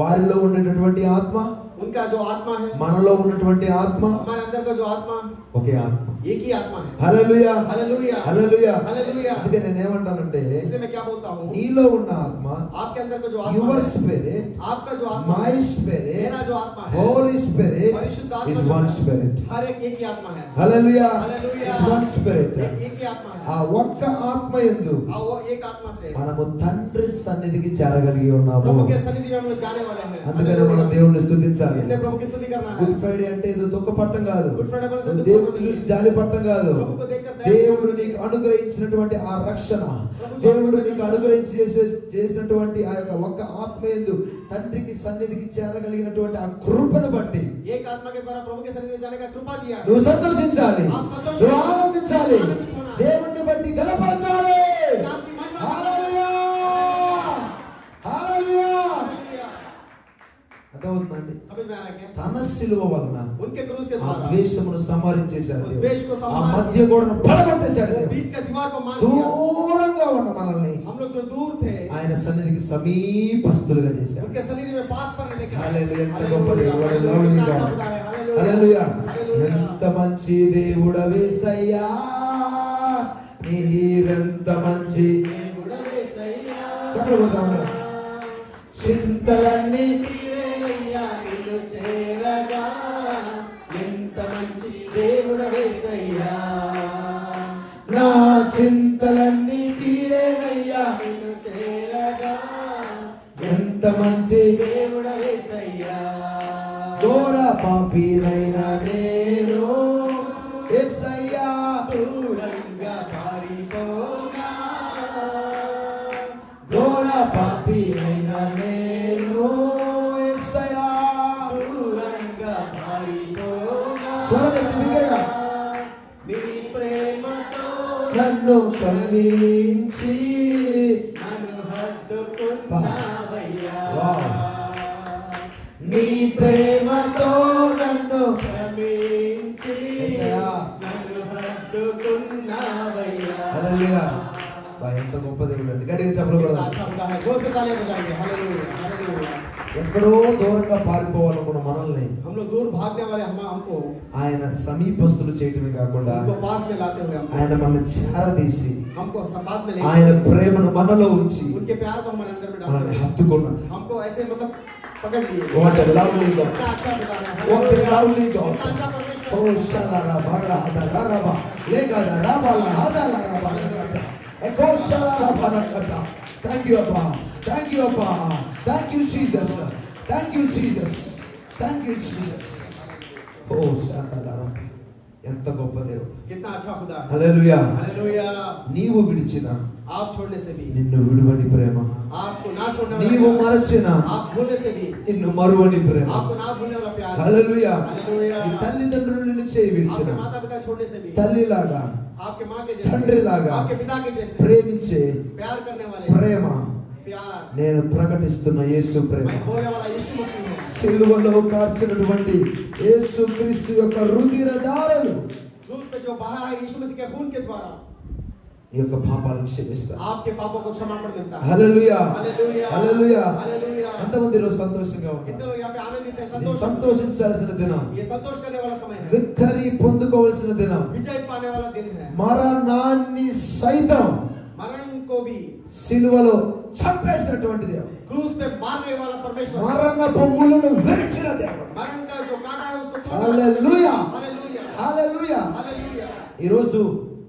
వారిలో ఉండేటటువంటి ఆత్మ, उनका जो आत्मा है, మనలో ఉన్నటువంటి ఆత్మ हमारे अंदर का जो आत्मा, ఒకే ఆత్మ. एक ही आत्मा है। హల్లెలూయా, हालेलुया, హల్లెలూయా. हालेलुया। అందుకే నేను ఏమంటానంటే, इसलिए मैं क्या बोलता हूँ, నీలో ఉన్న ఆత్మ, आपके अंदर का जो आत्मा యువర్ है, స్పిరిట్, आपका जो आत्मा మై है, స్పిరిట్, मेरा जो आत्मा है, హోలీ స్పిరిట్ परिशुद्ध आत्मा ఇస్ जो వన్ है, స్పిరిట్. हर एक ही आत्मा है। హల్లెలూయా, हालेलुया। Is one spirit. एक ही आत्मा ఆ है। ఒక్క ఆత్మ యందు वो एक आत्మ से మనము తండ్రి సన్నిధికి చేరగలిగి ఉన్నాము. प्रभु के सन्निधि में हम लोग जाने वाले हैं। అందుకనే మనం దేవుణ్ణి స్తుతించాలి. इसलिए प्रभु की स्तुति करना है। గుడ్ ఫ్రైడే అంటే ఏదో దుఃఖపట్టం కాదు, गुड फ्राइडे बोले से दुख దేవుడిని नहीं చూసి है। జాలి పట్టం కాదు. प्रभु को देखकर దేవుడు నీకు అనుగ్రహించినటువంటి ఆ రక్షణ, దేవుడు నీకు అనుగ్రహించి చేసినటువంటి ఆ యొక్క ఒక్క ఆత్మ యందు తండ్రికి సన్నిధికి చేరగలిగినటువంటి ఆ కృపను బట్టి एक आत्मा के द्वारा प्रभु के सन्निधि में जाने का कृपा दिया है। నువ్వు సంతోషించాలి, నువ్వు ఆనందించాలి, आनंदित होना है। దేవుణ్ణి బట్టి గణపరచాలి. नाम की महिमा హల్లెలూయా, హల్లెలూయా. हालेलुया। అర్థమవుతుందండి? समझ में आ रहा है क्या? తన సిలువ వలన उनके क्रूस के ఆ द्वारा ద్వేషమును సంహరించేశాడు దేవుడు. द्वेष को ఆ संहार మధ్య గోడను పడగొట్టేశాడు वो దేవుడు. बीच का दीवार को मार दिया। దూరంగా ఉన్న మనల్ని हम लोग जो दूर थे ఆయన సన్నిధికి సమీపస్తులుగా చేశాడు. उनके सन्निधि में पास पर लेकर आए। హల్లెలూయా. ఎంత हालेलुया, గొప్ప దేవుడు. हालेलुया, హల్లెలూయా. कितना अच्छा खुदा है। Hallelujah, hallelujah. हालेलुया। ఎంత మంచి దేవుడవేసయ్యా, నీవెంత మంచి దేవుడవేసయ్యా, చెప్పబోతాము. చింతలన్నీ తీరేనయ్యా నిన్ను చేరగా, ఎంత మంచి దేవుడవేసయ్యా, నా చింతలన్నీ తీరేనయ్యా, నిన్ను చేరగా, ఎంత మంచి దేవుడవేసయ్యా, ఘోర పాపినైనా నేను యేసయ్యా దూరంగా పారిపోగా, ఘోర పాపినైనా నేను యేసయ్యా. దూరంగా పారిపోగా, స్వరమెత్తి బిగ్గరగా. నీ ప్రేమతో నన్ను క్షమించి నన్ను హత్తుకున్నావయ్యా, వావ్. నీ ప్రేమతో నన్ను క్షమించి యేసయ్యా. నన్ను హత్తుకున్నావయ్యా। హల్లెలూయా. బా, ఎంత గొప్ప దేవుడు అండి. గట్టిగా చెప్పలు कितना కూడా. अच्छा खुदा है, जोर से तालियां बजाएंगे। Hallelujah, hallelujah. ఎక్కడో దూరంగా పారిపోవాలనుకున్న మనల్ని हम लोग दूर भागने वाले हमको ఆయన సమీపస్తులు చేయటమే కాకుండా उनको पास में लाते हुए ఆయన మనల్ని చేరదీసి हमको पास में ఆయన लेके ప్రేమను మనలో ఉంచి उनके प्यार को हमारे अंदर में डालते మనల్ని हुए హత్తుకున్నాడు. हमको ऐसे मतलब पकड़ लिए। What a lovely God. कितना अच्छा खुदा है। What a hallelujah. lovely God. कितना अच्छा परमेश्वर Oh है। shalala bara hada raba lega da raba la hada la raba la eko shalala barakata. Thank you Abba. Thank you Abba. Thank you Jesus. Thank you Jesus. Thank you Jesus. Oh shalala raba. ఎంత గొప్ప దేవుడు. कितना अच्छा खुदा है। హల్లెలూయా. Hallelujah. నీవు విడిచిన आप छोड़ने से भी, నిన్ను విడువని ప్రేమ, आपको ना छोड़ने నీవు वाला प्यार, మరచిన आप भूलने से भी, నిన్ను మరువని ప్రేమ. आपको ना भूलने वाला प्यार, హల్లెలూయా. हालेलुया। నీ తల్లిదండ్రుల నిన్ను చేయి విడిచిన आपके माता पिता छोड़ने से भी, తల్లిలాగా आपके माँ के जैसे, తండ్రిలాగా आपके पिता के जैसे ప్రేమించే प्यार करने वाले ప్రేమ प्यार నేను ప్రకటిస్తున్న యేసు ప్రేమ. मैं बोलने वाला यीशु मसीह है। సిలువలో కార్చినటువంటి యేసు క్రీస్తు యొక్క రుధిర ధారలు क्रूस पे जो बहा है यीशु मसीह के खून के द्वारा ఈ యొక్క పాపాలను క్షమిస్తాయి. आपके पापों को क्षमापण मिलता है। హల్లెలూయా. Hallelujah, hallelujah. हालेलुया। ఎంతమంది ఈరోజు సంతోషంగా कितने ఉన్నారు? लोग यहाँ पे आनंदित हैं, ఇది संतोष, సంతోషించాల్సిన దినం, ये संतोष करने वाला समय है, విక్టరీ పొందుకోవాల్సిన దినం, विजय पाने वाला दिन है। మరణాన్ని సైతం मरण को भी సిలువలో చంపేసినటువంటి దేవుడు, क्रूस पे मारने वाला परमेश्वर है। మరణ బొమ్ములను విరిచిన దేవుడు. मरण का जो कांटा है उसको तोड़ने वाला। హల్లెలూయా. Hallelujah, hallelujah. हालेलुया। ఈ రోజు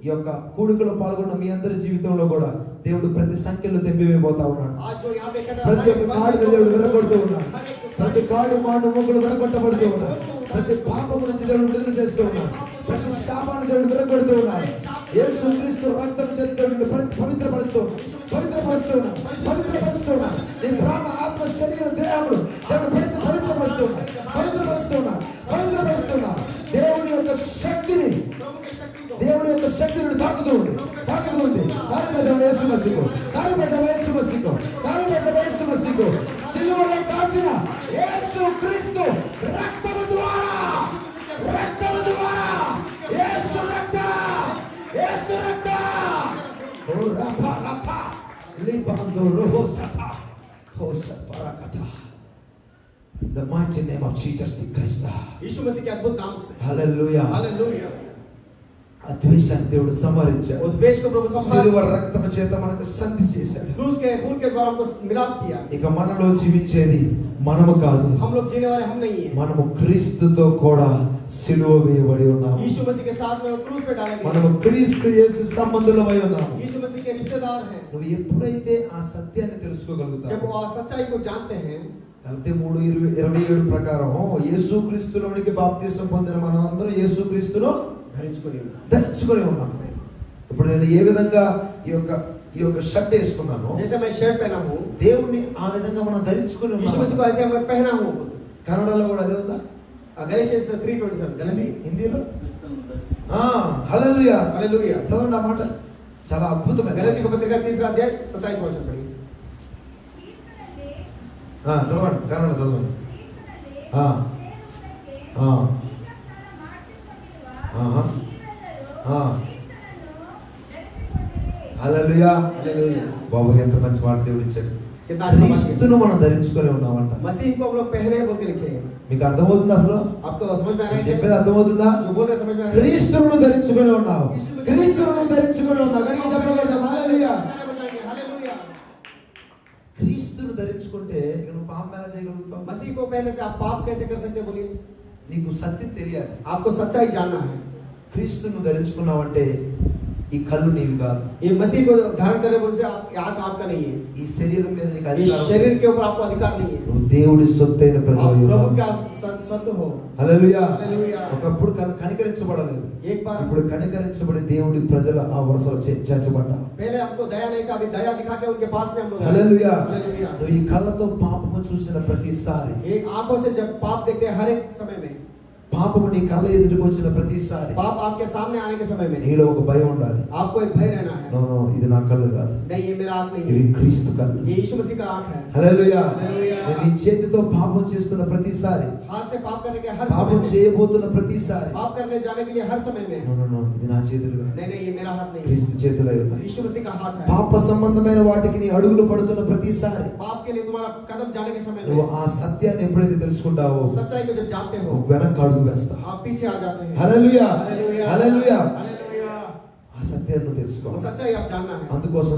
ఈ యొక్క కూడికలో పాల్గొన్న మీ అందరి జీవితంలో కూడా దేవుడు ప్రతి సంఖ్యలో తెంపివేయబోతా ఉన్నాడు. आज जो यहाँ पे इकट्ठा ప్రతి ఒక్క కాడును దేవుడు విరగొడుతూ ఉన్నాడు. हर एक ప్రతి కాడు మాడు మొగ్గులు విరగొట్టబడుతూ ఉన్నాడు. ప్రతి పాపము నుంచి దేవుడు విడుదల చేస్తూ ఉన్నాడు. ప్రతి శాపాన్ని దేవుడు విరగొడుతూ ఉన్నాడు. యేసు క్రీస్తు రక్తం చేత దేవుడు పవిత్రపరుస్తూ ఉన్నాడు. పవిత్రపరుస్తూ ఉన్నాడు. పవిత్రపరుస్తూ ఉన్నాడు. నీ ప్రాణ ఆత్మ శరీర దేహములు దేవుడు పవిత్రపరుస్తూ ఉన్నాడు. పవిత్రపరుస్తూ ఉన్నాడు. పవిత్రపరుస్తూ ఉన్నాడు. దేవుని యొక్క శక్తిని, प्रभु की शक्ति को, దేవుని యొక్క శక్తిని తాకుతూ ఉంది. తాకుతూ ఉంది. దాని ప్రజల యేసు మసీహు, దాని ప్రజల యేసు మసీహు, దాని ప్రజల యేసు మసీహు, సిలువలో కాచిన యేసు క్రీస్తు రక్తము ద్వారా, రక్తము ద్వారా, యేసు రక్తం, యేసు రక్తం. ఓ రప రప లిబందో రోసతా హోసపరకతా. The mighty name of Jesus the Christ. यीशु मसीह के अद्भुत नाम से, Hallelujah. हालेलुया। ఆ ద్వేషాన్ని దేవుడు సంహరించాడు. उस द्वेष को प्रभु संभाल, సిలువ రక్తము చేత మనకు సంధి చేశాడు. क्रूस के खून के द्वारा हमको मिलाप किया। ఇక మనలో జీవించేది మనము కాదు, हम लोग जीने वाले हम नहीं है, మనము క్రీస్తుతో కూడా సిలువ వేయబడి ఉన్నాము. यीशु मसीह के साथ में वो क्रूस पे डाले మనము गए। క్రీస్తు యేసు సంబంధులమై ఉన్నాము. यीशु मसीह के रिश्तेदार हैं। నువ్వు ఎప్పుడైతే ఆ సత్యాన్ని जब తెలుసుకోగలుగుతావు, वो सच्चाई को जानते हैं, గలతీ 3:27 ప్రకారం యేసు క్రీస్తులోనికి బాప్తిసం పొందిన మనం అందరూ యేసు క్రీస్తును ధరించుకొని ఉన్నాం. ఇప్పుడు నేను ఏ విధంగా ఈ యొక్క షర్ట్ వేసుకున్నాను, जैसे मैं शर्ट पहना हूँ, దేవుణ్ణి ఆ విధంగా మనం ధరించుకొని यीशु मसीह को ఉన్నాం. ऐसे मैं पहना हूँ। కన్నడలో కూడా అదే ఉందా? गैलेशियंस 3:27 गलती, హిందీలో హల్లెలూయా. हालेलुया। చదవండి ఆ మాట, చాలా అద్భుతమైన गलती की पत्रिका 3 अध्याय 27 वचन पढ़िए। చదవండి, కన్నడ చదవండి. ఆ, ఆ, ఆహా, ఆ. హల్లెలూయా. हालेलुया। బాబు ఎంత మంచి మాట దేవుడు ఇచ్చాడు. कितना अच्छा बात है। క్రీస్తును మనం ధరించుకొని ఉన్నామంట. मसीह को हम लोग पहने बोल के लिखे हैं। మీకు అర్థమవుతుందా అసలు? आपको समझ में आ रहा है చెప్పేది क्या? అర్థమవుతుందా? जो बोल रहे समझ में आ रहा है? క్రీస్తును ధరించుకొని ఉన్నావు. క్రీస్తును ధరించుకొని ఉన్నావు. కానీ చెప్పగలదా? హల్లెలూయా. गाना बजाएंगे हालेलुया। క్రీస్తును ధరించుకుంటే ఇక నువ్వు పాపం ఎలా చేయగలుగుతావు? मसीह को पहनने से आप पाप कैसे कर सकते हैं बोलिए? నీకు సత్యం తెలియాలి. आपको सच्चाई जानना है। క్రీస్తును ధరించుకున్నావంటే ఈ కళ్ళు నీవి కాదు. ये मसीह को धारण करने बोलने से आप आंख आपका नहीं है। ఈ శరీరం మీద నీకు इस అధికారం शरीर లేదు. के ऊपर आपको अधिकार नहीं है। నువ్వు దేవుడి సొత్తైన आप ప్రజలు. प्रभु का स्वतंत्र हो। హల్లెలూయా. हालेलुया। ఒకప్పుడు కనికరించబడలేదు. एक बार ఇప్పుడు కనికరించబడి దేవుడి ప్రజల ఆ వరుసలో చేర్చబడ్డావు. पहले हमको दया नहीं था, अभी दया दिखा के उनके पास में हम लोग आए। హల్లెలూయా. हालेलुया। నువ్వు ఈ కళ్ళతో పాపము చూసిన ప్రతిసారి, एक आंखों से जब पाप देखते हैं हर एक समय में, పాపము నీ కళ్ళ ఎదుటికి వచ్చిన ప్రతిసారి पाप आपके सामने आने के समय में నీలో ఒక భయం ఉండాలి. आपको एक भय रहना है। నో నో, ఇది నా కళ్ళు కాదు, नहीं ये मेरा आंख नहीं ఇవి है, క్రీస్తు కళ్ళు. ये यीशु मसीह का आंख है। హల్లెలూయా. హల్లెలూయా. నేను ఈ చేతితో పాపం చేస్తున్న ప్రతిసారి, हाथ से पाप करने के हर పాపం समय में, చేయబోతున్న ప్రతిసారి, पाप करने जाने के लिए हर समय में, నో నో నో, ఇది నా చేతులు కాదు, नहीं नहीं ये मेरा हाथ नहीं है, క్రీస్తు చేతులు ఉన్నాయి. यीशु मसीह का हाथ है। పాప సంబంధమైన వాటికి నీ అడుగులు పడుతున్న ప్రతిసారి पाप के लिए तुम्हारा कदम जाने के समय నువ్వు में, ఆ సత్యాన్ని ఎప్పుడైతే తెలుసుకుంటావో सच्चाई को जब जानते हो, నువ్వు వెనక్కి అడుగు వేస్తావు. आप पीछे आ जाते हैं। హల్లెలూయా. हालेलुया। హల్లెలూయా. हालेलुया। ఆ సత్యాన్ని वो తెలుసుకోవాలి. सच्चाई आप जानना है। అందుకోసం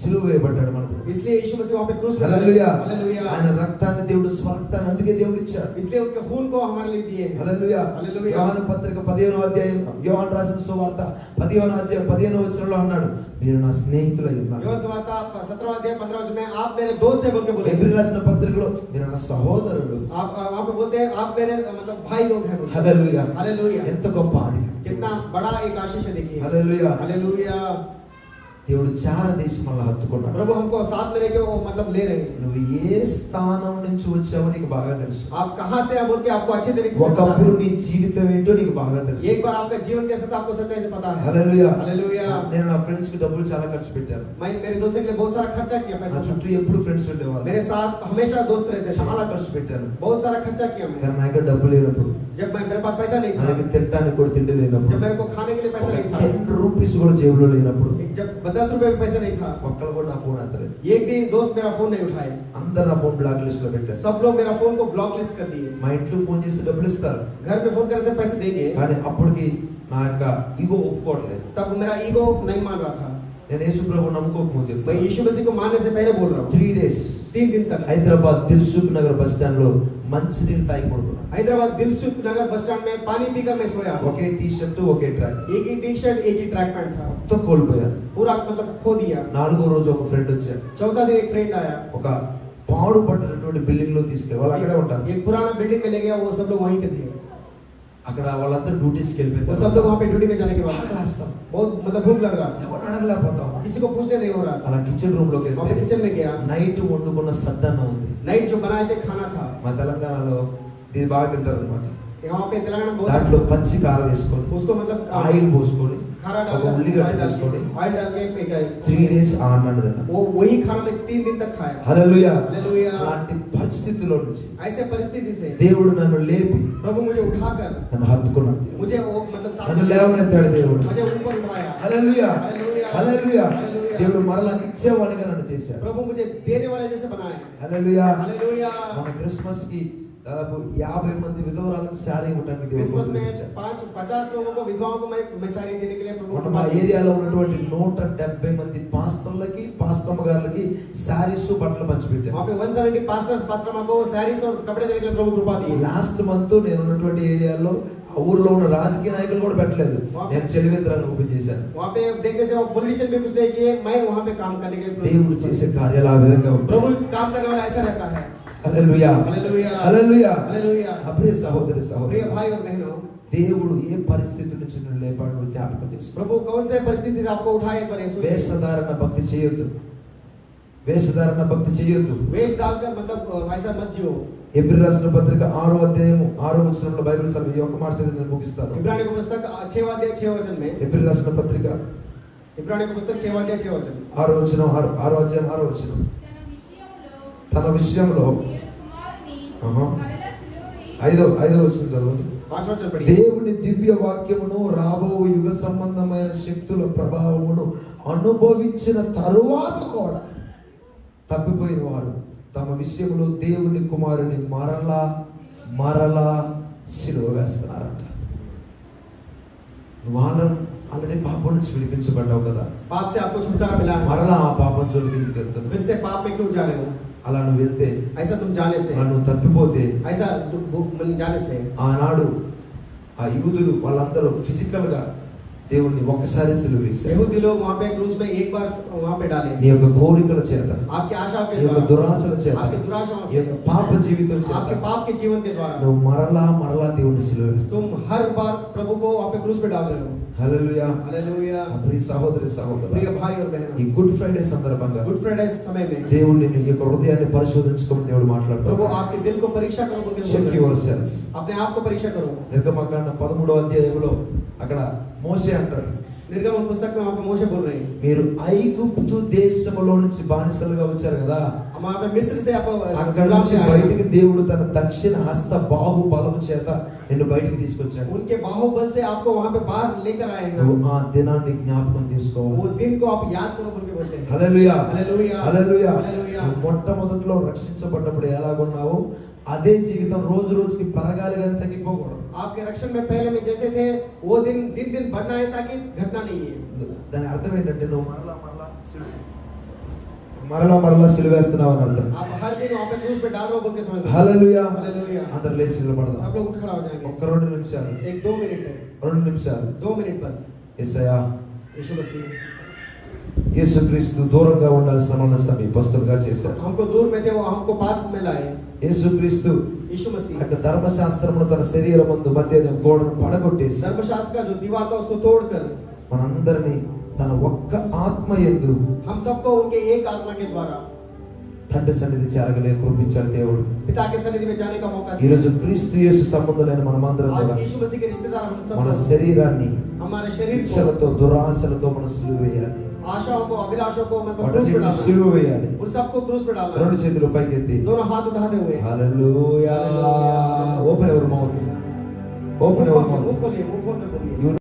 సిలువ వేయబడ్డాడు మనకు. इसलिए यीशु मसीह वहाँ पे क्रूस पे హల్లెలూయా. हालेलुया। ఆయన రక్తాన్ని దేవుడు స్వరక్తాన్ని అందుకే దేవుడు ఇచ్చాడు. इसलिए उनके खून को हमारे लिए दिए हैं। హల్లెలూయా. హల్లెలూయా. యోహాను పత్రిక 15వ అధ్యాయం, యోహాను రాసిన సువార్త 15వ అధ్యాయం 15వ వచనంలో అన్నాడు, మీరు నా స్నేహితులై ఉన్నారు. యోహాను సువార్త 17वां अध्याय 15वां वचन में आप मेरे दोस्त हैं बोल के बोले। ఎబ్రీ రాసిన పత్రికలో మీరు నా సహోదరుడు. आप वहाँ पे बोलते हैं आप मेरे मतलब भाई लोग हैं बोल के। హల్లెలూయా. हालेलुया। ఎంత గొప్ప ఆది. कितना बड़ा एक आशीष है देखिए। హల్లెలూయా. हालेलुया। దేవుడు చాలా దేశంలో హత్తుకున్నాడు. प्रभु हमको साथ में लेके वो मतलब ले रहे हैं। నువ్వు ఏ స్థానం నుంచి వచ్చావో నీకు బాగా తెలుసు. आप कहाँ से हैं बोल के आपको अच्छे तरीके से पता ఒకప్పుడు है। నీ జీవితం ఏంటో నీకు బాగా తెలుసు. एक बार आपका जीवन कैसा था आपको सच्चाई से पता है। హల్లెలూయా. हालेलुया। నేను నా ఫ్రెండ్స్ కి డబ్బులు చాలా ఖర్చు పెట్టాను. मैं मेरे दोस्तों के लिए बहुत सारा खर्चा किया నా पैसा। చుట్టూ ఎప్పుడు ఫ్రెండ్స్ ఉండేవాళ్ళు. मेरे साथ हमेशा दोस्त रहते थे। చాలా ఖర్చు పెట్టాను. बहुत सारा खर्चा किया मैं। కానీ నా దగ్గర డబ్బు లేనప్పుడు, जब मेरे पास पैसा नहीं నా था, దగ్గర తినడానికి కూడా తిండి जब లేనప్పుడు, मेरे को खाने के लिए पैसा नहीं था, 10 రూపీస్ కూడా జేబులో లేనప్పుడు, जब 10 रुपए भी पैसा नहीं था, ఒక్కళ్ళు కూడా నా ఫోన్ ఎత్తలేదు. एक भी दोस्त मेरा फोन नहीं उठाए। అందరు నా ఫోన్ బ్లాక్ లిస్ట్ లో పెట్టారు. सब लोग मेरा फोन को ब्लॉक लिस्ट कर दिए। మా ఇంట్లో ఫోన్ చేస్తే డబ్బులు ఇస్తారు, घर पे फोन करने से पैसे देंगे, కానీ అప్పటికి నా యొక్క ఈగో ఒప్పుకోవట్లేదు. तब मेरा ईगो नहीं मान रहा था। నేను యేసు ప్రభు నమ్ముకోకముందు मैं చెప్తాను. यीशु मसीह को मानने से पहले बोल रहा हूँ। 3 days 3 दिन तक హైదరాబాద్ దిల్సుఖ్ నగర్ బస్ స్టాండ్ లో మంచి నీళ్ళు తాగి పడుకున్నాను. हैदराबाद दिलसुख नगर बस स्टैंड में पानी पीकर मैं सोया। ఒకే టీ షర్ట్ ఒకే ట్రాక్, एक ही टी शर्ट एक ही ट्रैक पैंट था, మొత్తం కోల్పోయాను. पूरा मतलब खो दिया। 4వ రోజు ఒక ఫ్రెండ్ వచ్చాడు. चौथा दिन एक फ्रेंड आया, ఒక పాడు పడ్డటువంటి బిల్డింగ్ లో తీసుకెళ్ళి వాళ్ళు అక్కడే ఉంటారు. एक पुराना बिल्डिंग में ले गया, वो सब लोग वहीं पे थे। అక్కడ వాళ్ళందరూ డ్యూటీస్కి वो सब लोग వెళ్ళిపోయారు. वहाँ पे ड्यूटी में जाने के बाद ఆకలేస్తాం, बहुत मतलब भूख लग रहा था, ఎవరు అడగలేకపోతాం. किसी को पूछने नहीं हो रहा था। అలా కిచెన్ రూమ్ లోకి वहाँ पे వెళ్తే किचन में गया, నైట్ వండుకున్న సద్దన్నం ఉంది. नाइट जो बनाए थे खाना था। మా తెలంగాణలో ఇది బాగా తింటారు అనమాట. यहाँ पे तेलंगाना में దాంట్లో बहुत పచ్చి కారం వేసుకొని, उसको मतलब ఆయిల్ పోసుకొని, खाना ఒక ఉల్లిగడ్డ डाल వేసుకొని के ऑयल डाल के पे गए। 3 days ఆ అన్నాన్ని తిన్నాను. वो वही खाना में 3 दिन तक खाया। హల్లెలూయా. हालेलुया। అలాంటి పరిస్థితిలో నుంచి ऐसे परिस्थिति से దేవుడు నన్ను లేపి प्रभु मुझे उठाकर నన్ను హత్తుకున్నాడు. मुझे वो मतलब నన్ను లేవనెత్తాడు దేవుడు. मुझे ऊपर उठाया। హల్లెలూయా. हालेलुया। హల్లెలూయా. हालेलुया। దేవుడు మరలా ఇచ్చేవాడిగా నన్ను చేశాడు. प्रभु मुझे देने वाले जैसे बनाया। హల్లెలూయా. हालेलुया। మన క్రిస్మస్ కి దాదాపు 50 మంది విధవరాలకు సారీ ఇవ్వడానికి దేవుడు क्रिसमस में పంపించాడు. 50 लोगों को विधवाओं को मैं सारी देने के लिए प्रभु మన మా ఏరియాలో ఉన్నటువంటి 170 మంది పాస్టర్లకి పాస్టర్మ గారికి సారీస్ బట్టలు పంచిపెట్టారు. वहाँ पे 170 पास्टर्स पास्टरमा को सारीस और कपड़े देने के लिए प्रभु कृपा दी। లాస్ట్ మంత్ నేను ఉన్నటువంటి ఏరియాలో ఆ ఊర్లో ఉన్న రాజకీయ నాయకులు కూడా పెట్టలేదు, నేను చెలివేంద్రాన్ని ఓపెన్ చేశాను. वहाँ पे देखने से वो पॉलिटिशियन भी कुछ नहीं किए, मैं वहाँ पे काम करने के लिए దేవుడు చేసే కార్యాలు ఆ విధంగా ఉంటాయి. प्रभु काम करने वाला ऐसा रहता है। హల్లెలూయా. हालेलुया। హల్లెలూయా. हालेलुया। ప్రియ సహోదరి प्रिय సహోదరి, भाई और बहनों, దేవుడు ఏ పరిస్థితి నుంచి నిన్ను లేపాడో జ్ఞాపకం చేసుకో. प्रभु कौन से परिस्थिति से आपको उठाए पर ये सोचिए। వేషధారణ భక్తి చేయొద్దు, వేషధారణ భక్తి చేయొద్దు. वेश डालकर मतलब ऐसा मत जियो। ఎబ్రీ రాసిన పత్రిక 6వ అధ్యాయం 6వ వచనంలో బైబిల్ చదివి ఒక మాట చదివి నేను ముగిస్తాను. इब्रानी की पुस्तक 6वां अध्याय 6 वचन में, ఎబ్రీ రాసిన పత్రిక इब्रानी की पुस्तक 6वां अध्याय 6 वचन, 6వ వచనం 6వ అధ్యాయం 6వ వచనం. తన విషయంలో ఐదో వచ్చిన చదవండి. 5 वचन पढ़िए। దేవుని దివ్య వాక్యమును రాబో యుగ సంబంధమైన శక్తుల ప్రభావమును అనుభవించిన తరువాత కూడా తప్పిపోయిన వారు తమ విషయంలో దేవుని కుమారుని మరలా సిలువ వేస్తున్నారంట. వాళ్ళను ఆల్రెడీ పాపం నుంచి విడిపించబడ్డావు కదా, पाप से आपको छुटकारा मिला है, మరలా ఆ పాపం జోలికి ఎందుకు వెళ్తున్నావు? फिर से पाप में क्यों जा रहे हो? అలా నువ్వు వెళ్తే, ऐसा तुम जाने से, అలా నువ్వు తప్పిపోతే, ऐसा जाने से ఆనాడు ఆ యూదులు వాళ్ళందరూ ఫిజికల్ గా దేవుణ్ణి ఒక్కసారి సిలువ వేశారు. यहूदी लोग वहां पे क्रूस पे एक बार वहां पे डाले, నీ యొక్క కోరికల చేత, आपकी आशाओं के నీ యొక్క द्वारा, దురాశల చేత, आपकी दुराशाओं నీ से, యొక్క పాప జీవితం చేత आपके पाप के जीवन के द्वारा నువ్వు మరలా దేవుని సిలువ వేస్తావు. तुम हर बार प्रभु को वहां पे क्रूस पे डाल रहे हो। హల్లెలూయా. हालेलुया। ప్రియ సహోదరి సహోదరులారా, प्रिय भाई और ఈ बहनों, గుడ్ ఫ్రైడే సందర్భంగా गुड फ्राइडे समय में దేవుణ్ణి నీ యొక్క హృదయాన్ని పరిశోధించుకోమని దేవుడు प्रभु మాట్లాడుతాడు. आपके दिल को परीक्षा करो, बोल के बोल చెక్ रहे हैं। Your self. अपने आप को परीक्षा करो। నిర్గమకాండ 13వ అధ్యాయంలో అక్కడ మోషే అంటాడు, निर्गमन पुस्तक में वहां पे मोशे बोल रहे हैं, మీరు ఐగుప్తు దేశంలో నుంచి బానిసలుగా వచ్చారు కదా, हम वहां पे मिस्र से आप అక్కడ गुलाम నుంచి से आए బయటికి हैं। దేవుడు తన దక్షిణ హస్త బాహుబలము చేత నిన్ను బయటికి తీసుకొచ్చాడు. उनके बाहुबल से आपको वहां पे बाहर लेकर आए हैं। నువ్వు ఆ దినాన్ని జ్ఞాపకం చేసుకోవాలి. वो दिन को आप याद करो, बोल के बोलते हैं। హల్లెలూయా. हालेलुया। హల్లెలూయా. हालेलुया। నువ్వు మొట్టమొదట్లో రక్షించబడ్డప్పుడు ఎలాగున్నావు అదే జీవితం రోజు రోజుకి పెరగాలి కానీ తగ్గిపోకూడదు. आपके रक्षण में पहले में जैसे थे वो दिन दिन बढ़ना है ताकि घटना नहीं है। దాని అర్థం ఏంటంటే నువ్వు మరలా సిలువేస్తున్నావు అని అర్థం. आप हर दिन वहां पे क्रूस पे डाल रहे हो, बोल के समझ लो। హల్లెలూయా. हालेलुया। అందరూ లేచి నిలబడదాం. सब लोग उठ खड़ा हो जाएंगे। ఒక్క 2 నిమిషాలు, 1-2 मिनट है, 2 నిమిషాలు. 2 मिनट बस। యేసయ్యా, यीशु मसीह యేసుక్రీస్తు దూరంగా ఉండాల్సిన మన సమీపస్తులుగా చేశారు. हमको दूर में थे, वो हमको पास में लाए। యేసుక్రీస్తు यीशु मसीह యొక్క ధర్మశాస్త్రమును తన శరీరమందు మధ్య గోడను పడగొట్టేసి धर्मशास्त्र का जो दीवार था उसको तोड़कर మనందరినీ తన ఒక్క ఆత్మ యందు हम सबको उनके एक आत्मा के द्वारा తండ్రి సన్నిధి చేరగలే కృపించాడు దేవుడు. पिता के सन्निधि में जाने का मौका ఈ दिया। రోజు క్రీస్తు యేసు సంబంధులైన మనమందరం आज కూడా यीशु मसीह के रिश्तेदार हम మన सब శరీరాన్ని हमारे शरीर को, ఇచ్చలతో దురాశలతో మనం సిలువ వేయాలి. आशाओं को, अभिलाषों को मतलब क्रूस पे వాటిని डालना సిలువ వేయాలి. है। उन सबको क्रूस पे डालना 2 है। చేతులు పైకెత్తి दोनों हाथ उठाते हुए hallelujah. Open your mouth. Open your mouth. मुंह खोलिए, मुंह खोल कर बोलिए।